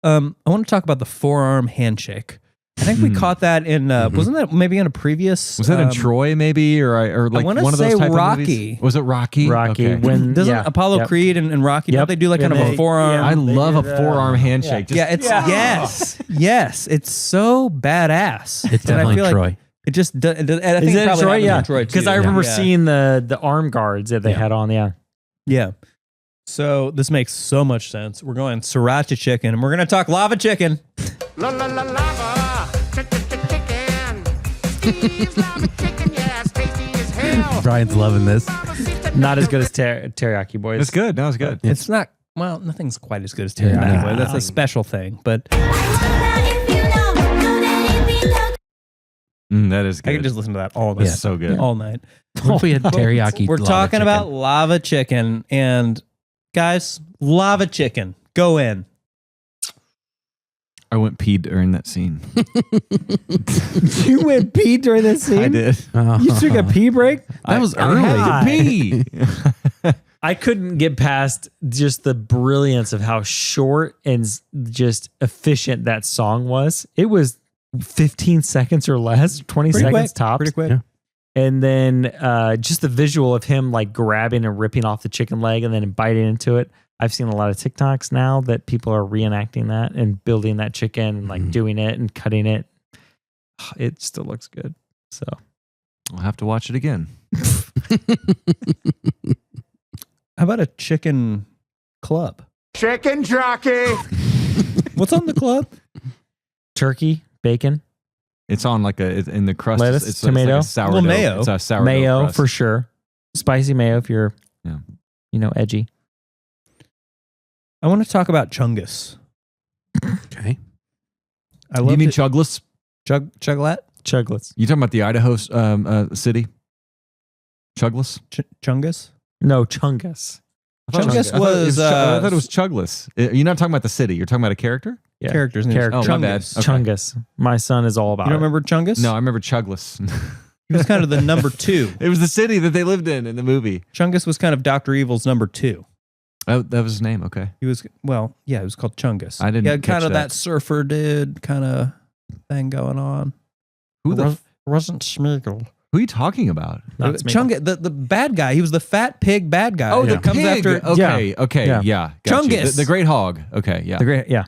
I want to talk about the forearm handshake. I think we caught that in. Wasn't that maybe in a previous? Was that in Troy maybe or like wanna one of those say type Rocky. of movies? Was it Rocky? Rocky. Okay. When Doesn't yeah. Apollo Yep. Creed and Rocky? Yep. Don't they do like kind of And a they- forearm? I They love a did, forearm handshake. Just- Yeah, it's yes. It's so badass. It's And I definitely feel like Troy. it just. And I think Is it it probably Troy? happens Yeah. in Troy too. Because I remember Yeah. seeing the arm guards that they Yeah. had on. Yeah. Yeah. So this makes so much sense. We're going sriracha chicken, and we're going to talk lava chicken. La la la lava, chicken. Steve's lava chicken, yeah, it's tasty as hell. Brian's loving this. Not as good as teriyaki boys. It's good. That was good. It's not, well, nothing's quite as good as teriyaki. Boy. That's a special thing, but That is good. I could just listen to that all night. That's so good. All night. What if we had teriyaki? We're lava talking chicken? about lava chicken, and guys, lava chicken, go in. I went pee during that scene. You went pee during this scene? I did. You took a pee break? That was I early. had to pee. I couldn't get past just the brilliance of how short and just efficient that song was. It was 15 seconds or less, 20 Pretty seconds quick. tops. Pretty quick. Yeah. And then just the visual of him like grabbing and ripping off the chicken leg and then biting into it. I've seen a lot of TikToks now that people are reenacting that and building that chicken and like doing it and cutting it. It still looks good. So I'll have to watch it again. How about a chicken club? Chicken jockey. What's on the club? turkey, bacon, It's on like in the crust. Lettuce, it's tomato. like a sourdough. Well, mayo. It's a sourdough mayo crust. for sure. Spicy mayo if you're, edgy. I want to talk about Chungus. Okay. I love You mean Chugless? Chuglet? Chuglets. You talking about the Idaho city? Chugless? Chungus? No, Chungus. Chungus I was I thought it was Chugless. You're not talking about the city. You're talking about a character? Yeah. character's name. Character. Oh, my bad. Chungus. Okay. Chungus. My son is all about You don't it. remember Chungus? No, I remember Chugless. He was kind of the number 2. It was the city that they lived in the movie. Chungus was kind of Dr. Evil's number 2. Oh, that was his name. Okay. He was, well, yeah, it was called Chungus. I didn't He had kind catch of that. that surfer dude kind of thing going on. Who the? Wasn't Smeagol. Who are you talking about? Not Smeagol. Chungus, the bad guy. He was the fat pig bad guy. Oh, that the comes pig. after. Okay. Okay. Yeah. Yeah. Got you. Chungus. The great hog. Okay. Yeah. The great, yeah.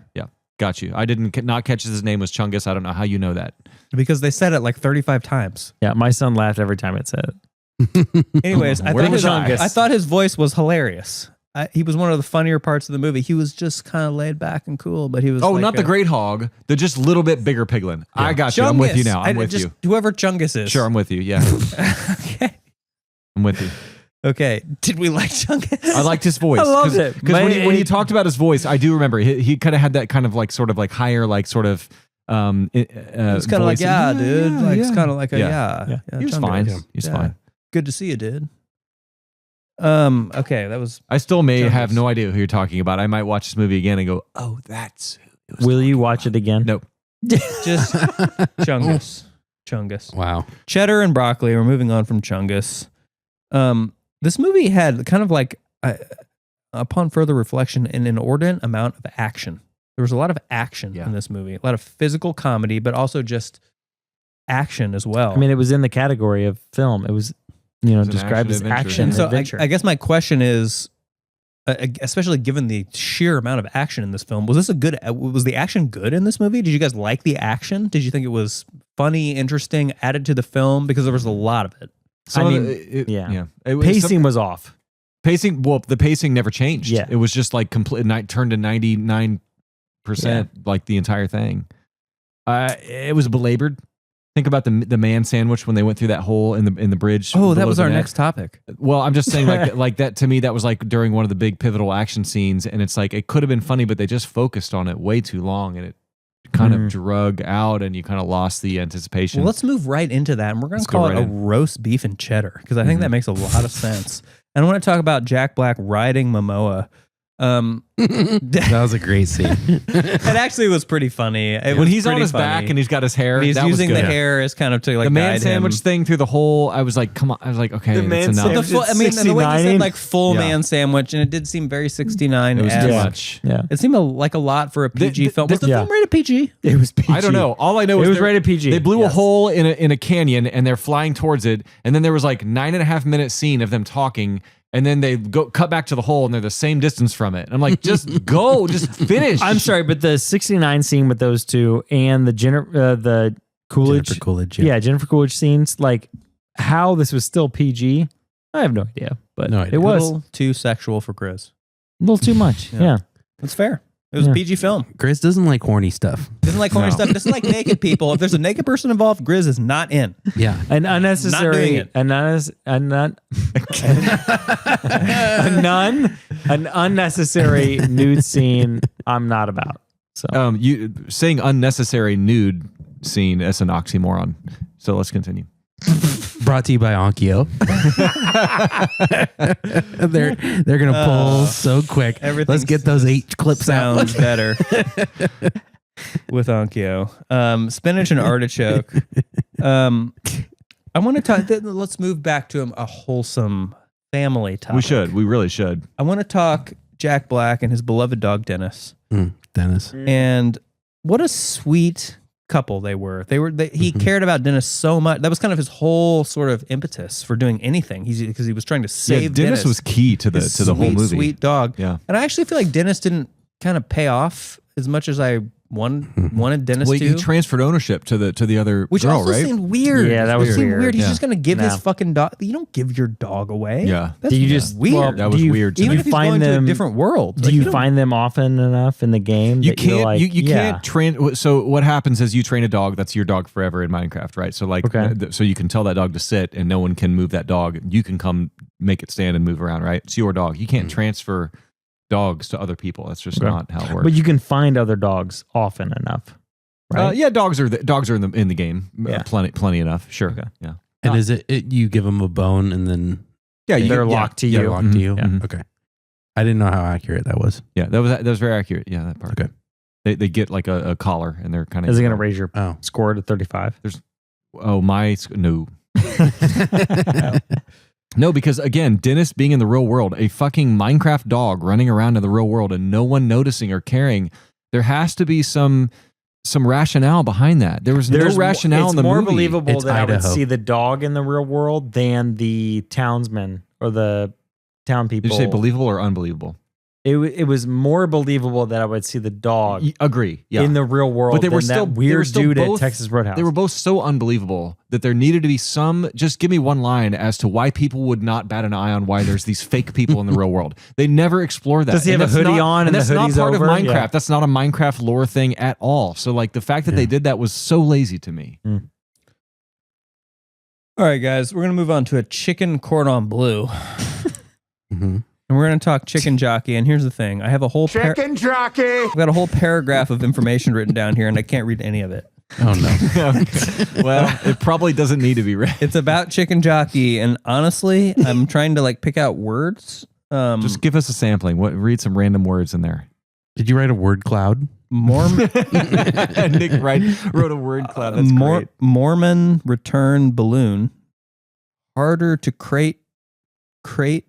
Got you. I didn't not catch his name was Chungus. I don't know how you know that. Because they said it like 35 times. Yeah, my son laughed every time it said it. Anyways, Where was I? I thought his voice was hilarious. He was one of the funnier parts of the movie. He was just kind of laid back and cool, but he was. Oh, like not the great hog. The just little bit bigger piglin. I got you. I'm with you now. I'm with you. Whoever Chungus is. Sure, I'm with you. Yeah. Okay. I'm with you. Okay. Did we like Chungus? I liked his voice. I loved it. Because when you talked about his voice, I do remember he kind of had that kind of like sort of like higher like sort of It's kind of like, yeah, dude. Like, it's kind of like a, yeah. He was Chungus. fine. Yeah. He was Yeah. fine. Good to see you, dude. Okay, that was. I still may Chungus. have no idea who you're talking about. I might watch this movie again and go, oh, that's who it was Will you talking watch about. it again? Nope. Just Chungus. Wow. Cheddar and broccoli. We're moving on from Chungus. This movie had kind of like, upon further reflection, an inordinate amount of action. There was a lot of action in this movie, a lot of physical comedy, but also just action as well. I mean, it was in the category of film. It was, an described as action-adventure. action and so adventure. I guess my question is, especially given the sheer amount of action in this film, was the action good in this movie? Did you guys like the action? Did you think it was funny, interesting, added to the film? Because there was a lot of it. Pacing was off. Pacing, well, the pacing never changed. Yeah. It was just like complete, turned to 99%, like the entire thing. It was belabored. Think about the man sandwich when they went through that hole in the bridge. Oh, that below was the our net. next topic. Well, I'm just saying like that to me, that was like during one of the big pivotal action scenes. And it's like, it could have been funny, but they just focused on it way too long and it kind of drug out and you kind of lost the anticipation. Well, let's move right into that. And we're going to Let's go call it right a in. roast beef and cheddar because I think that makes a lot of sense. And I want to talk about Jack Black riding Momoa. That was a great scene. It actually was pretty funny. when he's on his back and he's got his hair, and he's that was using the good. hair as kind of to like The man guide sandwich him. thing through the hole, I was like, come on. I was like, okay, The that's man enough. sandwich. The full, I mean, the way he 69. said like full Yeah. man sandwich, and it did seem very 69. It was as- too much. Yeah. It seemed like a lot for a PG film. Was the yeah. film rated PG? It was PG. I don't know. All I know is It was they're- rated PG. They blew a Yes. hole in a canyon and they're flying towards it. And then there was like 9.5 minute scene of them talking. And then they cut back to the hole and they're the same distance from it. And I'm like, just go, just finish. I'm sorry, but the 69 scene with those two and the Coolidge, Jennifer Coolidge. Jennifer Coolidge scenes, like how this was still PG, I have no idea. But No idea. it A was. little too sexual for Gris. little too much. Yeah. That's fair. It was a PG film. Gris doesn't like horny stuff. Doesn't like horny stuff. Doesn't like naked people. If there's a naked person involved, Gris is not in. Yeah. An unnecessary, an unnecessary nude scene. I'm not about. So you saying unnecessary nude scene as an oxymoron. So let's continue. Brought to you by Onkyo. they're gonna pull so quick. Let's get those 8 clips out. Sounds better with Onkyo. Spinach and artichoke. I want to talk. Let's move back to a wholesome family topic. We should. We really should. I want to talk Jack Black and his beloved dog Dennis. Dennis. And what a sweet couple they were. He cared about Dennis so much. That was kind of his whole sort of impetus for doing anything. Because he was trying to save Dennis was key to the whole movie. Sweet dog. Yeah. And I actually feel like Dennis didn't kind of pay off as much as I wanted Dennis to. He transferred ownership to the other which girl, also right? seemed weird. Yeah, that was weird. He's Yeah. just gonna give his fucking dog. You don't give your dog away. Yeah. That's do you just weird. well, That was weird to Even me. if he's find going to them- a different world. Do you find them often enough in the game? You that you're can't. like, you can't train. So what happens is you train a dog. That's your dog forever in Minecraft, right? So like, so you can tell that dog to sit, and no one can move that dog. You can come make it stand and move around, right? It's your dog. You can't transfer dogs to other people. That's just not how it works. But you can find other dogs often enough. Right? Yeah, dogs are in the game. Yeah. Plenty enough. Sure. Okay. Yeah. And is it you give them a bone and then they're locked to you. they're locked to you? Yeah. Okay. I didn't know how accurate that was. Yeah, that was very accurate. Yeah, that part. Okay. They get like a collar, and they're kind of. Is it going to raise your score to 35? No. No, because again, Dennis being in the real world, a fucking Minecraft dog running around in the real world and no one noticing or caring, there has to be some rationale behind that. There was no rationale in the movie. It's more believable It's that I would Idaho. see the dog in the real world than the townsman or the town people. Did you say believable or unbelievable? It was more believable that I would see the dog Agree. Yeah. in the real world But they were than still that weird dude both, at Texas Roadhouse. They were both so unbelievable that there needed to be some. Just give me one line as to why people would not bat an eye on why there's these fake people in the real world. They never explore that. Does he have a hoodie on and that's the not hoodie's part over? of Minecraft. Yeah. That's not a Minecraft lore thing at all. So like the fact that they did that was so lazy to me. All right, guys, we're gonna move on to a chicken cordon bleu. And we're going to talk chicken jockey. And here's the thing. I have a whole Chicken jockey. I've got a whole paragraph of information written down here, and I can't read any of it. Oh no. Well, it probably doesn't need to be read. It's about chicken jockey, and honestly, I'm trying to like pick out words. Just give us a sampling. Read some random words in there. Did you write a word cloud? Mormon Nick wrote a word cloud. That's great. Mormon return balloon. Harder to crate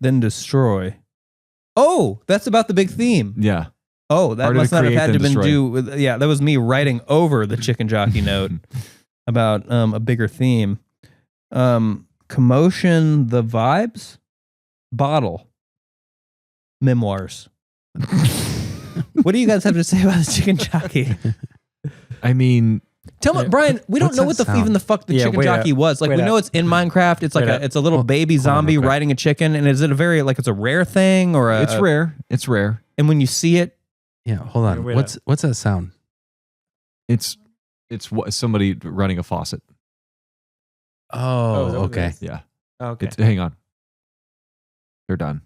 than destroy. Oh, that's about the big theme. Yeah. Oh, that Harder must to not have create had to than been destroy. do with, yeah, that was me writing over the chicken jockey note about a bigger theme. Commotion, the vibes, bottle, memoirs. What do you guys have to say about the chicken jockey? I mean, Tell me, Brian, we don't What's know that what the sound? even the fuck the chicken jockey was. Like we know it's in Minecraft. It's like it's a little baby zombie riding a chicken, and is it a very like it's a rare thing or it's rare. It's rare. And when you see it, Yeah, hold on. Wait What's that sound? It's somebody running a faucet. Oh, is that what it okay. is? Yeah. Okay. Hang on. They're done.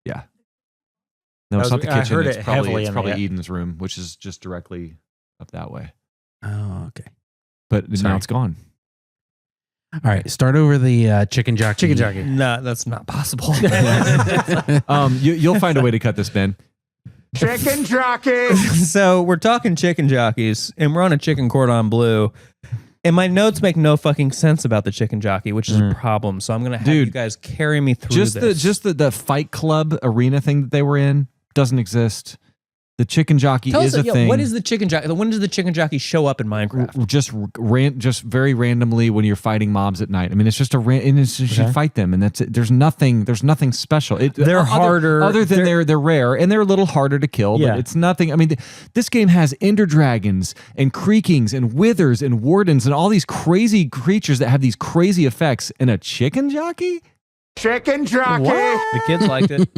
Yeah. No, it's not the I kitchen. heard It's it probably, heavily it's in probably the- Eden's room, which is just directly up that way. Oh, okay. But Sorry. now it's gone. All right, start over the chicken jockey. Chicken jockey. nah, that's not possible. You'll find a way to cut this, Ben. Chicken jockey. So we're talking chicken jockeys, and we're on a chicken cordon bleu. And my notes make no fucking sense about the chicken jockey, which is a problem. So I'm gonna have you guys carry me through this. The Fight Club arena thing that they were in doesn't exist. The chicken jockey Tell is us, a thing. what is the chicken jockey? When does the chicken jockey show up in Minecraft? Just very randomly when you're fighting mobs at night. I mean, it's just you fight them, and that's it. There's nothing special. They're harder. Other than they're rare and they're a little harder to kill. Yeah. But it's nothing. I mean, this game has ender dragons and creakings and withers and wardens and all these crazy creatures that have these crazy effects. And a chicken jockey? Chicken jockey. The kids liked it.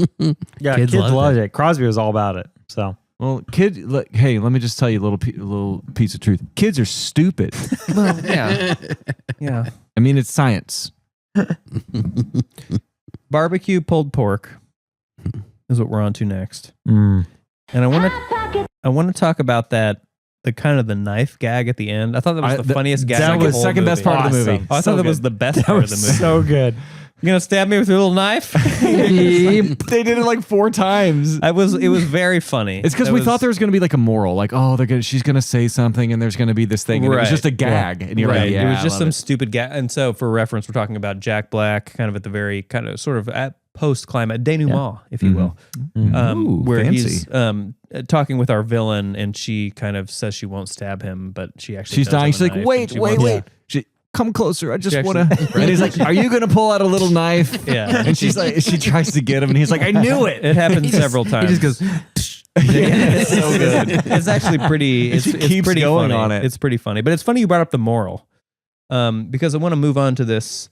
Yeah, Kids kids loved loved it. Crosby was all about it. So Well, hey, let me just tell you a little piece of truth. Kids are stupid. Well, yeah. Yeah. I mean, it's science. Barbecue pulled pork is what we're on to next. mm. And I want to talk about that, the kind of the knife gag at the end. I thought that was the funniest gag. That in the was whole second best movie. part of the movie. Oh, I thought that was the best part of the movie. so good. You gonna stab me with your little knife? They did it like 4 times. It was very funny. It's because we thought there was going to be like a moral, like, oh, she's going to say something, and there's going to be this thing, and it was Right. just a gag, and you're right. like, yeah, it was just I some love stupid gag. And so, for reference, we're talking about Jack Black, kind of at the very kind of sort of at post climax denouement, if you will, Ooh, where fancy. he's talking with our villain, and she kind of says she won't stab him, but she actually She's does dying. have She's a like, knife, wait. and she wants- She, come closer. I just She want to. actually- And he's like, are you going to pull out a little knife? Yeah. And she's like, she tries to get him, and he's like, I knew it. It happens several times. He just goes, it's so good. It's actually pretty. It's keeps pretty going funny. on it. It's pretty funny, but it's funny you brought up the moral, because I want to move on to this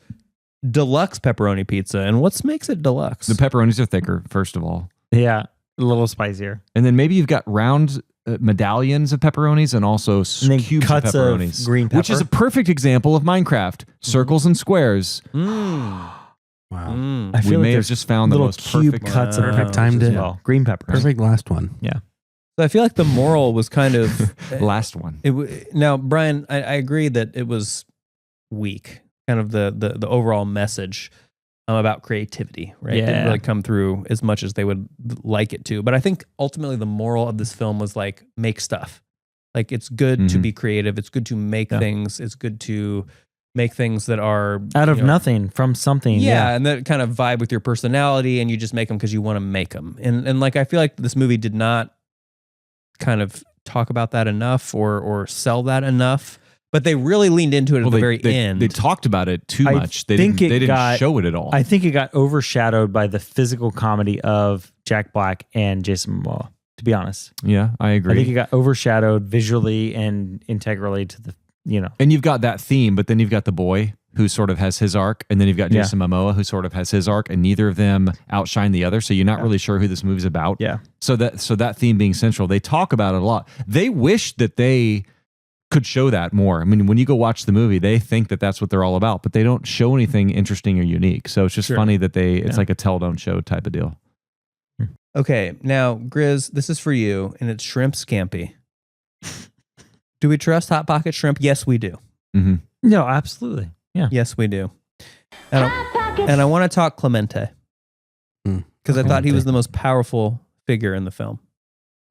deluxe pepperoni pizza. And what makes it deluxe? The pepperonis are thicker, first of all. Yeah, a little spicier. And then maybe you've got round medallions of pepperonis and also And then cubes cuts of of pepperonis. green Which is a pepper. perfect example of Minecraft. Circles and squares. Mm. wow. Mm. I We feel may like have there's just found the little most cube perfect cuts of Wow. peppers Time as to- well. Green peppers. Perfect last one. So I feel like the moral was kind of Last one. Now, Brian, I agree that it was weak. Kind of the overall message about creativity, right? It Yeah. didn't really come through as much as they would like it to. But I think ultimately the moral of this film was like, make stuff. Like, it's good to Mhm. be creative. It's good to make Yeah. things. It's good to make things that are Out of you know, nothing, from something. Yeah, and that kind of vibe with your personality, and you just make them because you want to make them. And like, I feel like this movie did not kind of talk about that enough or sell that enough. But they really leaned into it at the very end. They talked about it too I much. They think didn't, it they didn't got- show it at all. I think it got overshadowed by the physical comedy of Jack Black and Jason Momoa, to be honest. yeah, I agree. I think it got overshadowed visually and integrally to the, And you've got that theme, but then you've got the boy who sort of has his arc, and then you've got Yeah. Jason Momoa who sort of has his arc, and neither of them outshine the other. So you're not really sure who this movie's about. Yeah. So that theme being central, they talk about it a lot. They wish that they could show that more. I mean, when you go watch the movie, they think that that's what they're all about, but they don't show anything interesting or unique. So it's just Sure. funny that it's Yeah. like a tell don't show type of deal. Okay, now, Gris, this is for you, and it's shrimp scampi. Do we trust Hot Pocket shrimp? Yes, we do. Mm-hmm. No, absolutely. Yeah. Yes, we do. And I want to talk Clemente, Hmm. because I thought he Clemente. was the most powerful figure in the film.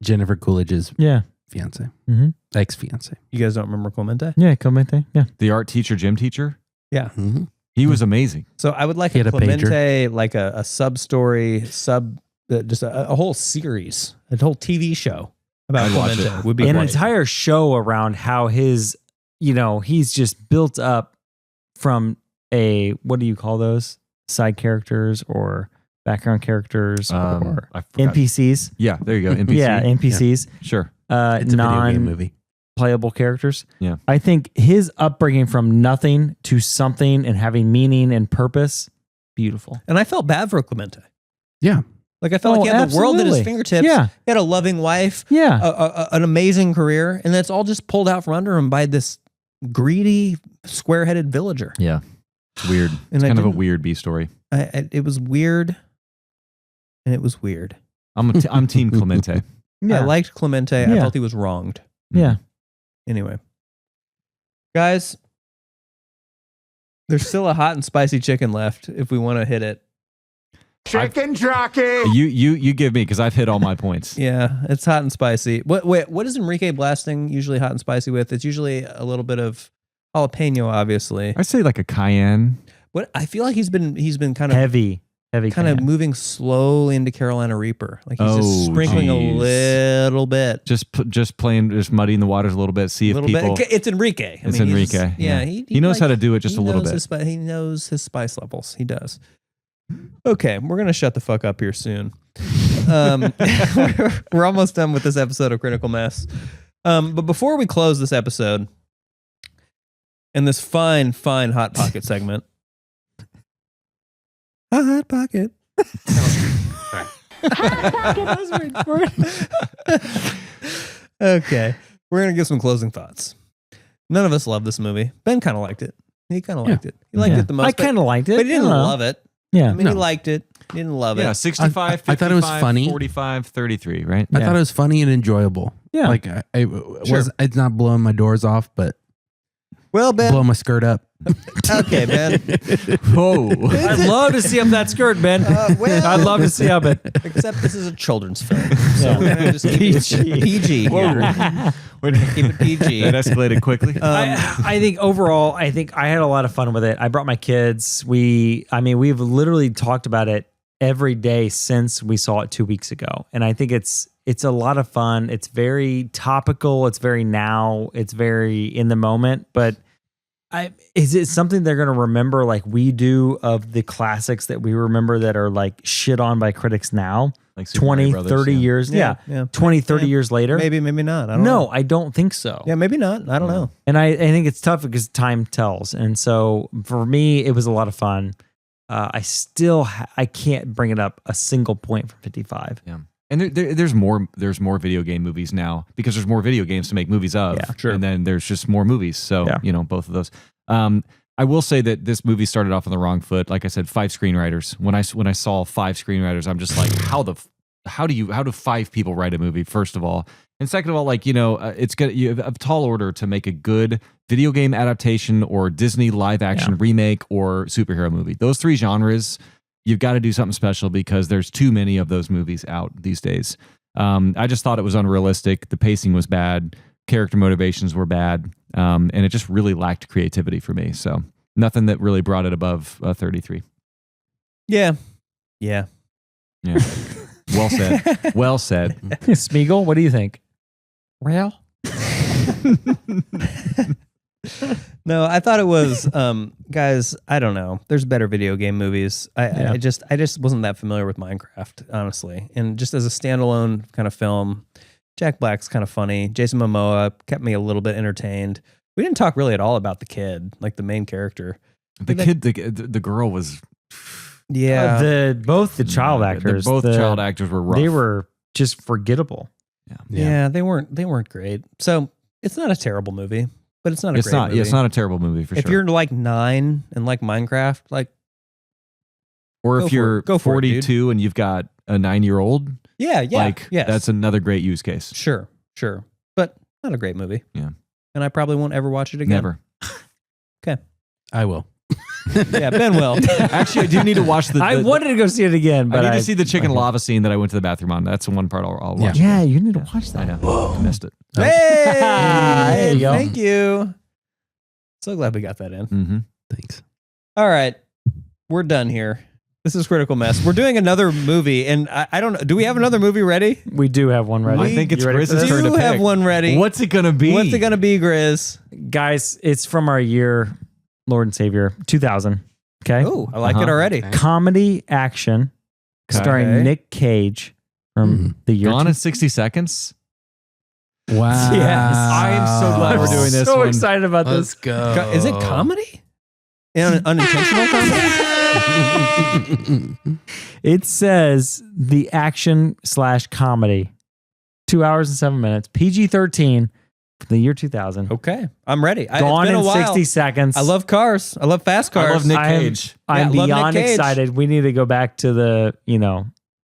Jennifer Coolidge's Yeah. fiance, Mm-hmm. ex-fiance. You guys don't remember Clemente? Yeah. Comente. Yeah. The art teacher, gym teacher, Yeah. Mm-hmm. he was amazing. So I would like He a had a pager. Clemente, like a sub story, just a whole series, a whole TV show about I'd watch Clemente it. would be An great. entire show around how his, he's just built up from what do you call those? Side characters or background characters or I forgot. NPCs. Yeah, there you go. NPC. Yeah, NPCs. Sure. It's a video game movie. Non-playable characters. Yeah. I think his upbringing from nothing to something and having meaning and purpose, beautiful. And I felt bad for Clemente. Yeah. Like, I felt Oh, like he had the world at his absolutely. fingertips. Yeah. He had a loving wife, Yeah. an amazing career, and that's all just pulled out from under him by this greedy, square-headed villager. Yeah. It's weird. And It's I kind of a didn't- weird B story. It was weird, and it was weird. I'm Team Clemente. Yeah. I liked Clemente. I Yeah. felt he was wronged. Yeah. Anyway, guys, there's still a hot and spicy chicken left if we want to hit it. Chicken jockey. You give me, because I've hit all my points. Yeah, it's hot and spicy. What is Enrique blasting usually hot and spicy with? It's usually a little bit of jalapeno, obviously. I'd say like a cayenne. What I feel like he's been kind of Heavy kind of can. moving slowly into Carolina Reaper. Like he's just Oh, sprinkling geez. a little bit. Just muddying the waters a little bit. See if Little people. bit. It's Enrique. It's he's- Enrique, Yeah, yeah. He knows how to do it just he a little knows bit. He knows his spice levels. He does. Okay, we're gonna shut the fuck up here soon. We're almost done with this episode of Critical Mess. But before we close this episode and this fine Hot Pocket segment, Hot Pocket. Okay, we're gonna give some closing thoughts. None of us love this movie. Ben kind of liked it. He kind of liked it. He liked it the most. I kind of liked it. but he didn't love it. Yeah. I mean, he liked it. He didn't love Yeah, it. 65, I thought it was 55, funny. 45, 33, right? I thought it was funny and enjoyable. Yeah. Like it's not blowing my doors off, but Well, Ben. blow my skirt up. Okay, Ben. Whoa. I'd love to see up that skirt, Ben. Well, I'd love to see up it. except this is a children's film, so we're gonna just keep it PG. Here. Keep it PG. That escalated quickly. I think overall, I think I had a lot of fun with it. I brought my kids. We've literally talked about it every day since we saw it 2 weeks ago. And I think it's a lot of fun. It's very topical. It's very now. It's very in the moment. But is it something they're going to remember like we do of the classics that we remember that are like shit on by critics now? Like Super 20, Mario Brothers, 30 yeah. years. Yeah. 20, 30 years later. Maybe not. I don't know. No, I don't think so. Yeah, maybe not. I don't know. And I think it's tough because time tells. And so for me, it was a lot of fun. I still I can't bring it up a single point from 55. Yeah. And there's more video game movies now because there's more video games to make movies of. Yeah, sure. And then there's just more movies. So, Yeah. both of those. I will say that this movie started off on the wrong foot. Like I said, 5 screenwriters. When I saw 5 screenwriters, I'm just like, how do 5 people write a movie? First of all, and second of all, like it's good. You have a tall order to make a good video game adaptation or Disney live action remake or superhero movie. Those 3 genres, you've got to do something special because there's too many of those movies out these days. I just thought it was unrealistic. The pacing was bad. Character motivations were bad. And it just really lacked creativity for me. So nothing that really brought it above 33. Yeah. Well said. Well said. Smeagol, what do you think? Well. No, I thought it was, guys, I don't know. There's better video game movies. I just wasn't that familiar with Minecraft, honestly. And just as a standalone kind of film, Jack Black's kind of funny. Jason Momoa kept me a little bit entertained. We didn't talk really at all about the kid, like the main character. The girl was. Yeah. Both the child actors. Child actors were rough. They were just forgettable. Yeah, they weren't great. So it's not a terrible movie, but it's not a great movie. Yeah, it's not a terrible movie for if sure. you're like 9 and like Minecraft, like, or go if for you're it. Go for it, 42 and you've got a 9-year-old, yes. that's another great use case. Sure, but not a great movie. Yeah, and I probably won't ever watch it again. Never. Okay, I will. Yeah, Ben will. Actually, I do need to watch the. I wanted to go see it again, but I need to see the chicken lava scene that I went to the bathroom on. That's the one part I'll watch. Yeah, you need to watch that. I missed it. Hey, There you go. Thank you. So glad we got that in. Mm-hmm. Thanks. All right, we're done here. This is Critical Mess. We're doing another movie, and I don't know. Do we have another movie ready? We do have one ready. I think it's You ready for Gris's this? turn to Do have pick. one ready. What's it gonna be? What's it gonna be, Gris? Guys, it's from our year, Lord and Savior, 2000. Okay. Oh, I like it already. Comedy action starring Okay. Nick Cage from the year. Gone in 60 seconds? Wow. Yes. I am so glad we're doing this So one. excited about Let's this. go. Is it comedy? Unintentional comedy? It says the action/comedy, 2 hours and 7 minutes, PG-13 from the year 2000. Okay, I'm ready. Gone it's been in a while. 60 seconds. I love cars. I love fast cars. I love Nick Cage. I'm Yeah, love beyond Nick Cage. excited. We need to go back to the,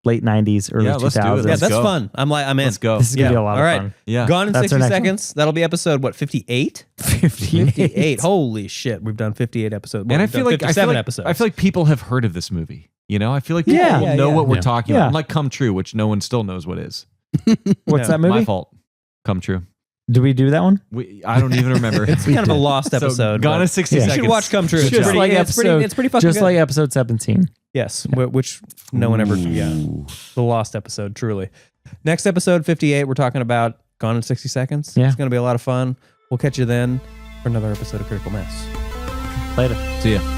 late 90s, early Yeah, let's do it. 2000s. Yeah, Let's that's go. fun. I'm in. Let's go. This is going to be a lot All of right. fun. Yeah. Gone in That's our 60 next one. seconds. That'll be episode, what, 58? 58. Holy shit. We've done 58 episodes. And I feel like 57 episodes. I feel like people have heard of this movie. I feel like people Yeah. will know what we're talking Yeah. about. Like Come True, which no one still knows what is. What's Yeah. that movie? My fault. Come True. Do we do that one? I don't even remember. It's kind of a lost episode. So, Gone but in 60 Yeah. seconds. You should watch Come True. It's Just pretty, like it's pretty, episode- it's pretty fucking Just good. like episode 17. Yes, which no one ever, the lost episode, truly. Next episode, 58, we're talking about Gone in 60 Seconds. Yeah. It's going to be a lot of fun. We'll catch you then for another episode of Critical Mass. Later. See ya.